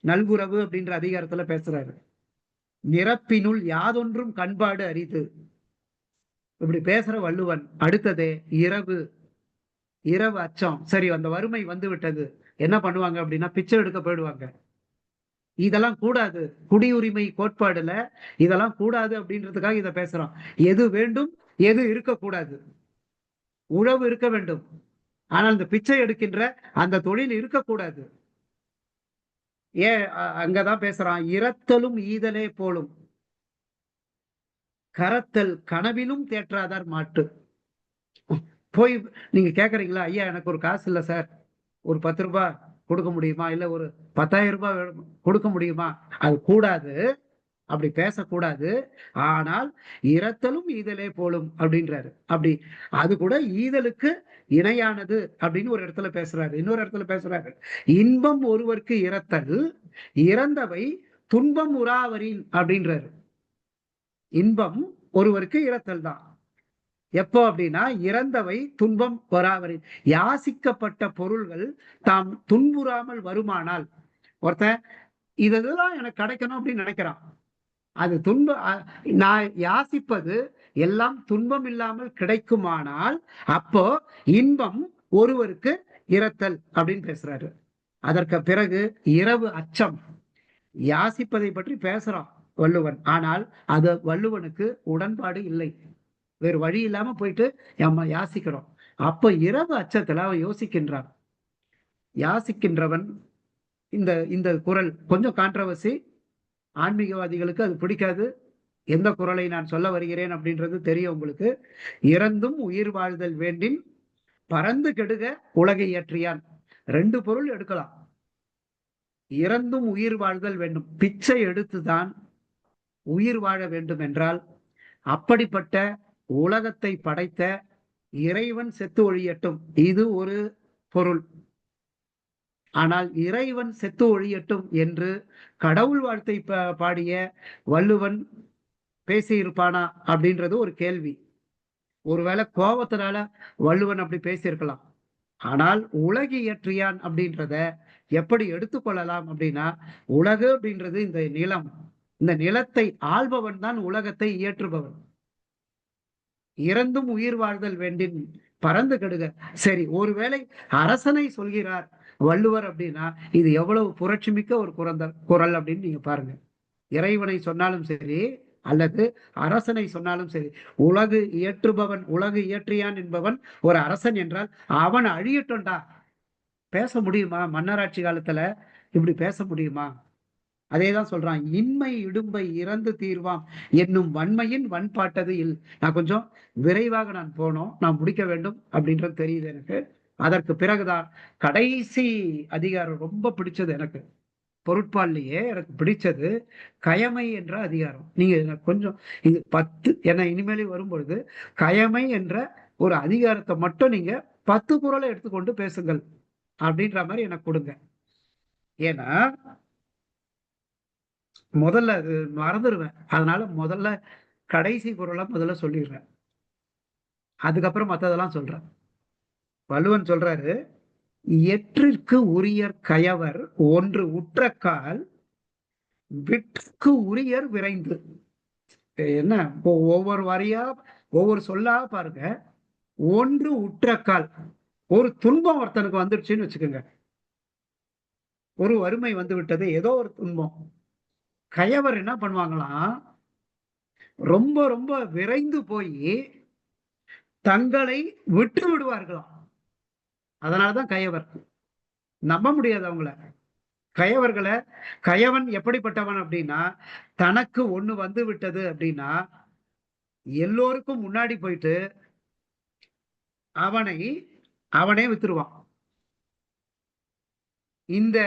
Speaker 8: நல்குறவு அப்படின்ற அதிகாரத்துல பேசுறாரு. நிரப்பினுள் யாதொன்றும் கண்பாடு அரிது, இப்படி பேசுற வள்ளுவன். அடுத்ததே இரவு அச்சம். சரி, அந்த வறுமை வந்து விட்டது, என்ன பண்ணுவாங்க அப்படின்னா பிச்சை எடுக்க போயிடுவாங்க. இதெல்லாம் கூடாது, குடியுரிமை கோட்பாடுல இதெல்லாம் கூடாது அப்படின்றதுக்காக இதை பேசுறோம். எது வேண்டும், எது இருக்கக்கூடாது? உழவு இருக்க வேண்டும், ஆனால் இந்த பிச்சை எடுக்கின்ற அந்த தொழில் இருக்கக்கூடாது. அங்கதான் பேசுறான், இரத்தலும் ஈதலே போலும் கரத்தல் கனவிலும் தேற்றாதார் மாட்டு. போய் நீங்க கேக்குறீங்களா, ஐயா எனக்கு ஒரு காசு இல்லை சார், ஒரு 10 ரூபாய் கொடுக்க முடியுமா, இல்ல ஒரு 10,000 ரூபாய் கொடுக்க முடியுமா? அது கூடாது, அப்படி பேசக்கூடாது. ஆனால் இரத்தலும் ஈதலே போலும் அப்படின்றாரு. அப்படி அது கூட ஈதலுக்கு இணையானது அப்படின்னு ஒரு இடத்துல பேசுறாரு. இன்னொரு இடத்துல பேசுறாரு, இன்பம் ஒருவருக்கு இரத்தல், இறந்தவை துன்பம் உறாவரின் அப்படின்றாரு. இன்பம் ஒருவருக்கு இரத்தல் தான். எப்போ அப்படின்னா இறந்தவை துன்பம் வராவரின், யாசிக்கப்பட்ட பொருள்கள் தாம் துன்புறாமல் வருமானால். ஒருத்தன் இதெல்லாம் எனக்கு கிடைக்கணும் அப்படின்னு நினைக்கிறான், அது நான் யாசிப்பது எல்லாம் துன்பம் இல்லாமல் கிடைக்குமானால் அப்போ இன்பம் ஒருவருக்கு இரத்தல் அப்படின்னு பேசுறாரு. அதற்கு பிறகு இரவு அச்சம், யாசிப்பதை பற்றி பேசுறான் வள்ளுவன். ஆனால் அது வள்ளுவனுக்கு உடன்பாடு இல்லை. வேறு வழி இல்லாம போயிட்டு நம்ம யாசிக்கிறோம். அப்ப இரவு அச்சத்துல அவன் யோசிக்கின்றான். யாசிக்கின்றவன் இந்த இந்த குரல் கொஞ்சம் கான்ட்ரவர்சி, ஆன்மீகவாதிகளுக்கு அது பிடிக்காது. எந்த குரலை நான் சொல்ல வருகிறேன் அப்படின்றது தெரியும் உங்களுக்கு. இறந்தும் உயிர் வாழ்தல் வேண்டின் பறந்து கெடுக உலகை இயற்றியான். 2 பொருள் எடுக்கலாம். இறந்தும் உயிர் வாழ்தல் வேண்டும், பிச்சை எடுத்துதான் உயிர் வாழ வேண்டும் என்றால், அப்படிப்பட்ட உலகத்தை படைத்த இறைவன் செத்து ஒழியட்டும், இது ஒரு பொருள். ஆனால் இறைவன் செத்து ஒழியட்டும் என்று கடவுள் வாழ்த்தை பாடிய வள்ளுவன் பேசியிருப்பானா அப்படின்றது ஒரு கேள்வி. ஒருவேளை கோபத்தினால வள்ளுவன் அப்படி பேசியிருக்கலாம். ஆனால் உலகு இயற்றியான் அப்படின்றத எப்படி எடுத்துக்கொள்ளலாம் அப்படின்னா, உலகு அப்படின்றது இந்த நிலம், இந்த நிலத்தை ஆள்பவன் தான் உலகத்தை இயற்றுபவன். இறந்தும் உயிர் வாழ்தல் வேண்டின் பறந்து கெடுக. சரி, ஒருவேளை அரசனை சொல்கிறார் வள்ளுவர் அப்படின்னா இது எவ்வளவு புரட்சி மிக்க ஒரு குரல் அப்படின்னு நீங்க பாருங்க. இறைவனை சொன்னாலும் சரி அல்லது அரசனை சொன்னாலும் சரி, உலகு இயற்றுபவன், உலகு இயற்றியான் என்பவன் ஒரு அரசன் என்றால் அவன் அழியட்டும்டா. பேச முடியுமா? மன்னராட்சி காலத்துல இப்படி பேச முடியுமா? அதேதான் சொல்றான், இன்மை இடும்பை இறந்து தீர்வாம் என்னும் வன்மையின் வன்பாட்டது இல். நான் கொஞ்சம் விரைவாக நான் போனோம், நான் முடிக்க வேண்டும் அப்படின்றது தெரியுது எனக்கு. அதற்கு பிறகுதான் கடைசி அதிகாரம் ரொம்ப பிடிச்சது எனக்கு. பொருட்பாலிலேயே எனக்கு பிடிச்சது கயமை என்ற அதிகாரம். நீங்க கொஞ்சம் இது 10 என இனிமேலே வரும்பொழுது கயமை என்ற ஒரு அதிகாரத்தை மட்டும் நீங்க 10 குறளை எடுத்துக்கொண்டு பேசுங்கள் அப்படின்ற மாதிரி எனக்கு கொடுங்க. ஏன்னா முதல்ல அது மறந்துடுவேன். அதனால முதல்ல கடைசி குறளை முதல்ல சொல்லிடுறேன், அதுக்கப்புறம் மற்றதெல்லாம் சொல்றேன். வள்ளுவன் சொல்றாரு, எற்றிற்கு உரியர் கயவர் ஒன்று உற்றக்கால் விற்றுக்கு உரியர் விரைந்து. என்ன, ஒவ்வொரு வரியா ஒவ்வொரு சொல்லா பாருங்க. ஒன்று உற்றக்கால், ஒரு துன்பம் ஒருத்தனுக்கு வந்துடுச்சுன்னு வச்சுக்கோங்க, ஒரு வறுமை வந்து விட்டது, ஏதோ ஒரு துன்பம். கயவர் என்ன பண்ணுவாங்களாம், ரொம்ப ரொம்ப விரைந்து போய் தங்களை விட்டு விடுவார்களாம். அதனாலதான் கயவர். நம்ப முடியாது அவங்கள. கயவர்களை, கயவன் எப்படிப்பட்டவன் அப்படின்னா, தனக்கு ஒண்ணு வந்து விட்டது அப்படின்னா எல்லோருக்கும் முன்னாடி போயிட்டு அவனே வித்துருவான். இந்த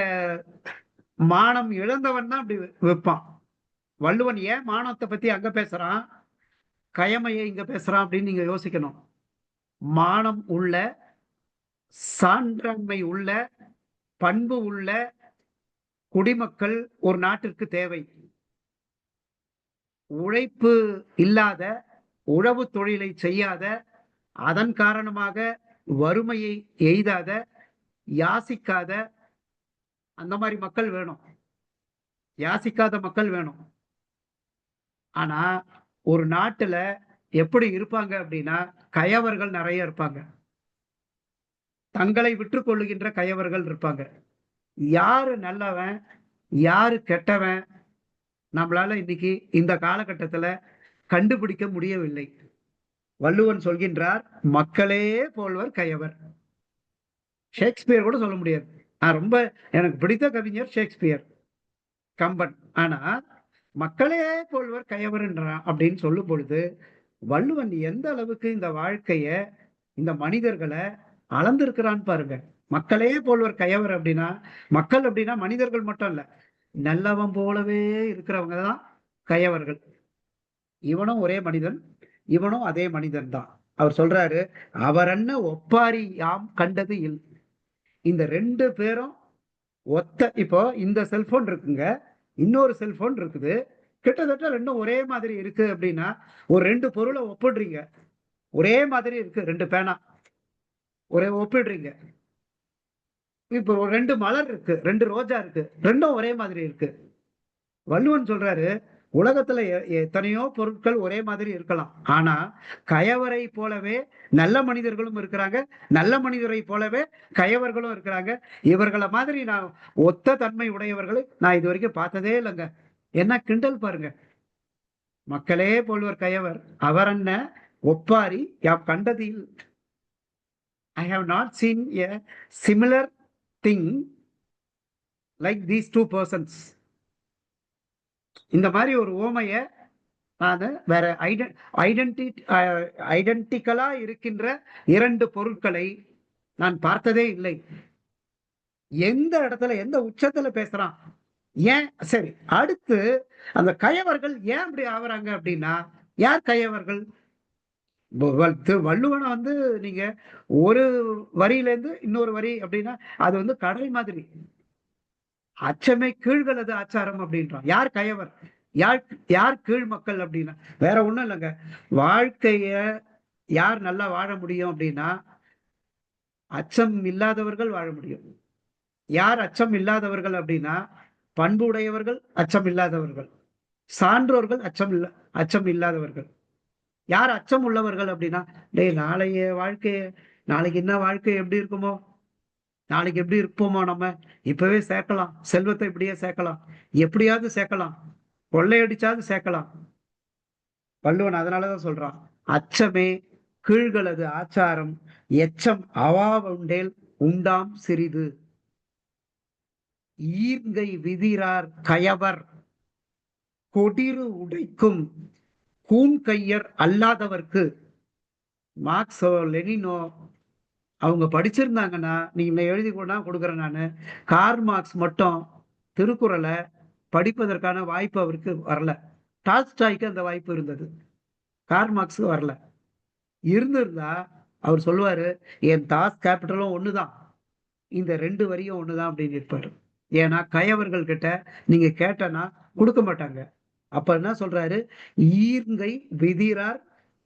Speaker 8: மானம் இழந்தவன் தான் அப்படி வைப்பான். வள்ளுவன் ஏன் மானத்தை பத்தி அங்க பேசுறான், கயமையை இங்க பேசுறான் அப்படின்னு நீங்க யோசிக்கணும். மானம் உள்ள, சான்றாண்மை உள்ள, பண்பு உள்ள குடிமக்கள் ஒரு நாட்டிற்கு தேவை. உழைப்பு இல்லாத, உழவு தொழிலை செய்யாத, அதன் காரணமாக வறுமையை எய்தாத, யாசிக்காத அந்த மாதிரி மக்கள் வேணும். யாசிக்காத மக்கள் வேணும். ஆனா ஒரு நாட்டுல எப்படி இருப்பாங்க அப்படின்னா, கயவர்கள் நிறைய இருப்பாங்க. தங்களை விற்று கொள்ளுகின்ற கயவர்கள் இருப்பாங்க. யாரு நல்லவன் யாரு கெட்டவன் நம்மளால இன்னைக்கு இந்த காலகட்டத்துல கண்டுபிடிக்க முடியவில்லை. வள்ளுவன் சொல்கின்றார், மக்களே போல்வர் கயவர். ஷேக்ஸ்பியர் கூட சொல்ல முடியாது. ரொம்ப எனக்கு பிடித்த கவிஞர் ஷேக்ஸ்பியர், கம்பன். ஆனா மக்களே போல்வர் கயவர்ன்றான் அப்படின்னு சொல்லும் பொழுது வள்ளுவன் எந்த அளவுக்கு இந்த வாழ்க்கைய, இந்த மனிதர்களை அளந்திருக்கிறான்னு பாருங்க. மக்களே போல்வர் கயவர் அப்படின்னா, மக்கள் அப்படின்னா மனிதர்கள் மட்டும் இல்ல, நல்லவன் போலவே இருக்கிறவங்க தான் கயவர்கள். இவனும் ஒரே மனிதன், இவனும் அதே மனிதன் தான். அவர் சொல்றாரு, அவர் என்ன ஒப்பாரி யாம் கண்டது இல். இந்த 2 பேரும் ஒத்த, இப்போ இந்த செல்போன் இருக்குங்க, இன்னொரு செல்போன் இருக்குது, கிட்டத்தட்ட 2ம் ஒரே மாதிரி இருக்கு அப்படின்னா, ஒரு 2 பொருளை ஒப்பிடுறீங்க, ஒரே மாதிரி இருக்கு, 2 பேனா ஒரே ஒப்பிடுறீங்க. இப்போ 2 மலர் இருக்கு, 2 ரோஜா இருக்கு, 2ம் ஒரே மாதிரி இருக்கு. வள்ளுவன் சொல்றாரு, உலகத்துல எத்தனையோ பொருட்கள் ஒரே மாதிரி இருக்கலாம், ஆனா கயவரை போலவே நல்ல மனிதர்களும் இருக்கிறாங்க, நல்ல மனிதரை போலவே கயவர்களும் இருக்கிறாங்க. இவர்களை மாதிரி நான் ஒத்த தன்மை உடையவர்களை நான் இது வரைக்கும் பார்த்ததே இல்லைங்க. என்ன கிண்டல் பாருங்க. மக்களே போல்வர் கயவர், அவர் என்ன ஒப்பாரி யாம் கண்டதில் I have not seen a similar thing like these two persons. இந்த மாதிரி ஒரு ஓமைய நான் வேற ஐடென்டிக்கலா இருக்கின்ற இரண்டு பொருட்களை நான் பார்த்ததே இல்லை. எந்த இடத்துல எந்த உச்சத்துல பேசுறான் ஏன்? சரி, அடுத்து அந்த கயவர்கள் ஏன் அப்படி ஆகுறாங்க அப்படின்னா, யார் கயவர்கள்? வள்ளுவனை வந்து நீங்க ஒரு வரியில இருந்து இன்னொரு வரி அப்படின்னா அது வந்து கடல் மாதிரி. அச்சமே கீழ்களது ஆச்சாரம் அப்படின்றான். யார் கயவர்? யார் கீழ் மக்கள் அப்படின்னா வேற ஒண்ணும் இல்லைங்க. வாழ்க்கைய யார் நல்லா வாழ முடியும் அப்படின்னா அச்சம் இல்லாதவர்கள் வாழ முடியும். யார் அச்சம் இல்லாதவர்கள் அப்படின்னா பண்பு உடையவர்கள், அச்சம் இல்லாதவர்கள், சான்றோர்கள், அச்சம் இல்லாதவர்கள். யார் அச்சம் உள்ளவர்கள் அப்படின்னா, நாளைய வாழ்க்கைய நாளைக்கு என்ன வாழ்க்கை எப்படி இருக்குமோ, நாளைக்கு எப்படி இருப்போமோ, நம்ம இப்பவே சேர்க்கலாம், செல்வத்தை இப்படியே சேர்க்கலாம், எப்படியாவது சேர்க்கலாம், கொள்ளையடிச்சாவது சேர்க்கலாம். வள்ளுவன் அதனாலதான் சொல்றான், அச்சமே கீழ்களது ஆச்சாரம், எச்சம் அவாவுண்டேல் உண்டாம் சிறிது. ஈர்ங்கை விதிரார் கயவர் கொடிறு உடைக்கும் கூன்கையர் அல்லாதவர்க்கு. மார்க்ஸோ லெனினோ அவங்க படிச்சிருந்தாங்கன்னா நீங்க எழுதி கொண்டா கொடுக்குறேன். நான் கார்ல் மார்க்ஸ் மட்டும் திருக்குறளை படிப்பதற்கான வாய்ப்பு அவருக்கு வரல. டால்ஸ்டாய்க்கு அந்த வாய்ப்பு இருந்தது, கார்ல் மார்க்ஸுக்கு வரல. இருந்திருந்தா அவர் சொல்லுவாரு, என் தாஸ் கேபிட்டலும் ஒண்ணுதான், இந்த 2 வரியும் ஒண்ணுதான் அப்படின்னு இருப்பாரு. ஏன்னா கயவர்கள் கிட்ட நீங்க கேட்டனா கொடுக்க மாட்டாங்க. அப்ப என்ன சொல்றாரு, ஈர்ங்கை விதிரார்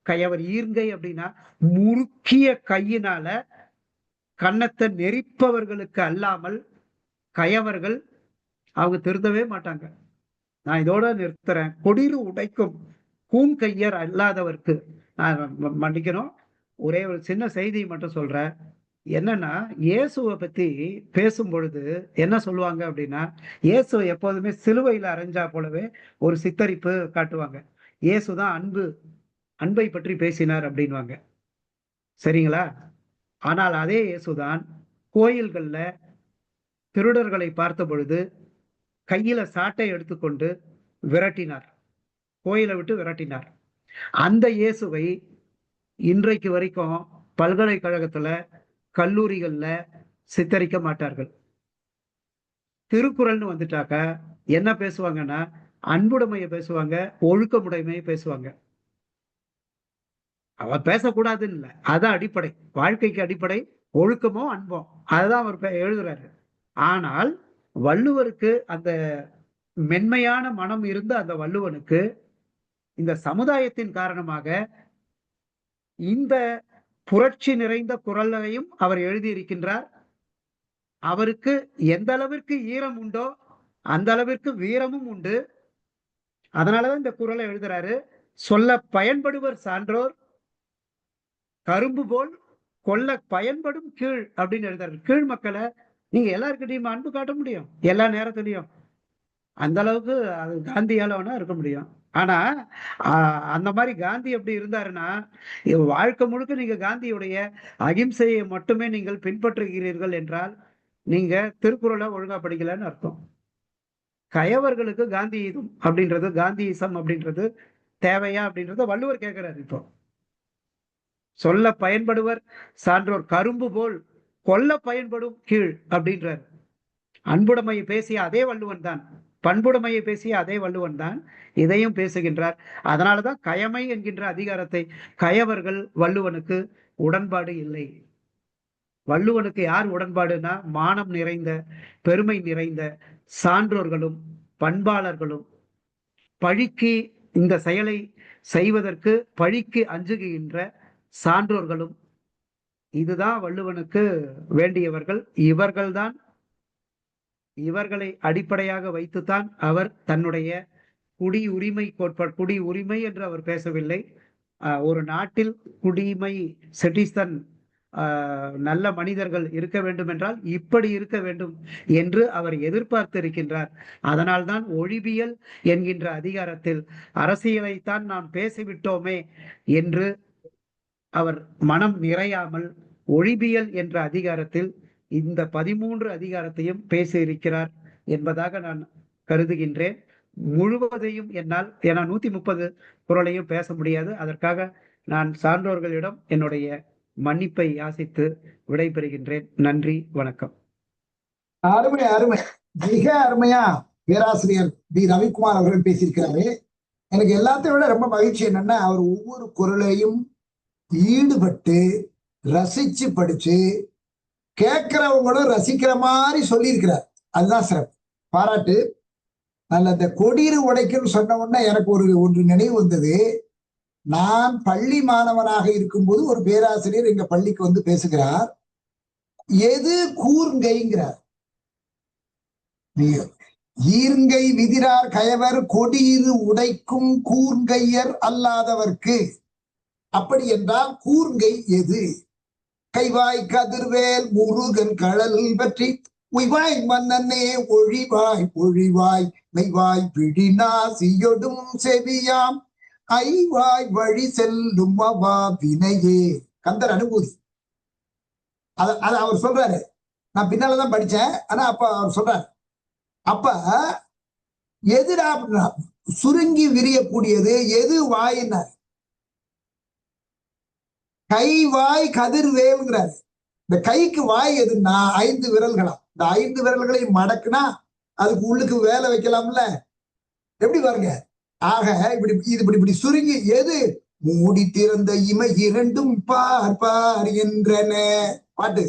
Speaker 8: கயவர். ஈர்ங்கை அப்படின்னா முறுக்கிய கையினால கன்னத்தை நெரிப்பவர்களுக்கு அல்லாமல் கயவர்கள் அவங்க திருந்தவே மாட்டாங்க. நான் இதோட நிறுத்துறேன். கொடிறு உடைக்கும் கூன் கையர் அல்லாதவர்க்கு. நான் மன்னிக்கணும், ஒரே ஒரு சின்ன செய்தி மட்டும் சொல்றேன். என்னன்னா, இயேசுவை பத்தி பேசும் பொழுது என்ன சொல்லுவாங்க அப்படின்னா, இயேசு எப்போதுமே சிலுவையில அரைஞ்சா போலவே ஒரு சித்தரிப்பு காட்டுவாங்க. இயேசுதான் அன்பை பற்றி பேசினார் அப்படின்வாங்க. சரிங்களா? ஆனால் அதே இயேசுதான் கோயில்கள்ல திருடர்களை பார்த்த பொழுது கையில சாட்டை எடுத்துக்கொண்டு விரட்டினார், கோயிலை விட்டு விரட்டினார். அந்த இயேசுவை இன்றைக்கு வரைக்கும் பல்கலைக்கழகத்துல கல்லூரிகள்ல சித்தரிக்க மாட்டார்கள். திருக்குறள்னு வந்துட்டாக்க என்ன பேசுவாங்கன்னா, அன்புடைமையை பேசுவாங்க, ஒழுக்கமுடைமையை பேசுவாங்க. அவர் பேசக்கூடாதுன்னு இல்லை, அதான் அடிப்படை. வாழ்க்கைக்கு அடிப்படை ஒழுக்கமோ அன்போ, அதுதான் அவர் எழுதுறாரு. ஆனால் வள்ளுவருக்கு அந்த மென்மையான மனம் இருந்த அந்த வள்ளுவனுக்கு இந்த சமுதாயத்தின் காரணமாக இந்த புரட்சி நிறைந்த குரலையும் அவர் எழுதியிருக்கின்றார். அவருக்கு எந்த அளவிற்கு ஈரம் உண்டோ அந்த அளவிற்கு வீரமும் உண்டு. அதனாலதான் இந்த குரலை எழுதுறாரு. சொல்ல பயன்படுவர் சான்றோர் கரும்பு போல் கொல்ல பயன்படும் கீழ் அப்படின்னு எழுதுறாரு. கீழ் மக்களை நீங்க எல்லாருக்கிட்டையும் அன்பு காட்ட முடியும் எல்லா நேரத்திலையும், அந்த அளவுக்கு அது காந்தியால வேணா இருக்க முடியும். ஆனா அந்த மாதிரி காந்தி எப்படி இருந்தாருன்னா, வாழ்க்கை முழுக்க நீங்க காந்தியுடைய அகிம்சையை மட்டுமே நீங்கள் பின்பற்றுகிறீர்கள் என்றால் நீங்க திருக்குறளை ஒழுங்கா படிக்கலன்னு அர்த்தம். கயவர்களுக்கு காந்தியிசம் அப்படின்றது தேவையா அப்படின்றத வள்ளுவர் கேட்கிறார். இப்போ சொல்ல பயன்படுவர் சான்றோர் கரும்பு போல் கொல்ல பயன்படும் கீழ் அப்படின்றார். அன்புடைமையை பேசிய அதே வள்ளுவன் தான், பண்புடைமையை பேசிய அதே வள்ளுவன் தான் இதையும் பேசுகின்றார். அதனாலதான் கயமை என்கின்ற அதிகாரத்தை கயவர்கள் வள்ளுவனுக்கு உடன்பாடு இல்லை. வள்ளுவனுக்கு யார் உடன்பாடுனா, மானம் நிறைந்த பெருமை நிறைந்த சான்றோர்களும் பண்பாளர்களும், பழிக்கு இந்த செயலை செய்வதற்கு பழிக்கு அஞ்சுகின்ற சான்றோர்களும், இதுதான் வள்ளுவனுக்கு வேண்டியவர்கள். இவர்களை அடிப்படையாக வைத்துத்தான் அவர் தன்னுடைய குடியுரிமை கோட்பாடு, குடியுரிமை என்று அவர் பேசவில்லை. ஒரு நாட்டில் குடிமை சிட்டிசன் நல்ல மனிதர்கள் இருக்க வேண்டும் என்றால் இப்படி இருக்க வேண்டும் என்று அவர் எதிர்பார்த்திருக்கின்றார். அதனால்தான் ஒழிபியல் என்கின்ற அதிகாரத்தில் அரசியலைத்தான் நாம் பேசிவிட்டோமே என்று அவர் மனம் நிறையாமல் ஒழிபியல் என்ற அதிகாரத்தில் இந்த 13 அதிகாரத்தையும் பேசியிருக்கிறார் என்பதாக நான் கருதுகின்றேன். முழுவதையும் என்னால், ஏன்னா 130 குறளையும் பேச முடியாது. அதற்காக நான் சான்றோர்களிடம் என்னுடைய மன்னிப்பை யாசித்து விடைபெறுகின்றேன். நன்றி, வணக்கம்.
Speaker 1: அருமை அருமை, மிக அருமையா பேராசிரியர் பி. ரவிக்குமார் அவர்கள் பேசியிருக்கிறாரு. எனக்கு எல்லாத்தையும் விட ரொம்ப மகிழ்ச்சி என்னன்னா, அவர் ஒவ்வொரு குறளையும் ஈடுபட்டு ரசிச்சு படிச்சு கேட்கிறவங்களும் ரசிக்கிற மாதிரி சொல்லியிருக்கிறார். அதுதான் சிறப்பு, பாராட்டு. நல்ல இந்த கொடியிரு உடைக்குன்னு சொன்ன உடனே எனக்கு ஒன்று நினைவு வந்தது. நான் பள்ளி மாணவனாக இருக்கும்போது ஒரு பேராசிரியர் எங்க பள்ளிக்கு வந்து பேசுகிறார். எது கூர்ங்கைங்கிறார். ஈர்ங்கை விதிரார் கயவர் கொடியிரு உடைக்கும் கூர்ங்கையர் அல்லாதவர்க்கு. அப்படி என்றால் கூர்ங்கை எது? கைவாய் கதிர்வேல் முருகன் கழல் பற்றி உய்வாய் மன்னனே ஒழிவாய் ஒழிவாய் மெய்வாய் பிடினா சியொடும் செவியாம் ஐவாய் வழி செல்லும் அவா வினையே. கந்தர் அனுபூதி. அத அவர் சொல்றாரு. நான் பின்னாலதான் படிச்சேன். ஆனா அப்ப அவர் சொல்றாரு, அப்ப எதுடா அப்படின்னா சுருங்கி விரியக்கூடியது எது? வாயினார். கை வாய் கதிர்வேல்ங்கிறாரு. இந்த கைக்கு வாய் எதுன்னா 5 விரல்களாம். இந்த 5 விரல்களையும் மடக்குனா அதுக்கு உள்ளுக்கு வேலை வைக்கலாம்ல. எப்படி பாருங்க. ஆக இப்படி சுருங்கி எது? மூடி திறந்த இமை 2 பார் என்றன. பாட்டு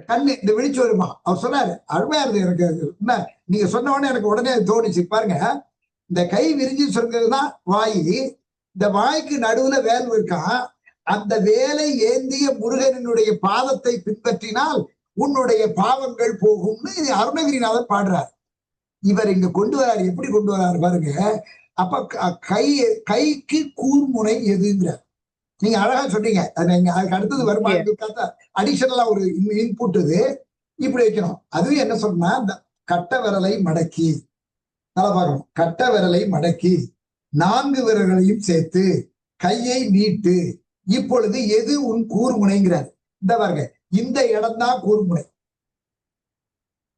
Speaker 1: கண்ணு இந்த விழிச்சு வருமா. அவர் சொன்னாரு, அருமையா இருந்து எனக்கு. நீங்க சொன்ன உடனே எனக்கு உடனே தோணுச்சு. பாருங்க, இந்த கை விரிஞ்சு சொல்றதுதான் வாய். இந்த வாய்க்கு நடுவுல வேல் இருக்கான். அந்த வேலை ஏந்திய முருகனுடைய பாதத்தை பின்பற்றினால் உன்னுடைய பாவங்கள் போகும்னு அருணகிரிநாதர் பாடுறார். இவர் இங்க கொண்டு வராரு. எப்படி கொண்டு வராரு பாருங்க. அப்ப கைக்கு கூர்முனை எதுங்கிறார். நீங்க அழகா சொன்னீங்க. அதுக்கு அடுத்தது வருமா அடிஷனலா ஒரு இன்புட் இது இப்படி வைக்கணும். அதுவும் என்ன சொன்னா, இந்த கட்ட விரலை மடக்கி நல்லா பார்க்கணும். கட்ட விரலை மடக்கி 4 விரல்களையும் சேர்த்து கையை நீட்டு. இப்பொழுது எது உன் கூர்முனைங்கிறார். இந்த பாருங்க, இந்த இடம் தான் கூர்முனை.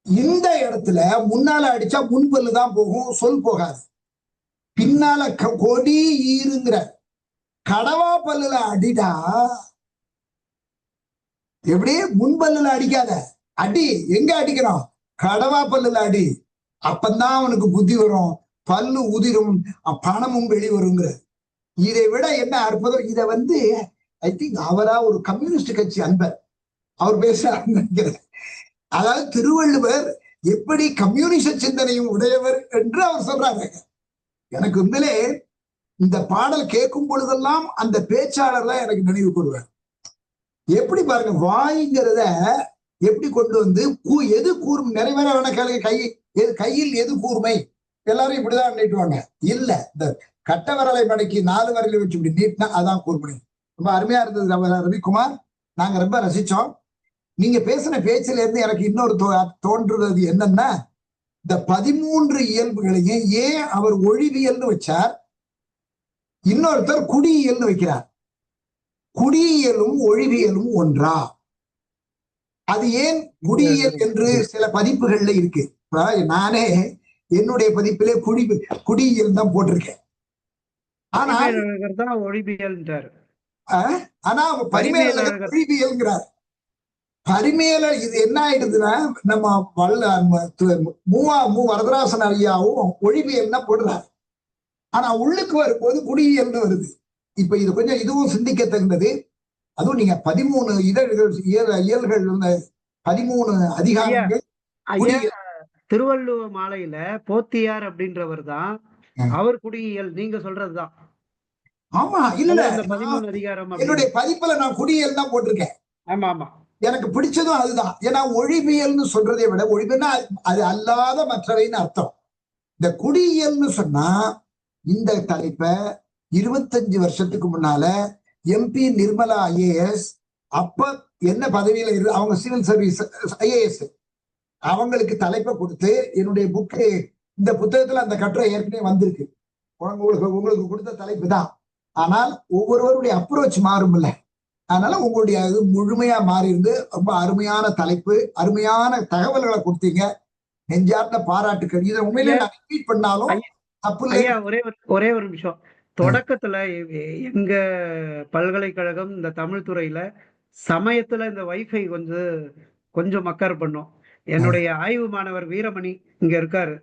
Speaker 1: இந்த இடத்துல முன்னால அடிச்சா முன்பல்லு தான் போகும், சொல் போகாது. பின்னால கொடி ஈருங்கிற கடவா பல்லுல அடிடா. எப்படி? முன்பல்லுல அடிக்காத, அடி. எங்க அடிக்கிறோம்? கடவா பல்லுல அடி. அப்பந்தான் அவனுக்கு புத்தி வரும், பல்லு உதிரும், பணமும் வெளிவருங்கிற. இதை விட என்ன அற்புதம். இத ஐ திங்க் அவரா ஒரு கம்யூனிஸ்ட் கட்சி அன்பர் அவர் பேசுறாருன்னு நினைக்கிறேன். அதாவது திருவள்ளுவர் எப்படி கம்யூனிஸ்ட் சிந்தனையும் உடையவர் என்று அவர் சொல்றாங்க. எனக்கு உண்மையிலே இந்த பாடல் கேட்கும் பொழுதெல்லாம் அந்த பேச்சாளர்லாம் எனக்கு நினைவு கொள்வார். எப்படி பாருங்க, வாய்ங்கிறத எப்படி கொண்டு வந்து எது கூர்மை நிறைவேற வேணா கேளுங்க. கையில் எது கூர்மை? எல்லாரும் இப்படிதான் நீட்டுவாங்க. இல்ல, இந்த கட்ட விரலை மடக்கி 4 விரலை வச்சு இப்படி நீட்டினா அதான் கூர்மை. ரொம்ப அருமையா இருந்தது ரவிக்குமார். நாங்க ரொம்ப ரசிச்சோம். நீங்க பேசின பேச்சில இருந்து எனக்கு இன்னொரு தோன்றுறது என்னன்னா, இந்த 13 இயல்புகளையும் ஏன் அவர் ஒழிவியல்னு வச்சார், இன்னொருத்தர் குடியியல்னு வைக்கிறார். குடியியலும் ஒழிவியலும் ஒன்றா? அது ஏன் குடியியல் என்று சில பதிப்புகள்ல இருக்கு. நானே என்னுடைய பதிப்பிலே குடியியல் தான் போட்டிருக்கேன். ஆனா பரிமேலழகர் ஒழிவியல்ங்கிறார். பரிமேலர் இது என்ன ஆயிடுதுன்னா, நம்ம வரதராசன் ஐயாவும் ஒழிவியல்னா போடுறாரு. ஆனா உள்ளுக்கு வரும்போது குடியியல்னு வருது. இப்ப இது கொஞ்சம் இதுவும் சிந்திக்க தகுந்தது. அதுவும் நீங்க 13 இயல்கள் 13 அதிகாரங்கள்.
Speaker 8: திருவள்ளுவ மாலையில போத்தியார் அப்படின்றவர் தான் அவர் குடியியல் நீங்க சொல்றதுதான்.
Speaker 1: ஆமா, இல்ல
Speaker 8: 13 அதிகாரம்
Speaker 1: என்னுடைய பதிப்புல நான் குடியியல் தான் போட்டிருக்கேன்.
Speaker 8: ஆமா ஆமா, எனக்கு
Speaker 1: பிடிச்சதும் அதுதான். ஏன்னா ஒழிவியல்னு சொல்றதை விட ஒழிவுன்னா அது அல்லாத மற்றவைன்னு அர்த்தம். இந்த குடியியல்னு சொன்னா இந்த தலைப்பை 25 வருஷத்துக்கு முன்னால MP நிர்மலா IAS அப்ப என்ன பதவியில இருந்து அவங்க சிவில் சர்வீஸ் IAS அவங்களுக்கு தலைப்பை கொடுத்து என்னுடைய புக்கு இந்த புத்தகத்துல அந்த கட்டுரை ஏற்கனவே வந்திருக்கு. உங்களுக்கு கொடுத்த தலைப்பு தான். ஆனால் ஒவ்வொருவருடைய அப்ரோச் மாறும் இல்ல. அதனால உங்களுடைய இது முழுமையா மாறி இருந்து ரொம்ப அருமையான தலைப்பு, அருமையான தகவல்களை கொடுத்தீங்க. நெஞ்சார்ந்த பாராட்டுக்கள். இதை உண்மையிலே நான் ரிப்பீட் பண்ணாலும் தப்பு இல்லை.
Speaker 8: ஐயா ஒரே ஒரு நிமிஷம். தொடக்கத்துல எங்க பல்கலைக்கழகம் இந்த தமிழ் துறையில சமயத்துல இந்த வைஃபை கொஞ்சம் மக்கர் பண்ணும். என்னுடைய ஆய்வு மாணவர் வீரமணி இங்க இருக்காரு.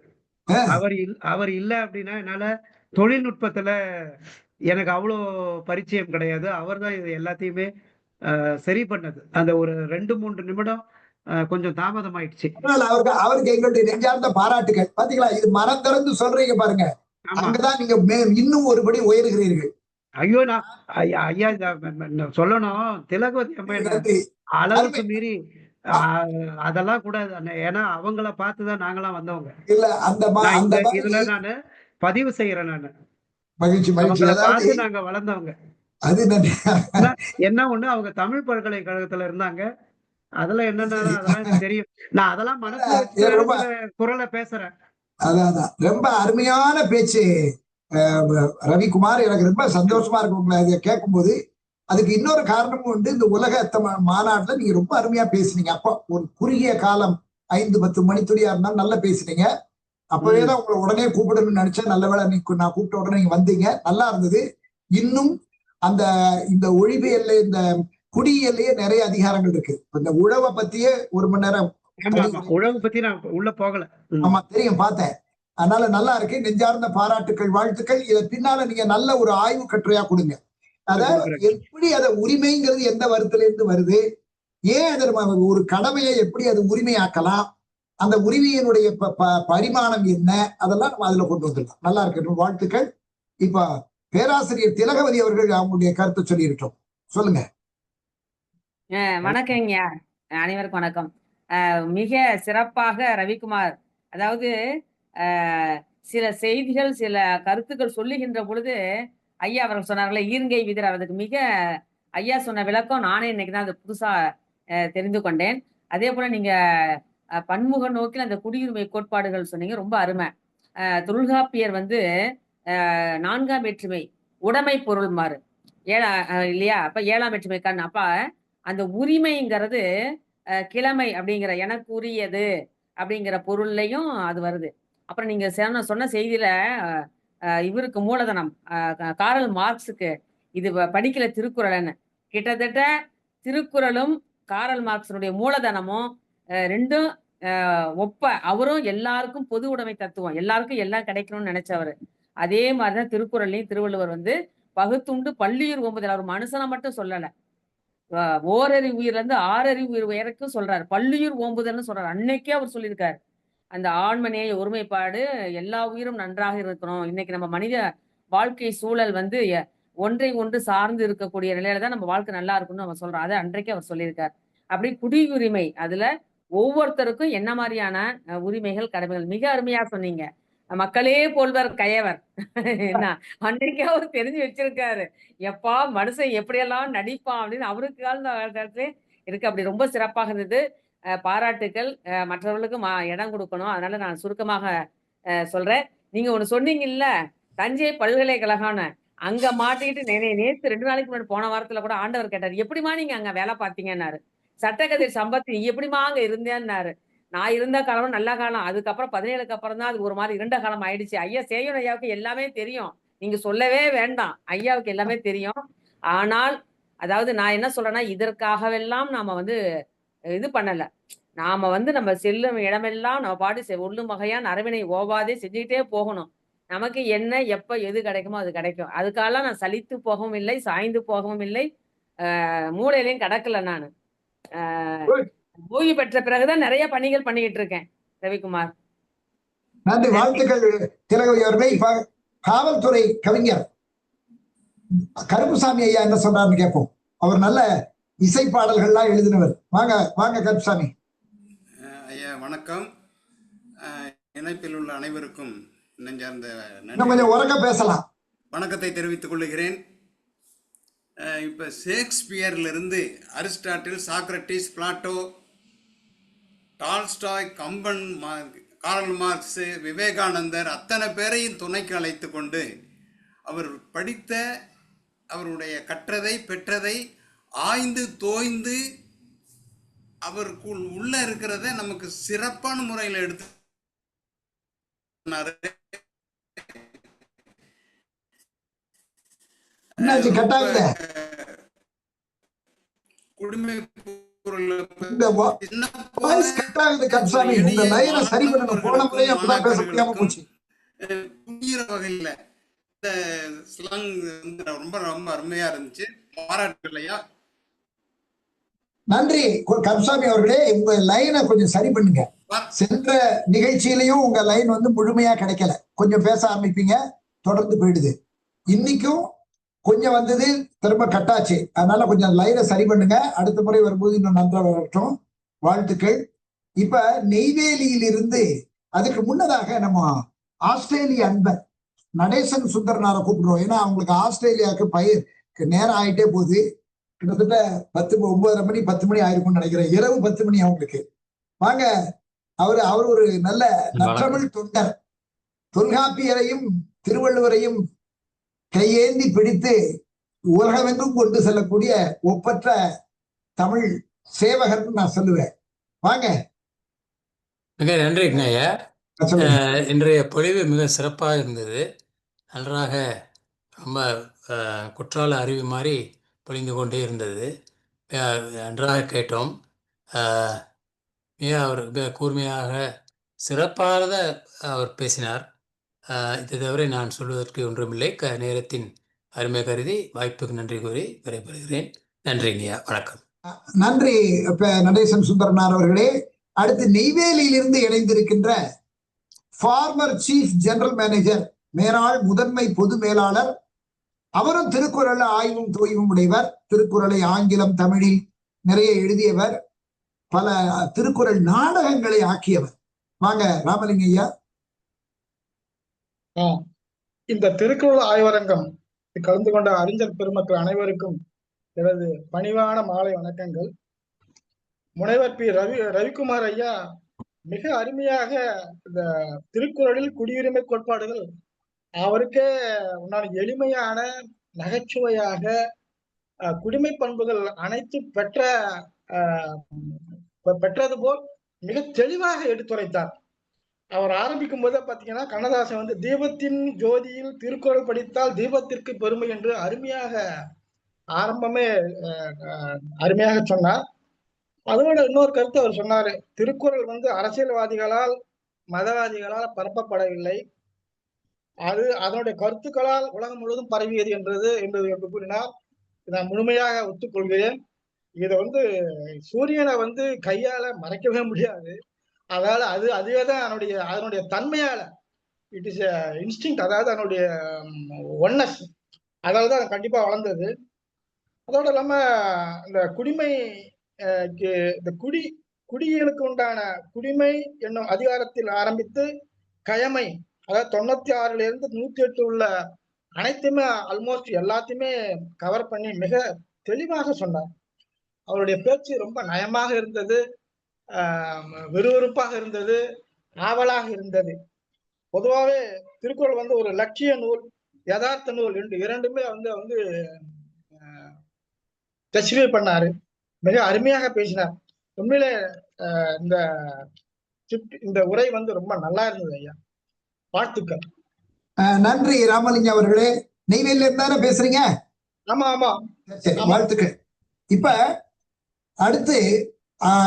Speaker 8: அவர் இல்ல அப்படின்னா என்னால தொழில்நுட்பத்துல எனக்கு அவ்வளோ பரிச்சயம் கிடையாது. அவர் தான் இது எல்லாத்தையுமே சரி பண்ணது. அந்த ஒரு 2-3 நிமிடம் கொஞ்சம் தாமதம் ஆயிடுச்சு.
Speaker 1: அவருக்கு எங்களுடைய நெஞ்சார்ந்த பாராட்டுகள். பாத்தீங்களா, இது மனம் திறந்து சொல்றீங்க பாருங்க. அங்கதான் நீங்க இன்னும் ஒருபடி உயர்கிறீர்கள்.
Speaker 8: ஐயோ, நான் ஐயா சொல்லணும், திலகவதி அம்மையார் அளவுக்கு மீறி அதெல்லாம் கூடாது. ஏன்னா அவங்கள பார்த்துதான் நாங்களாம் வந்தவங்க.
Speaker 1: இல்ல அந்த
Speaker 8: இதுல நானு பதிவு செய்யறேன். நானு
Speaker 1: மகிழ்ச்சி
Speaker 8: பார்த்து நாங்க வளர்ந்தவங்க.
Speaker 1: அது
Speaker 8: என்ன ஒண்ணு, அவங்க தமிழ் பல்கலைக்கழகத்துல இருந்தாங்க. அதெல்லாம் என்னன்னா அதெல்லாம் தெரியும். நான் அதெல்லாம் மனசுல குரலை பேசுறேன்.
Speaker 1: அதான் ரொம்ப அருமையான பேச்சு ரவிக்குமார். எனக்கு ரொம்ப சந்தோஷமா இருக்கு உங்களை இதை கேட்கும் போது. அதுக்கு இன்னொரு காரணமும் உண்டு. இந்த உலக மாநாட்டுல நீங்க ரொம்ப அருமையா பேசுனீங்க. அப்போ ஒரு குறுகிய காலம் 5-10 மணித்துளியா இருந்தாலும் நல்லா பேசுனீங்க. அப்பவேதான் உங்களை உடனே கூப்பிடணும்னு நினைச்சேன். நல்ல வேளை நான் கூப்பிட்ட உடனே நீங்க வந்தீங்க, நல்லா இருந்தது. இன்னும் இந்த ஒழிவியல்ல, இந்த குடியியல்லையே நிறைய அதிகாரங்கள் இருக்கு. இந்த உழவை பத்தியே 1 மணி நேரம்.
Speaker 8: உழவு பத்தி நான் உள்ள போகல.
Speaker 1: ஆமா, தெரியும், பார்த்தேன். அதனால நல்லா இருக்கு. நெஞ்சார்ந்த பாராட்டுக்கள், வாழ்த்துக்கள். இதை பின்னால நீங்க நல்ல ஒரு ஆய்வு கட்டுரையா கொடுங்க. அதாவது எப்படி அதை உரிமைங்கிறது எந்த வருத்துல இருந்து வருது, ஏன் அதை ஒரு கடமையை எப்படி அது உரிமையாக்கலாம், அந்த உரிமையினுடைய பரிமாணம் என்ன, அதெல்லாம் நம்ம அதுல கொண்டு வந்துடலாம். நல்லா இருக்கு, வாழ்த்துக்கள். இப்ப பேராசிரியர் திலகவதி அவர்கள் அவங்களுடைய கருத்தை சொல்லியிருக்கோம். சொல்லுங்க.
Speaker 3: வணக்கங்க, அனைவருக்கும் வணக்கம். மிக சிறப்பாக ரவிக்குமார், அதாவது சில செய்திகள், சில கருத்துக்கள் சொல்லுகின்ற பொழுது ஐயா அவர்கள் சொன்னார்களே ஈர்ங்கை விதிர், அதுக்கு மிக ஐயா சொன்ன விளக்கம் நானே இன்னைக்கு தான் அது புதுசா தெரிந்து கொண்டேன். அதே போல நீங்க பன்முக நோக்கில் அந்த குடியுரிமை கோட்பாடுகள் சொன்னீங்க, ரொம்ப அருமை. தொல்காப்பியர் 4ஆம் வேற்றுமை உடைமை பொருள் மாறு இல்லையா? அப்ப 7ஆம் வேற்றுமை கண். அப்ப அந்த உரிமைங்கிறது கிழமை அப்படிங்கிற எனக்கு உரியது அப்படிங்கிற பொருள்லையும் அது வருது. அப்புறம் நீங்க சொன்ன செய்தியில இவருக்கு மூலதனம் காரல் மார்க்ஸுக்கு இது படிக்கல திருக்குறள்னு. கிட்டத்தட்ட திருக்குறளும் காரல் மார்க்ஸனுடைய மூலதனமும் ரெண்டும் ஒப்ப. அவரும் எல்லாருக்கும் பொது உடைமை தத்துவம், எல்லாருக்கும் எல்லாம் கிடைக்கணும்னு நினைச்சவர். அதே மாதிரிதான் திருக்குறள்லையும் திருவள்ளுவர் பகுத்துண்டு பள்ளியூர் ஓம்புதல். அவர் மனுஷனை மட்டும் சொல்லல, ஓரறிவு உயிர்ல இருந்து 6 உயிர் வரைக்கும் சொல்றாரு. பள்ளியூர் ஓம்புதல்னு சொல்றாரு. அன்னைக்கே அவர் சொல்லியிருக்காரு, அந்த ஆண்மநேய ஒருமைப்பாடு, எல்லா உயிரும் நன்றாக இருக்கணும். இன்னைக்கு நம்ம மனித வாழ்க்கை சூழல் ஒன்றை ஒன்று சார்ந்து இருக்கக்கூடிய நிலையில தான் நம்ம வாழ்க்கை நல்லா இருக்கும்னு அவர் சொல்றோம். அதை அன்றைக்கே அவர் சொல்லியிருக்காரு. அப்படி குடியுரிமை, அதுல ஒவ்வொருத்தருக்கும் என்ன மாதிரியான உரிமைகள், கடமைகள் மிக அருமையா சொன்னீங்க. மக்களே போல்வர் கயவர் என்ன அன்னைக்கே அவர் தெரிஞ்சு வச்சிருக்காரு. எப்பா மனுஷன் எப்படியெல்லாம் நடிப்பான் அப்படின்னு அவருக்கு காலத்துல இருக்கு. அப்படி ரொம்ப சிறப்பாக இருந்தது. பாராட்டுக்கள். மற்றவர்களுக்கும் இடம் கொடுக்கணும். அதனால நான் சுருக்கமாக சொல்றேன். நீங்க ஒண்ணு சொன்னீங்கல்ல, தஞ்சை பல்கலைக்கழகம்னு, அங்க மாட்டிக்கிட்டு நேத்து 2 நாளைக்கு முன்னாடி போன வாரத்துல கூட ஆண்டவர் கேட்டாரு, எப்படிமா நீங்க அங்க வேலை பார்த்தீங்கன்னாரு. சட்டக்கதிர் சம்பத், நீ எப்படிமா அங்க இருந்தேன்னாரு. நான் இருந்த காலம் நல்ல காலம், அதுக்கப்புறம் 17க்கு அப்புறம் தான் அது ஒரு மாதிரி இருண்ட காலம் ஆயிடுச்சு. ஐயா சேயோன் ஐயாவுக்கு எல்லாமே தெரியும், நீங்க சொல்லவே வேண்டாம், ஐயாவுக்கு எல்லாமே தெரியும். ஆனால் அதாவது நான் என்ன சொல்றேன்னா, இதற்காகவெல்லாம் நாம இது பண்ணல. நாம நம்ம செல்லும் இடமெல்லாம் நம்ம பாட்டு ஒல்லும் வகையான் அரவினை ஓவாதே செஞ்சுக்கிட்டே போகணும். நமக்கு என்ன எப்ப எது கிடைக்குமோ அது கிடைக்கும். அதுக்காக நான் சலித்து போகவும் இல்லை, சாய்ந்து போகவும் இல்லை, மூளையிலையும் கடக்கல. நான் ஓய்வு பெற்ற பிறகுதான் நிறைய பணிகள் பண்ணிக்கிட்டு இருக்கேன் ரவிக்குமார்.
Speaker 1: நன்றி, வாழ்த்துக்கள் திலகவதி அவர்களே. இப்ப காவல்துறை கவிஞர் கருப்புசாமி ஐயா என்ன சொல்றாருன்னு கேட்போம். அவர் நல்ல இசை பாடல்கள்லாம் எழுதினவர். வாங்க வாங்க கருப்புசாமி
Speaker 9: ஐயா. வணக்கம். இணைப்பில் உள்ள அனைவருக்கும் நெஞ்சார்ந்த
Speaker 1: கொஞ்சம் உறக்க பேசலாம்
Speaker 9: வணக்கத்தை தெரிவித்துக் கொள்கிறேன். இப்போ ஷேக்ஸ்பியர்லேருந்து Aristotle, Socrates, Plato, Tolstoy, Kamban, Karl Marx, விவேகானந்தர் அத்தனை பேரையும் துணைக்கு அழைத்து கொண்டு அவர் படித்த, அவருடைய கற்றதை பெற்றதை ஆய்ந்து தோய்ந்து அவருக்குள் உள்ள இருக்கிறத நமக்கு சிறப்பான முறையில் எடுத்து குடிமை புரிகிற வகையில ரொம்ப ரொம்ப அருமையா இருந்துச்சு. பாராட்டு இல்லையா?
Speaker 1: நன்றி கருசாமி அவர்களே. உங்க லைனை கொஞ்சம் சரி பண்ணுங்க. சென்ற நிகழ்ச்சியிலையும் உங்க லைன் வந்து முழுமையா கிடைக்கல. கொஞ்சம் பேச ஆரம்பிப்பீங்க, தொடர்ந்து போயிடுது. இன்னைக்கும் கொஞ்சம் வந்தது, திரும்ப கட்டாச்சு. அதனால கொஞ்சம் லைனை சரி பண்ணுங்க. அடுத்த முறை வரும்போது இன்னும் நன்றாக வரட்டும். வாழ்த்துக்கள். இப்ப நெய்வேலியில் இருந்து அதுக்கு முன்னதாக நம்ம ஆஸ்திரேலிய அன்பர் நடேசன் சுந்தரனாரை கூப்பிடுறோம். ஏன்னா அவங்களுக்கு ஆஸ்திரேலியாவுக்கு நேரம் ஆயிட்டே போகுது. கிட்டத்தட்ட 9:30 மணி 10 மணி ஆயிருக்கும்னு நினைக்கிறேன். இரவு 10 மணி அவங்களுக்கு. வாங்க. அவர் ஒரு நல்ல நற்றமிழ் தொண்டர். தொல்காப்பியரையும் திருவள்ளுவரையும் கையேந்தி பிடித்து உலகமெங்கும் கொண்டு செல்லக்கூடிய ஒப்பற்ற தமிழ் சேவகர்னு நான் சொல்லுவேன். வாங்க.
Speaker 10: மிக நன்றிங்க ஐயா. இன்றைய பொழிவு மிக சிறப்பாக இருந்தது. நன்றாக ரொம்ப குற்றால அருவி மாதிரி பொழிந்து கொண்டே இருந்தது. நன்றாக கேட்டோம். அவர் மிக கூர்மையாக சிறப்பாக அவர் பேசினார். இது தவிர நான் சொல்வதற்கு ஒன்றுமில்லை. நேரத்தின் அருமை கருதி வாய்ப்புக்கு நன்றி கூறி விடைபெறுகிறேன். நன்றிங்கய்யா. வணக்கம்.
Speaker 1: நன்றி நடேசன் சுந்தரனார் அவர்களே. அடுத்து நெய்வேலியிலிருந்து இணைந்திருக்கின்ற ஃபார்மர் சீஃப் ஜெனரல் மேனேஜர், மேலாள் முதன்மை பொது மேலாளர். அவரும் திருக்குறள் ஆய்வும் தோய்வும் உடையவர். திருக்குறளை ஆங்கிலம் தமிழில் நிறைய எழுதியவர். பல திருக்குறள் நாடகங்களை ஆக்கியவர். வாங்க ராமலிங்க ஐயா.
Speaker 11: இந்த திருக்குறள் ஆய்வரங்கம் கலந்து கொண்ட அறிஞர் பெருமக்கள் அனைவருக்கும் எனது பணிவான மாலை வணக்கங்கள். முனைவர் பி. ரவிக்குமார் ஐயா மிக அருமையாக இந்த திருக்குறளில் குடியுரிமை கோட்பாடுகள் அவருக்கே உண்டான எளிமையான நகைச்சுவையாக குடிமை பண்புகள் அனைத்து பெற்றது போல் மிக தெளிவாக எடுத்துரைத்தார். அவர் ஆரம்பிக்கும் போதே பாத்தீங்கன்னா கண்ணதாசன் வந்து தீபத்தின் ஜோதியில் திருக்குறள் படித்தால் தீபத்திற்கு பெருமை என்று அருமையாக ஆரம்பமே அருமையாக சொன்னார். அதோட இன்னொரு கருத்து அவர் சொன்னாரு, திருக்குறள் வந்து அரசியல்வாதிகளால் மதவாதிகளால் பரப்பப்படவில்லை, அது அதனுடைய கருத்துக்களால் உலகம் முழுவதும் பரவியது என்று கூறினார். நான் முழுமையாக ஒத்துக்கொள்கிறேன். இதை வந்து சூரியனை வந்து கையால மறைக்கவே முடியாது. அதாவது அதுவேதான் அதனுடைய தன்மையால இட் இஸ் இன்ஸ்டிங்க்ட், அதாவது அதனுடைய ஒன்னஸ், அதாவது அது கண்டிப்பா வளர்ந்தது. அதோட இல்லாம இந்த குடியியலுக்கு உண்டான குடிமை என்னும் அதிகாரத்தில் ஆரம்பித்து கயமை, அதாவது 96ல இருந்து 108 உள்ள அனைத்துமே ஆல்மோஸ்ட் எல்லாத்தையுமே கவர் பண்ணி மிக தெளிவாக சொன்னார். அவருடைய பேச்சு ரொம்ப நயமாக இருந்தது, விறுவிறுப்பாக இருந்தது, ஆவலாக இருந்தது. பொதுவாகவே திருக்குறள் வந்து ஒரு லட்சிய நூல், யதார்த்த நூல் இரண்டுமே வந்து தஸ்ரீ பண்ணாரு. மிக அருமையாக பேசினார். உண்மையிலே இந்த உரை வந்து ரொம்ப நல்லா இருந்தது ஐயா. வாழ்த்துக்கள்.
Speaker 1: நன்றி ராமலிங்கம் அவர்களே. நெய்வேலியில இருந்தானே பேசுறீங்க?
Speaker 11: ஆமா ஆமா,
Speaker 1: சரி, வாழ்த்துக்கள். இப்ப அடுத்து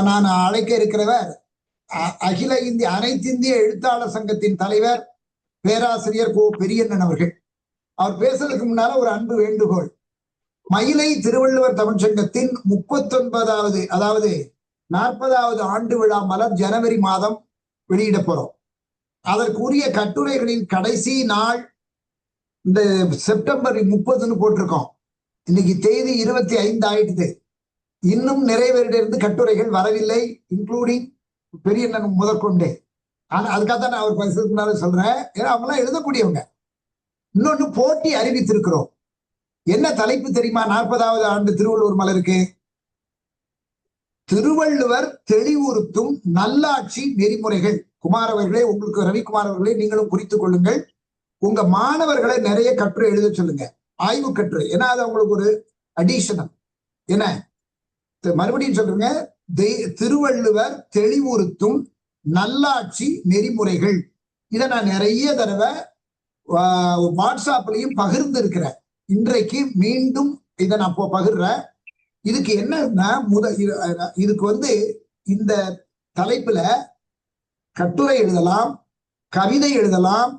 Speaker 1: நான் அழைக்க இருக்கிறவர் அகில இந்திய அனைத்திந்திய எழுத்தாளர் சங்கத்தின் தலைவர் பேராசிரியர் கோ பெரியண்ணன் அவர்கள். அவர் பேசுறதுக்கு முன்னால ஒரு அன்பு வேண்டுகோள். மயிலை திருவள்ளுவர் தமிழ்ச்சங்கத்தின் 39வது அதாவது 40வது ஆண்டு விழா மலர் ஜனவரி மாதம் வெளியிட போறோம். அதற்குரிய கட்டுரைகளின் கடைசி நாள் இந்த செப்டம்பர் 30ன்னு போட்டிருக்கோம். இன்னைக்கு தேதி 25 ஆயிடுது. இன்னும் நிறைவேறிலிருந்து கட்டுரைகள் வரவில்லை, இன்க்ளூடிங் பெரியண்ணன் முதற்கொண்டு. ஆனா அதுக்காகத்தான் நான் அவர் பேசுறதுனால சொல்றேன். ஏன்னா அவங்களாம் எழுதக்கூடியவங்க. இன்னொன்னு போட்டி அறிவித்திருக்கிறோம். என்ன தலைப்பு தெரியுமா? 40வது ஆண்டு திருவள்ளுவர் மலருக்கு திருவள்ளுவர் தெளிவுறுத்தும் நல்லாட்சி நெறிமுறைகள். குமார் அவர்களே, உங்களுக்கு ரவிக்குமார் அவர்களே, நீங்களும் குறித்துக் கொள்ளுங்கள். உங்க மாணவர்களை நிறைய கட்டுரை எழுத சொல்லுங்க, ஆய்வு கட்டுரை. ஏன்னா அது அவங்களுக்கு ஒரு அடிஷனல். என்ன மறுபடியும் சொல்றேங்க, திருவள்ளுவர் தெளிவுறுத்தும் நல்லாட்சி நெறிமுறைகள். இதை நான் நிறைய தடவை வாட்ஸ்அப்லயும் பகிர்ந்து இருக்கிறேன். இன்றைக்கு மீண்டும் இதை நான் பகிர்றேன். இதுக்கு என்னன்னா இதுக்கு இந்த தலைப்புல கட்டுரை எழுதலாம், கவிதை எழுதலாம்,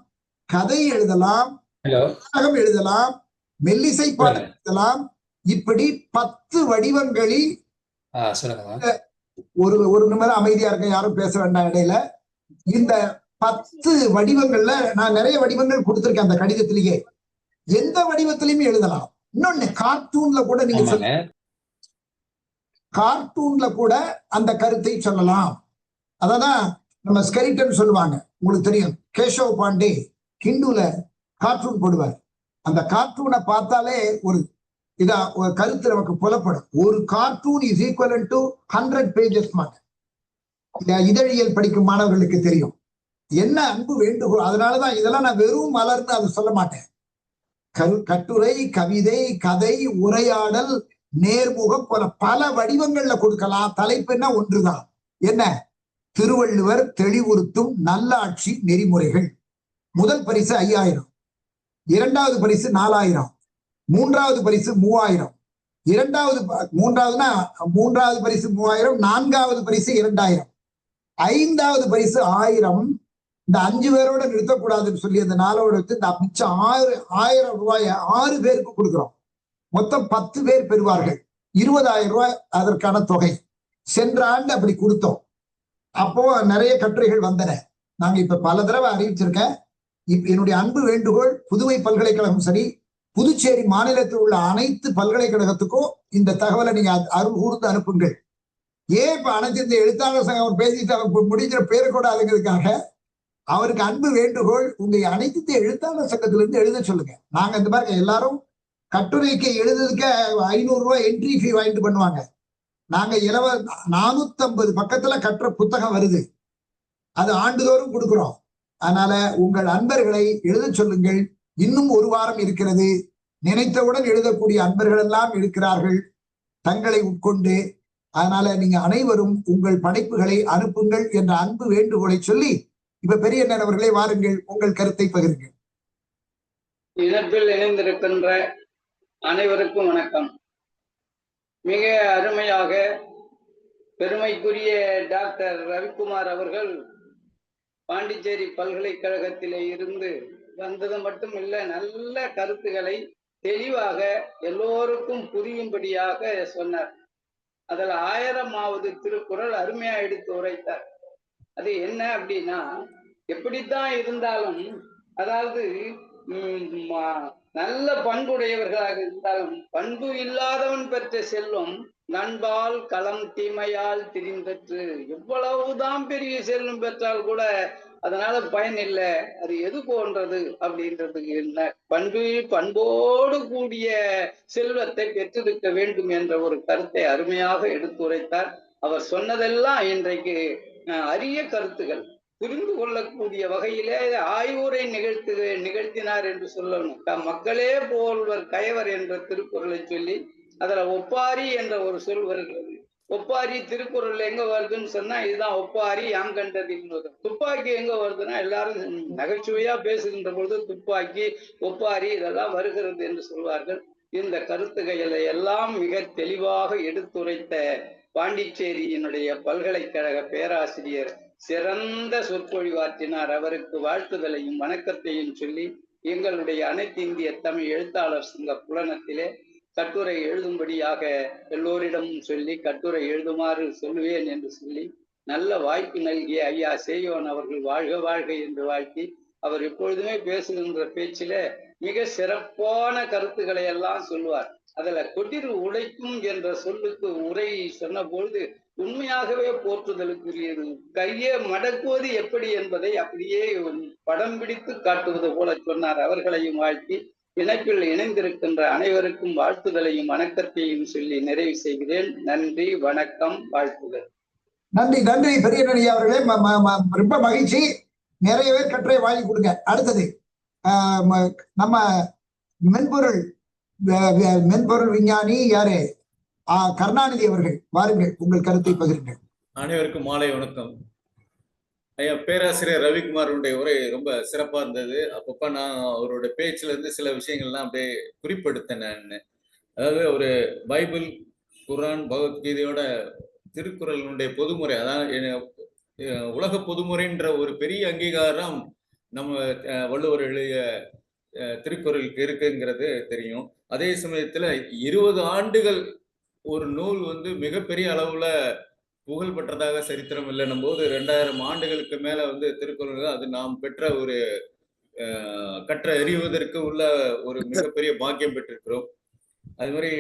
Speaker 1: கதை எழுதலாம், நாடகம் எழுதலாம், மெல்லிசை பாட்டு எழுதலாம். இப்படி 10 வடிவங்களில் ஒரு நிமிடம் அமைதியா இருக்க, யாரும் பேச வேண்டாம் இடையில. இந்த 10 வடிவங்கள்ல நான் நிறைய வடிவங்கள் கொடுத்திருக்கேன் அந்த கடிதத்திலேயே. எந்த வடிவத்திலையும் எழுதலாம். இன்னொன்னு, கார்ட்டூன்ல கூட நீங்க கார்ட்டூன்ல கூட அந்த கருத்தை சொல்லலாம். அதான் நம்ம ஸ்கெலிட்டன் சொல்லுவாங்க, உங்களுக்கு தெரியும். கேஷவ் பாண்டே ஹிந்துல கார்ட்டூன் போடுவார். அந்த கார்ட்டூனை பார்த்தாலே ஒரு கருத்து நமக்கு புலப்படும். ஒரு cartoon is equal to 100 pages. இதழியல் படிக்கும் மாணவர்களுக்கு தெரியும் என்ன அன்பு வேண்டுகோள். அதனாலதான் இதெல்லாம் நான் வெறும் மலர்ந்து அதை சொல்ல மாட்டேன். கட்டுரை, கவிதை, கதை, உரையாடல், நேர்முகம் போல பல வடிவங்கள்ல கொடுக்கலாம். தலைப்புன்னா ஒன்றுதான். என்ன? திருவள்ளுவர் தெளிவுறுத்தும் நல்லாட்சி நெறிமுறைகள். முதல் பரிசு 5000, இரண்டாவது பரிசு 4000, மூன்றாவது பரிசு 3000, மூன்றாவது பரிசு 3000, நான்காவது பரிசு 2000, ஐந்தாவது பரிசு 1000. இந்த 5 பேரோட நிறுத்தக்கூடாதுன்னு சொல்லி அந்த நாளோட வச்சு இந்த மிச்சம் 1000 ரூபாய 6 பேருக்கு கொடுக்கிறோம். மொத்தம் 10 பேர் பெறுவார்கள். 20000 ரூபாய் அதற்கான தொகை. சென்ற ஆண்டு அப்படி கொடுத்தோம். அப்போ நிறைய கட்டுரைகள் வந்தன. நாங்க இப்ப பல தடவை அறிவிச்சிருக்கேன். என்னுடைய அன்பு வேண்டுகோள், புதுவை பல்கலைக்கழகம் சரி, புதுச்சேரி மாநிலத்தில் உள்ள அனைத்து பல்கலைக்கழகத்துக்கும் இந்த தகவலை நீங்க அருள் கூர்ந்து அனுப்புங்கள். ஏன் இப்ப அனைத்து இந்த எழுத்தாளர் சங்கம் அவர் பேசிட்டு முடிக்கிற பேரை கூட அதுங்கிறதுக்காக அவருக்கு அன்பு வேண்டுகோள், உங்க அனைத்து எழுத்தாளர் சங்கத்திலிருந்து எழுத சொல்லுங்க. நாங்க இந்த மாதிரி எல்லாரும் கட்டுரைக்கு எழுதுறதுக்கு 500 ரூபாய் என்ட்ரி ஃபீ வாங்கிட்டு பண்ணுவாங்க. நாங்க 450 பக்கத்துல கட்டுற புத்தகம் வருது. அது ஆண்டுதோறும் கொடுக்கிறோம். அதனால உங்கள் அன்பர்களை எழுத சொல்லுங்கள். இன்னும் 1 வாரம் இருக்கிறது. நினைத்தவுடன் எழுதக்கூடிய அன்பர்கள் எல்லாம் இருக்கிறார்கள் தங்களை உட்கொண்டு. அதனால நீங்க அனைவரும் உங்கள் படைப்புகளை அனுப்புங்கள் என்ற அன்பு வேண்டுகோளை சொல்லி, இப்ப பெரியண்ணன் அவர்களே வாருங்கள், உங்கள் கருத்தை பகிருங்கள்.
Speaker 12: இணைப்பில் இணைந்திருக்கின்ற அனைவருக்கும் வணக்கம். மிக அருமையாக பெருமைக்குரிய டாக்டர் ரவிக்குமார் அவர்கள் பாண்டிச்சேரி பல்கலைக்கழகத்திலே இருந்து வந்தது மட்டும் இல்லை, நல்ல கருத்துக்களை தெளிவாக எல்லோருக்கும் புரியும்படியாக சொன்னார். அதில் 1000வது திருக்குறள் அருமையா எடுத்து உரைத்தார். அது என்ன அப்படின்னா, எப்படித்தான் இருந்தாலும், அதாவது நல்ல பண்புடையவர்களாக இருந்தாலும் பண்பு இல்லாதவன் பெற்ற செல்வம் நண்பால் களம் தீமையால் திரிந்தற்று. எவ்வளவுதான் பெரிய செல்வம் பெற்றால் கூட அதனால பயன் இல்லை. அது எது போன்றது அப்படின்றதுக்கு என்ன? பண்போடு கூடிய செல்வத்தை பெற்றிருக்க வேண்டும் என்ற ஒரு கருத்தை அருமையாக எடுத்துரைத்தார். அவர் சொன்னதெல்லாம் இன்றைக்கு அரிய கருத்துகள், புரிந்து கொள்ளக்கூடிய வகையிலே ஆய்வுரை நிகழ்த்தினார் என்று சொல்லணும். மக்களே போல்வர் கயவர் என்ற திருக்குறளை சொல்லி அதுல ஒப்பாரி என்ற ஒரு சொல் வருகிறது. ஒப்பாரி திருக்குறள் எங்க வருதுன்னு சொன்னா, இதுதான் ஒப்பாரி யாம் கண்டது. துப்பாக்கி எங்க வருதுன்னா, எல்லாரும் நகைச்சுவையா பேசுகின்ற பொழுது துப்பாக்கி, ஒப்பாரி இதெல்லாம் வருகிறது என்று சொல்வார்கள். இந்த கருத்துக்களை எல்லாம் மிக தெளிவாக எடுத்துரைத்த பாண்டிச்சேரியினுடைய பல்கலைக்கழக பேராசிரியர் சிறந்த சொற்பொழிவாற்றினார். அவருக்கு வாழ்த்துதலையும் வணக்கத்தையும் சொல்லி, எங்களுடைய அனைத்து இந்திய தமிழ் எழுத்தாளர் சங்க புலனத்திலே கட்டுரை எழுதும்படியாக எல்லோரிடமும் சொல்லி கட்டுரை எழுதுமாறு சொல்லுவேன் என்று சொல்லி நல்ல வாய்ப்பு நல்கிய ஐயா சேயோன் அவர்கள் வாழ்க வாழ்க என்று வாழ்த்தி, அவர் எப்பொழுதுமே பேசுகின்ற பேச்சில மிக சிறப்பான கருத்துக்களை எல்லாம் சொல்லுவார். அதுல கொடிர் உழைக்கும் என்ற சொல்லுக்கு உரை சொன்ன பொழுது உண்மையாகவே போற்றுதலுக்குரியது. கையை மடக்குவது எப்படி என்பதை அப்படியே படம் பிடித்து காட்டுவது போல சொன்னார். அவர்களையும் வாழ்த்தி, இணைப்பில் இணைந்திருக்கின்ற அனைவருக்கும் வாழ்த்துதலையும் வணக்கத்தையும் சொல்லி நிறைவு செய்கிறேன். நன்றி, வணக்கம், வாழ்த்துதல்.
Speaker 1: நன்றி நன்றி பெரியண்ணன் அவர்களே, ரொம்ப மகிழ்ச்சி. நிறைய பேர் கட்டுரை வாங்கி கொடுங்க. அடுத்தது நம்ம மென்பொருள் விஞ்ஞானி யாரு, கருணாநிதி அவர்கள் வாருங்கள், உங்கள் கருத்தை பகிருங்கள்.
Speaker 4: அனைவருக்கும் மாலை வணக்கம். ஐயா, பேராசிரியர் ரவிக்குமாருடைய உரை ரொம்ப சிறப்பா இருந்தது. அப்பப்ப நான் அவருடைய பேச்சுல இருந்து சில விஷயங்கள்லாம் அப்படியே குறிப்பெடுத்தேன். அதாவது ஒரு பைபிள், குரான், பகவத்கீதையோட திருக்குறளுடைய பொதுமுறை, அதான் உலக பொதுமுறைன்ற ஒரு பெரிய அங்கீகாரம் நம்ம வள்ளுவர் எழுதிய திருக்குறளுக்கு இருக்குங்கிறது தெரியும். அதே சமயத்துல 20 ஆண்டுகள் ஒரு நூல் வந்து மிகப்பெரிய அளவுல புகழ் பெற்றதாக சரித்திரம் இல்லைன்னும் போது 2000 ஆண்டுகளுக்கு மேல வந்து திருக்குறள் அது நாம் பெற்ற ஒரு கற்ற அறிவதற்கு உள்ள ஒரு மிகப்பெரிய பாக்கியம் பெற்றிருக்கிறோம். அது மாதிரி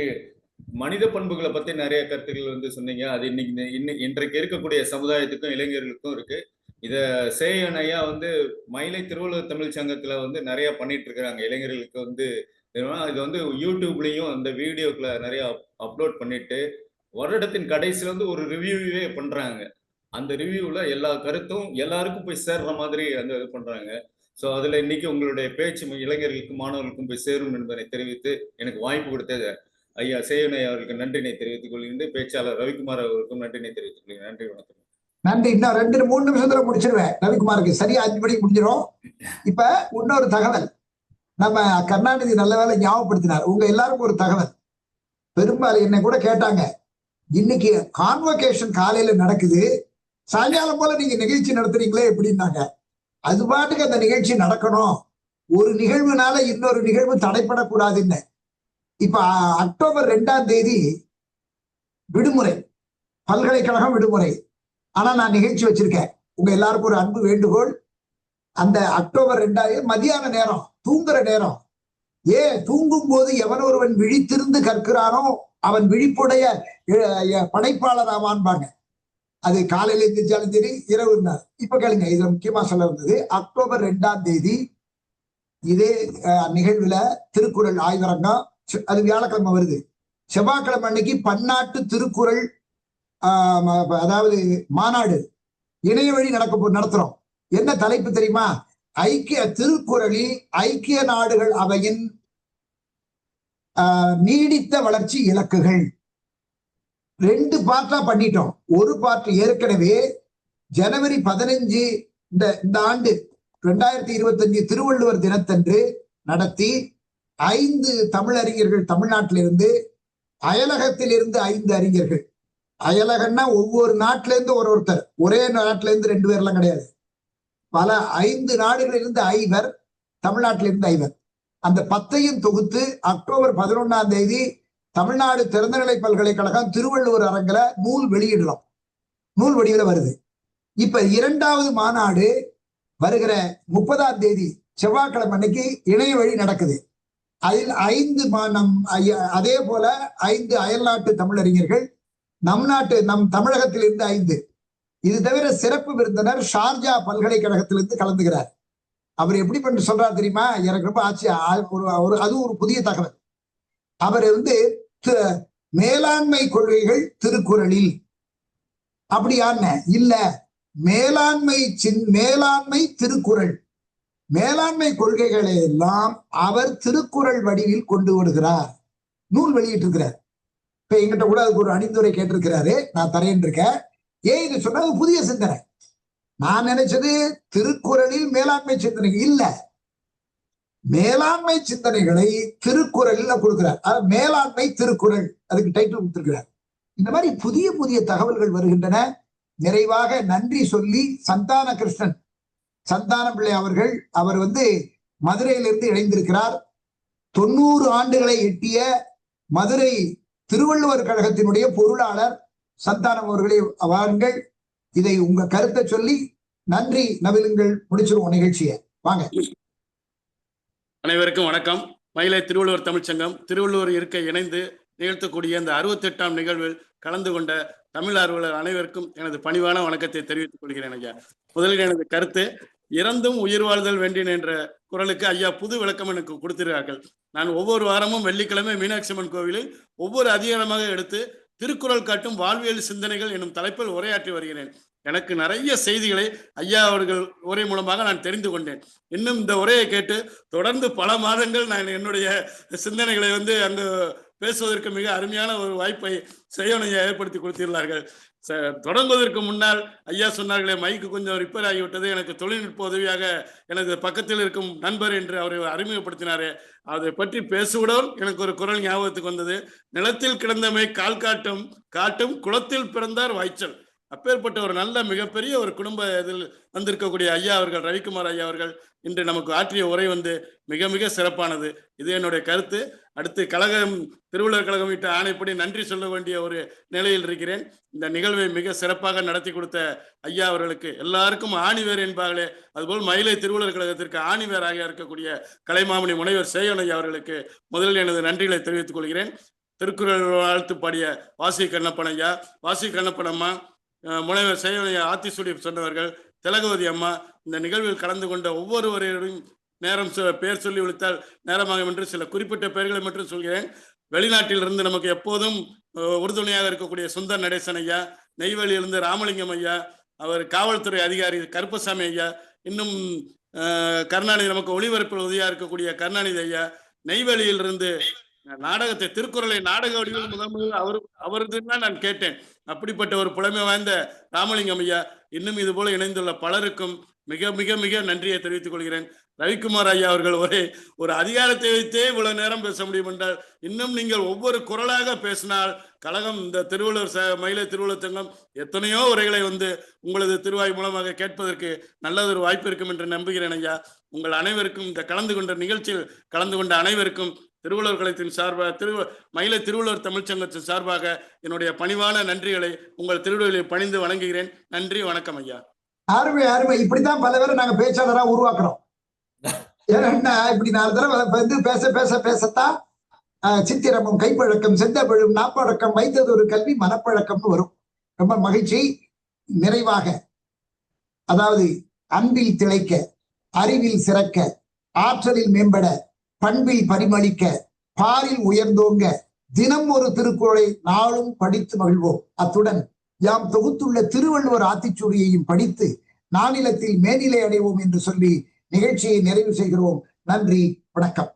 Speaker 4: மனித பண்புகளை பத்தி நிறைய கருத்துக்கள் வந்து சொன்னீங்க. அது இன்றைக்கு இருக்கக்கூடிய சமுதாயத்துக்கும் இளைஞர்களுக்கும் இருக்கு. இத சேயன் ஐயா வந்து மயிலை திருவள்ளுவர் தமிழ் சங்கத்துல வந்து நிறைய பண்ணிட்டு இருக்கிறாங்க. இளைஞர்களுக்கு வந்து இது வந்து யூடியூப்லயும் அந்த வீடியோக்களை நிறைய அப்லோட் பண்ணிட்டு வருடத்தின் கடைசியில வந்து ஒரு ரிவ்யூவே பண்றாங்க. அந்த ரிவ்யூல எல்லா கருத்தும் எல்லாருக்கும் போய் சேர்ற மாதிரி அந்த இது பண்றாங்க. ஸோ அதுல இன்னைக்கு உங்களுடைய பேச்சு இளைஞர்களுக்கும் மாணவர்களுக்கும் போய் சேரும் என்பதை தெரிவித்து எனக்கு வாய்ப்பு கொடுத்தது ஐயா சேயன் ஐயா அவர்களுக்கு நன்றினை தெரிவித்துக் கொள்கின்ற பேச்சாளர் ரவிக்குமார் அவர்களுக்கும் நன்றினை தெரிவித்துக் கொள்கிறேன். நன்றி, வணக்கம்.
Speaker 1: நன்றி. இன்னும் 2-3 நிமிஷத்துல முடிச்சிருவேன். ரவிக்குமாருக்கு சரியா 5 மணிக்கு முடிஞ்சிடும். இப்ப இன்னொரு தகவல் நம்ம கருணாநிதி நல்ல வேலை ஞாபகப்படுத்தினார். உங்க எல்லாருக்கும் ஒரு தகவல். பெரும்பாலும் என்னை கூட கேட்டாங்க, இன்னைக்கு கான்வொகேஷன் காலையில நடக்குது, சாயங்காலம் போல நீங்க நிகழ்ச்சி நடத்துறீங்களே எப்படின்னாங்க. அது பாட்டுக்கு அந்த நிகழ்ச்சி நடக்கணும், ஒரு நிகழ்வுனால இன்னொரு நிகழ்வு தடைப்படக்கூடாதுன்னு. இப்ப அக்டோபர் 2ஆம் தேதி விடுமுறை, பல்கலைக்கழகம் விடுமுறை. ஆனா நான் நிகழ்ச்சி வச்சிருக்கேன். உங்க எல்லாருக்கும் ஒரு அன்பு வேண்டுகோள், அந்த அக்டோபர் 2 மதியான நேரம், தூங்குற நேரம். தூங்கும் போது எவன் ஒருவன் விழித்திருந்து கற்கிறானோ அவன் விழிப்புடைய படைப்பாளர் ஆவான்பாங்க. அது காலையில இருந்துச்சாலும் சரி, இரவு இருந்தார். இப்ப கேளுங்க, இதுல முக்கியமா சொல்ல வந்தது, அக்டோபர் 2ஆம் தேதி இதே நிகழ்வுல திருக்குறள் ஆய்வரங்கம், அது வியாழக்கிழமை வருது. செவ்வாய்க்கிழமை அன்னைக்கு பன்னாட்டு திருக்குறள் அதாவது மாநாடு இணைய வழி நடத்துறோம். என்ன தலைப்பு தெரியுமா? திருக்குறளில் ஐக்கிய நாடுகள் அவையின் நீடித்த வளர்ச்சி இலக்குகள். 2 பார்ட்டா பண்ணிட்டோம். ஒரு பார்ட் ஏற்கனவே ஜனவரி 15 இந்த ஆண்டு 2025 திருவள்ளுவர் தினத்தன்று நடத்தி 5 தமிழறிஞர்கள் தமிழ்நாட்டிலிருந்து, அயலகத்திலிருந்து 5 அறிஞர்கள். அயலகன்னா ஒவ்வொரு நாட்டில இருந்து ஒருத்தர், ஒரே நாட்டில இருந்து 2 பேர்லாம் கிடையாது. பல 5 நாடுகளிலிருந்து 5 தமிழ்நாட்டிலிருந்து 5. அந்த 10ஐயும் தொகுத்து அக்டோபர் 11ஆம் தேதி தமிழ்நாடு திறந்தநிலை பல்கலைக்கழகம் திருவள்ளுவர் அரங்கில நூல் வெளியிடலாம். நூல் வடிவில் வருது. இப்ப 2வது மாநாடு வருகிற 30ஆம் தேதி செவ்வாய்க்கிழமை அன்னைக்கு இணைய வழி நடக்குது. அதில் 5 அதே போல 5 அயல்நாட்டு தமிழறிஞர்கள், நம் தமிழகத்திலிருந்து 5. இது தவிர சிறப்பு விருந்தினர் ஷார்ஜா பல்கலைக்கழகத்திலிருந்து கலந்துகிறார். அவர் எப்படி பண்ணி சொல்றாரு தெரியுமா? எனக்கு ரொம்ப ஆச்சரியம். அது ஒரு புதிய தகவல். அவர் வந்து மேலாண்மை கொள்கைகள் திருக்குறளில் அப்படியான இல்ல, மேலாண்மை திருக்குறள், மேலாண்மை கொள்கைகளை எல்லாம் அவர் திருக்குறள் வடிவில் கொண்டு வருகிறார். நூல் வெளியிட்டு இருக்கிறார். இப்ப எங்கிட்ட கூட அதுக்கு ஒரு அணிந்துரை கேட்டிருக்கிறாரு, நான் தரேன் இருக்கேன். இது சொன்னது புதிய சிந்தனை. நான் நினைச்சது திருக்குறளில் மேலாண்மை சிந்தனை இல்ல, மேலாண்மை சிந்தனைகளை திருக்குறளில் கொடுக்கிறார். மேலாண்மை திருக்குறள், அதுக்கு டைட்டில் கொடுத்திருக்கிறார். இந்த மாதிரி புதிய புதிய தகவல்கள் வருகின்றன. நிறைவாக நன்றி சொல்லி சந்தான கிருஷ்ணன், சந்தான பிள்ளை அவர்கள், அவர் வந்து மதுரையிலிருந்து இணைந்திருக்கிறார். 90 ஆண்டுகளை எட்டிய மதுரை திருவள்ளுவர் கழகத்தினுடைய பொருளாளர் சந்தானம் அவர்களே வாருங்கள். இதை உங்க கருத்தை சொல்லி நன்றி நவிலுங்கள், முடிச்சிருவோம் நிகழ்ச்சியை. வாங்க.
Speaker 13: அனைவருக்கும் வணக்கம். மயிலை திருவள்ளுவர் தமிழ்ச்சங்கம் திருவள்ளுவர் இருக்கை இணைந்து நிகழ்த்தக்கூடிய இந்த 68ஆம் நிகழ்வில் கலந்து கொண்ட தமிழ் ஆர்வலர் அனைவருக்கும் எனது பணிவான வணக்கத்தை தெரிவித்துக் கொள்கிறேன். ஐயா, முதலில் எனது கருத்து, இறந்தும் உயிர் வாழ்தல் வேண்டின் என்ற குறளுக்கு ஐயா புது விளக்கம் எனக்கு கொடுத்திருக்கிறார்கள். நான் ஒவ்வொரு வாரமும் வெள்ளிக்கிழமை மீனாட்சி அம்மன் கோவிலில் ஒவ்வொரு அதிகாரமாக எடுத்து திருக்குறள் காட்டும் வாழ்வியல் சிந்தனைகள் என்னும் தலைப்பில் உரையாற்றி வருகிறேன். எனக்கு நிறைய செய்திகளை ஐயா அவர்கள் உரை மூலமாக நான் தெரிந்து கொண்டேன். இன்னும் இந்த உரையை கேட்டு தொடர்ந்து பல மாதங்கள் நான் என்னுடைய சிந்தனைகளை வந்து அங்கு பேசுவதற்கு மிக அருமையான ஒரு வாய்ப்பை செய்யணையை ஏற்படுத்தி கொடுத்துள்ளார்கள். தொடங்குவதற்கு முன்னால் ஐயா சொன்னார்களே, மைக்கு கொஞ்சம் ரிப்பேர் ஆகிவிட்டது, எனக்கு தொழில்நுட்ப உதவியாக எனது பக்கத்தில் இருக்கும் நண்பர் என்று அவரை அறிமுகப்படுத்தினாரே, அதை பற்றி பேசுவதும் எனக்கு ஒரு குரல் ஞாபகத்துக்கு வந்தது. நிலத்தில் கிடந்தமை கால் காட்டும் காட்டும், குளத்தில் பிறந்தார் வாய்ச்சல். அப்பேற்பட்ட ஒரு நல்ல மிகப்பெரிய ஒரு குடும்ப இதில் வந்திருக்கக்கூடிய ஐயா அவர்கள், ரவிக்குமார் ஐயா அவர்கள் இன்று நமக்கு ஆற்றிய உரை மிக மிக சிறப்பானது. இது என்னுடைய கருத்து. அடுத்து கழகம், திருவள்ளுவர் கழகம் இட்ட ஆணைப்படி நன்றி சொல்ல வேண்டிய ஒரு நிலையில் இருக்கிறேன். இந்த நிகழ்வை மிக சிறப்பாக நடத்தி கொடுத்த ஐயா அவர்களுக்கு, எல்லாருக்கும் ஆணிவேர் என்பார்களே, அதுபோல் மயிலை திருவள்ளுவர் கழகத்திற்கு ஆணிவேராக இருக்கக்கூடிய கலைமாமணி முனைவர் சேயன் ஐயா அவர்களுக்கு முதலில் எனது நன்றிகளை தெரிவித்துக் கொள்கிறேன். திருக்குறள் வாழ்த்து பாடிய வாசி கண்ணப்பன் ஐயா, வாசி கண்ணப்பன் அம்மா, முனைவர் சேயன் ஆத்திசூடி சொன்னவர்கள், திலகவதி அம்மா, இந்த நிகழ்வில் கலந்து கொண்ட ஒவ்வொருவரையும் நேரம் பெயர் சொல்லி விழித்தால் நேரமாகும் என்று சில குறிப்பிட்ட பெயர்களை மட்டும் சொல்கிறேன். வெளிநாட்டிலிருந்து நமக்கு எப்போதும் உறுதுணையாக இருக்கக்கூடிய சுந்தர் நடேசன் ஐயா, நெய்வேலியிலிருந்து ராமலிங்கம் ஐயா, அவர் காவல்துறை அதிகாரி கருப்பசாமி ஐயா, இன்னும் கருணாநிதி நமக்கு ஒளிபரப்பில் உதவியாக இருக்கக்கூடிய கருணாநிதி ஐயா, நெய்வேலியிலிருந்து நாடகத்தை, திருக்குறளை நாடக வடிவில் முதல் அவரது நான் கேட்டேன். அப்படிப்பட்ட ஒரு புலமை வாய்ந்த ராமலிங்கம் ஐயா, இன்னும் இது போல இணைந்துள்ள பலருக்கும் மிக மிக மிக நன்றியை தெரிவித்துக் கொள்கிறேன். ரவிக்குமார் ஐயா அவர்கள் ஒரு அதிகாரத்தை வைத்தே இவ்வளவு நேரம் பேச முடியும் என்றால், இன்னும் நீங்கள் ஒவ்வொரு குரலாக பேசினால் கழகம், இந்த திருவள்ளுவர் மயிலை திருவள்ளுவர் சங்கம் எத்தனையோ உரைகளை உங்களது திருவாய் மூலமாக கேட்பதற்கு நல்லதொரு வாய்ப்பு இருக்கும் என்று நம்புகிறேன் ஐயா. உங்கள் அனைவருக்கும், இந்த கலந்து கொண்ட நிகழ்ச்சியில் கலந்து கொண்ட அனைவருக்கும் திருவள்ளுவர் கழகத்தின் சார்பாக, மயிலை திருவள்ளுவர் தமிழ்ச்சங்கத்தின் சார்பாக என்னுடைய பணிவான நன்றிகளை உங்கள் திருவள்ளுவரில் பணிந்து வணங்குகிறேன். நன்றி, வணக்கம் ஐயா.
Speaker 1: அருமை அருமை. இப்படித்தான் பல பேரை நாங்க பேச்சாளராக உருவாக்குறோம். ஏன்னா இப்படி 4 தடவை பேச பேச பேசத்தான் சித்திரமும், கைப்பழக்கம், செந்தமிழும், நாப்பழக்கம், வைத்தது ஒரு கல்வி, மனப்பழக்கம்னு வரும். ரொம்ப மகிழ்ச்சி. நிறைவாக, அதாவது அன்பில் திளைக்க, அறிவில் சிறக்க, ஆற்றலில் மேம்பட, பண்பில் பரிமளிக்க, பாரில் உயர்ந்தோங்க, தினம் ஒரு திருக்குறளை நாளும் படித்து மகிழ்வோம். அத்துடன் யாம் தொகுத்துள்ள திருவள்ளுவர் ஆத்திச்சூடியையும் படித்து நானிலத்தில் மேனிலை அடைவோம் என்று சொல்லி நிகழ்ச்சியை நிறைவு செய்கிறோம். நன்றி, வணக்கம்.